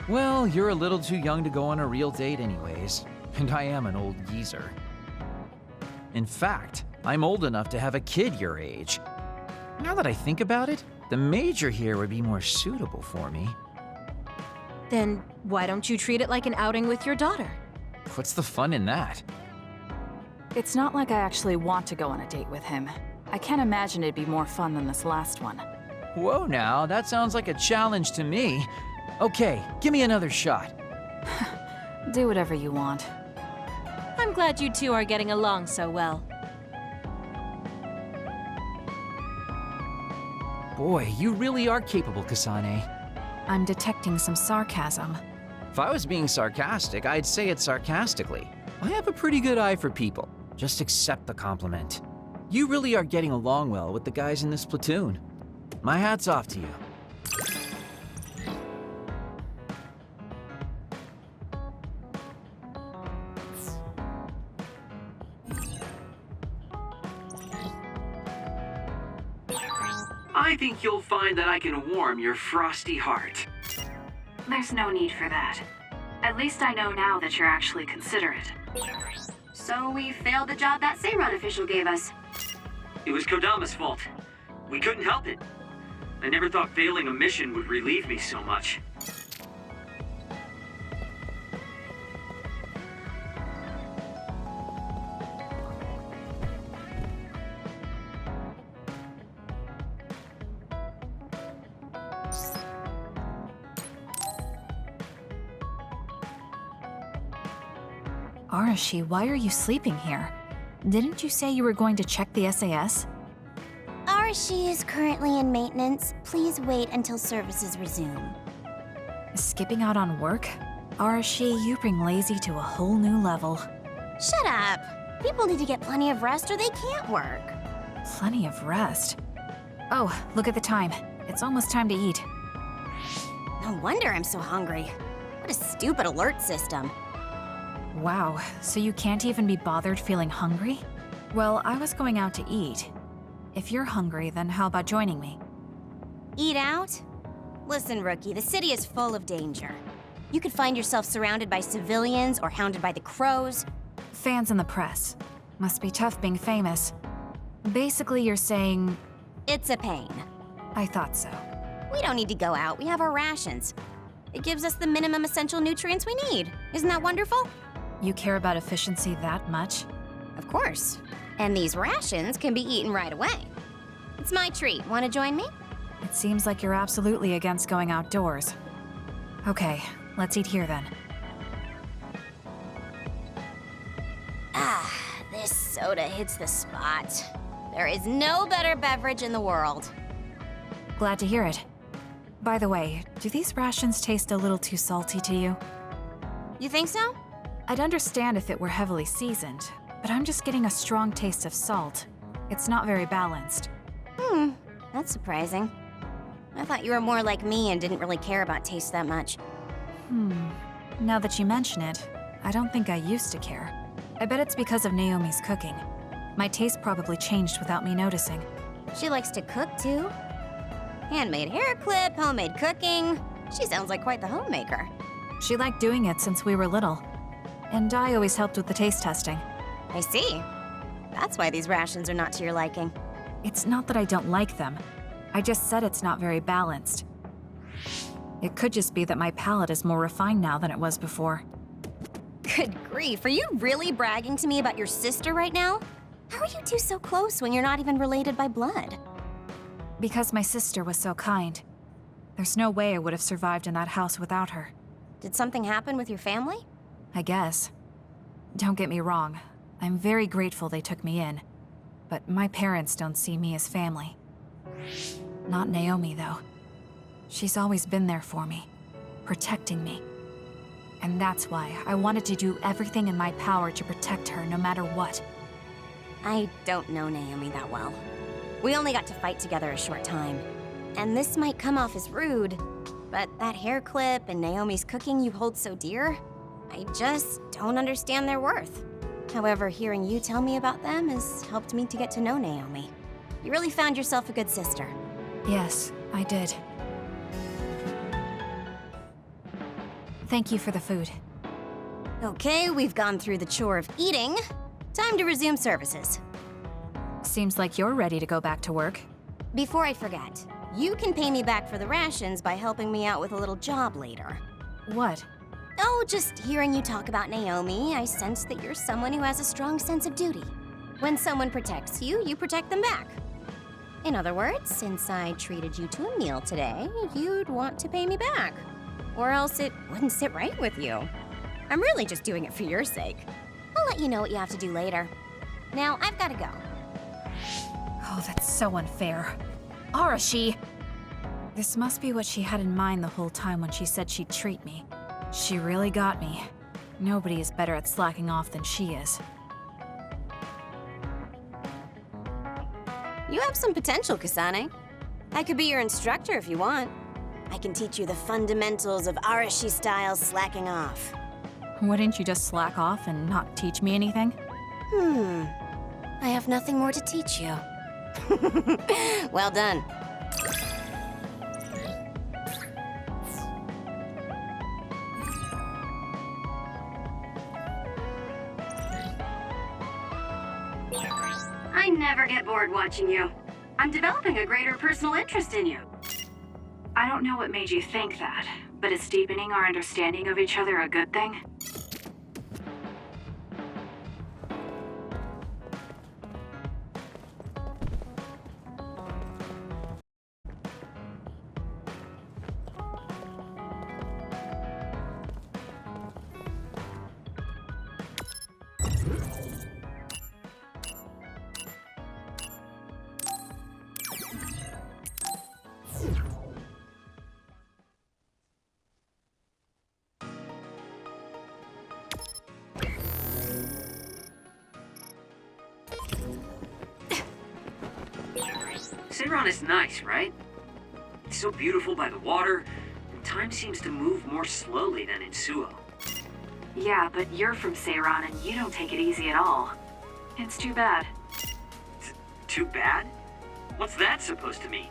Well, you're a little too young to go on a real date anyways, and I am an old geezer. In fact, I'm old enough to have a kid your age. Now that I think about it, the major here would be more suitable for me. Then why don't you treat it like an outing with your daughter? What's the fun in that? It's not like I actually want to go on a date with him. I can't imagine it'd be more fun than this last one. Whoa now, that sounds like a challenge to me. Okay, give me another shot. Do whatever you want. I'm glad you two are getting along so well. Boy, you really are capable, Kasane. I'm detecting some sarcasm. If I was being sarcastic, I'd say it sarcastically. I have a pretty good eye for people. Just accept the compliment. You really are getting along well with the guys in this platoon. My hat's off to you. I think you'll find that I can warm your frosty heart. There's no need for that. At least I know now that you're actually considerate. So we failed the job that Seiran official gave us. It was Kodama's fault. We couldn't help it. I never thought failing a mission would relieve me so much. Arashi, why are you sleeping here? Didn't you say you were going to check the SAS? Arashi is currently in maintenance. Please wait until services resume. Skipping out on work? Arashi, you bring lazy to a whole new level. Shut up! People need to get plenty of rest or they can't work. Plenty of rest? Oh, look at the time. It's almost time to eat. No wonder I'm so hungry. What a stupid alert system. Wow, so you can't even be bothered feeling hungry? Well, I was going out to eat. If you're hungry, then how about joining me? Eat out? Listen, Rookie, the city is full of danger. You could find yourself surrounded by civilians or hounded by the crows. Fans in the press. Must be tough being famous. Basically, you're saying... It's a pain. I thought so. We don't need to go out, we have our rations. It gives us the minimum essential nutrients we need. Isn't that wonderful? You care about efficiency that much? Of course. And these rations can be eaten right away. It's my treat. Want to join me? It seems like you're absolutely against going outdoors. Okay, let's eat here then. Ah, this soda hits the spot. There is no better beverage in the world. Glad to hear it. By the way, do these rations taste a little too salty to you? You think so? I'd understand if it were heavily seasoned, but I'm just getting a strong taste of salt. It's not very balanced. That's surprising. I thought you were more like me and didn't really care about taste that much. Now that you mention it, I don't think I used to care. I bet it's because of Naomi's cooking. My taste probably changed without me noticing. She likes to cook too. Handmade hair clip, homemade cooking. She sounds like quite the homemaker. She liked doing it since we were little. And I always helped with the taste testing. I see. That's why these rations are not to your liking. It's not that I don't like them. I just said it's not very balanced. It could just be that my palate is more refined now than it was before. Good grief, are you really bragging to me about your sister right now? How are you two so close when you're not even related by blood? Because my sister was so kind. There's no way I would have survived in that house without her. Did something happen with your family? I guess. Don't get me wrong. I'm very grateful they took me in. But my parents don't see me as family. Not Naomi, though. She's always been there for me, protecting me. And that's why I wanted to do everything in my power to protect her no matter what. I don't know Naomi that well. We only got to fight together a short time. And this might come off as rude, but that hair clip and Naomi's cooking you hold so dear, I just don't understand their worth. However, hearing you tell me about them has helped me to get to know Naomi. You really found yourself a good sister. Yes, I did. Thank you for the food. Okay, we've gone through the chore of eating. Time to resume services. Seems like you're ready to go back to work. Before I forget, you can pay me back for the rations by helping me out with a little job later. What? Oh, just hearing you talk about Naomi, I sense that you're someone who has a strong sense of duty. When someone protects you, you protect them back. In other words, since I treated you to a meal today, you'd want to pay me back. Or else it wouldn't sit right with you. I'm really just doing it for your sake. I'll let you know what you have to do later. Now, I've got to go. Oh, that's so unfair. Arashi! This must be what she had in mind the whole time when she said she'd treat me. She really got me. Nobody is better at slacking off than she is. You have some potential, Kasane. I could be your instructor if you want. I can teach you the fundamentals of Arashi-style slacking off. Wouldn't you just slack off and not teach me anything? I have nothing more to teach you. Well done. I never get bored watching you. I'm developing a greater personal interest in you. I don't know what made you think that, but is deepening our understanding of each other a good thing? Seiran is nice, right? It's so beautiful by the water, and time seems to move more slowly than in Suo. Yeah, but you're from Seiran and you don't take it easy at all. It's too bad. Too bad? What's that supposed to mean?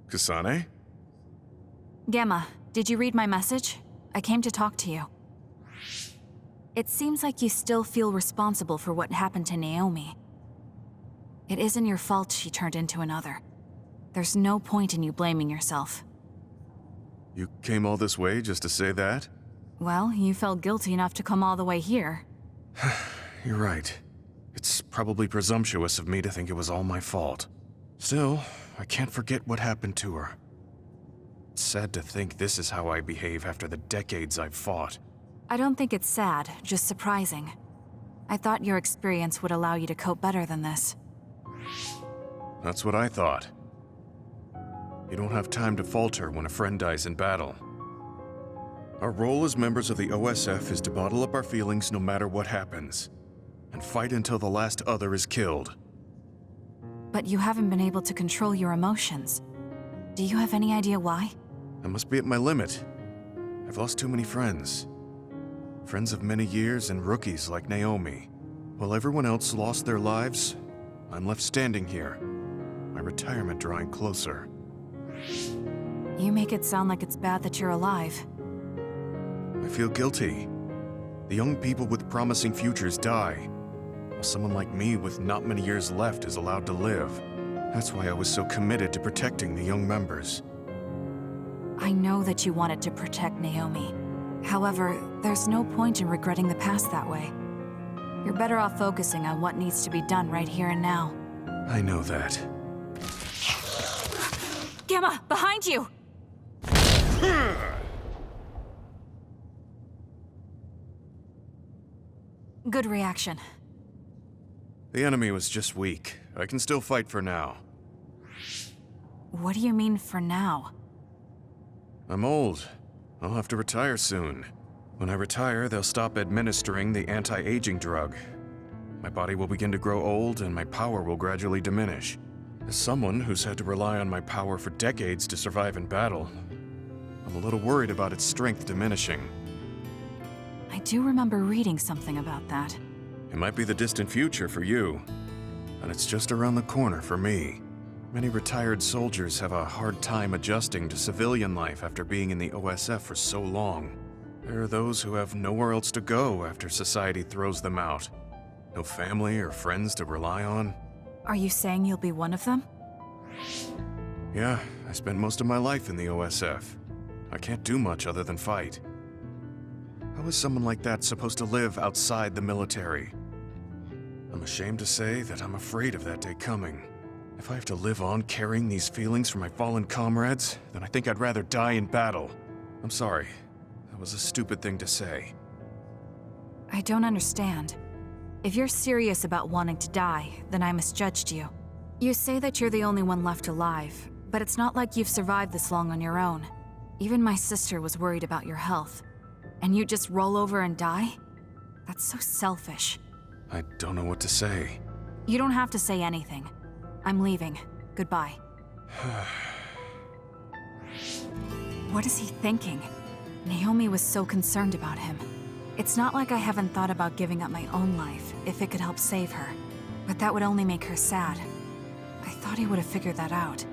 Kasane? Gamma, did you read my message? I came to talk to you. It seems like you still feel responsible for what happened to Naomi. It isn't your fault she turned into another. There's no point in you blaming yourself. You came all this way just to say that? Well, you felt guilty enough to come all the way here. You're right. It's Probably presumptuous of me to think it was all my fault. Still, I can't forget what happened to her. It's sad to think this is how I behave after the decades I've fought. I don't think it's sad, just surprising. I thought your experience would allow you to cope better than this. That's what I thought. You don't have time to falter when a friend dies in battle. Our role as members of the OSF is to bottle up our feelings no matter what happens, and fight until the last other is killed. But you haven't been able to control your emotions. Do you have any idea why? I must be at my limit. I've lost too many friends. Friends of many years and rookies like Naomi. While everyone else lost their lives, I'm left standing here, my retirement drawing closer. You make it sound like it's bad that you're alive. I feel guilty. The young people with promising futures die, while someone like me with not many years left is allowed to live. That's why I was so committed to protecting the young members. I know that you wanted to protect Naomi. However, there's no point in regretting the past that way. You're better off focusing on what needs to be done right here and now. I know that. Gamma, behind you! Good reaction. The enemy was just weak. I can still fight for now. What do you mean for now? I'm old. I'll have to retire soon. When I retire, they'll stop administering the anti-aging drug. My body will begin to grow old and my power will gradually diminish. As someone who's had to rely on my power for decades to survive in battle, I'm a little worried about its strength diminishing. I do remember reading something about that. It might be the distant future for you, and it's just around the corner for me. Many retired soldiers have a hard time adjusting to civilian life after being in the OSF for so long. There are those who have nowhere else to go after society throws them out. No family or friends to rely on. Are you saying you'll be one of them? Yeah, I spent most of my life in the OSF. I can't do much other than fight. How is someone like that supposed to live outside the military? I'm ashamed to say that I'm afraid of that day coming. If I have to live on carrying these feelings for my fallen comrades, then I think I'd rather die in battle. I'm sorry. That was a stupid thing to say. I don't understand. If you're serious about wanting to die, then I misjudged you. You say that you're the only one left alive, but it's not like you've survived this long on your own. Even my sister was worried about your health. And you just roll over and die? That's so selfish. I don't know what to say. You don't have to say anything. I'm leaving. Goodbye. What is he thinking? Naomi was so concerned about him. It's not like I haven't thought about giving up my own life if it could help save her. But that would only make her sad. I thought he would have figured that out.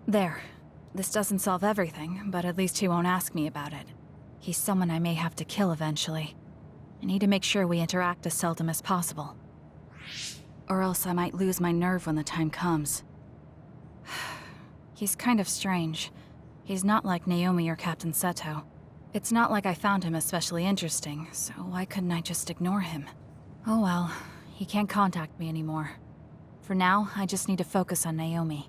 There. This doesn't solve everything, but at least he won't ask me about it. He's someone I may have to kill eventually. I need to make sure we interact as seldom as possible. Or else I might lose my nerve when the time comes. He's kind of strange. He's not like Naomi or Captain Seto. It's not like I found him especially interesting, so why couldn't I just ignore him? Oh well, he can't contact me anymore. For now, I just need to focus on Naomi.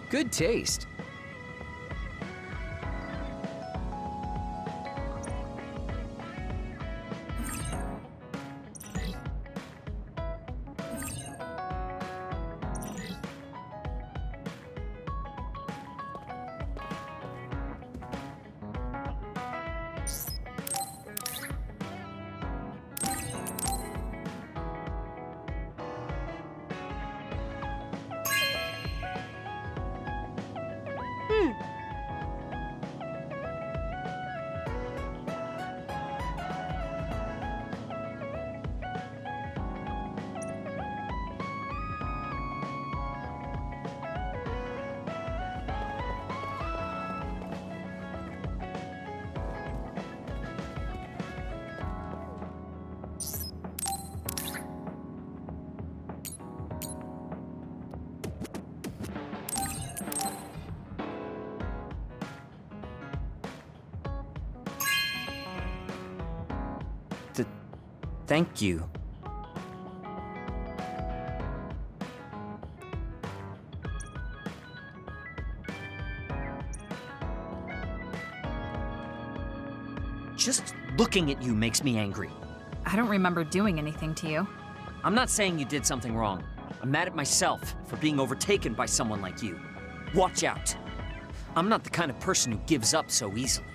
Good taste. Thank you. Just looking at you makes me angry. I don't remember doing anything to you. I'm not saying you did something wrong. I'm mad at myself for being overtaken by someone like you. Watch out. I'm not the kind of person who gives up so easily.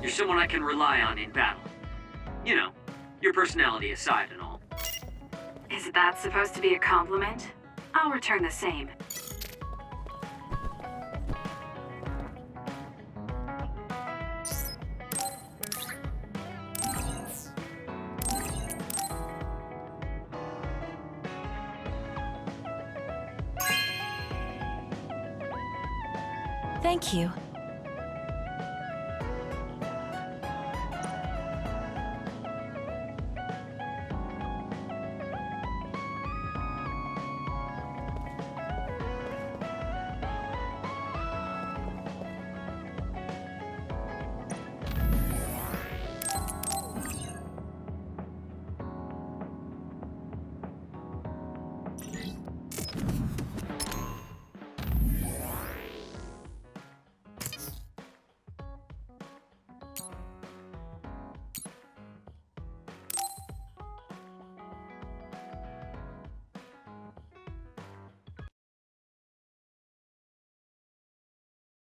You're someone I can rely on in battle. You know, your personality aside and all. Is that supposed to be a compliment? I'll return the same. Thank you.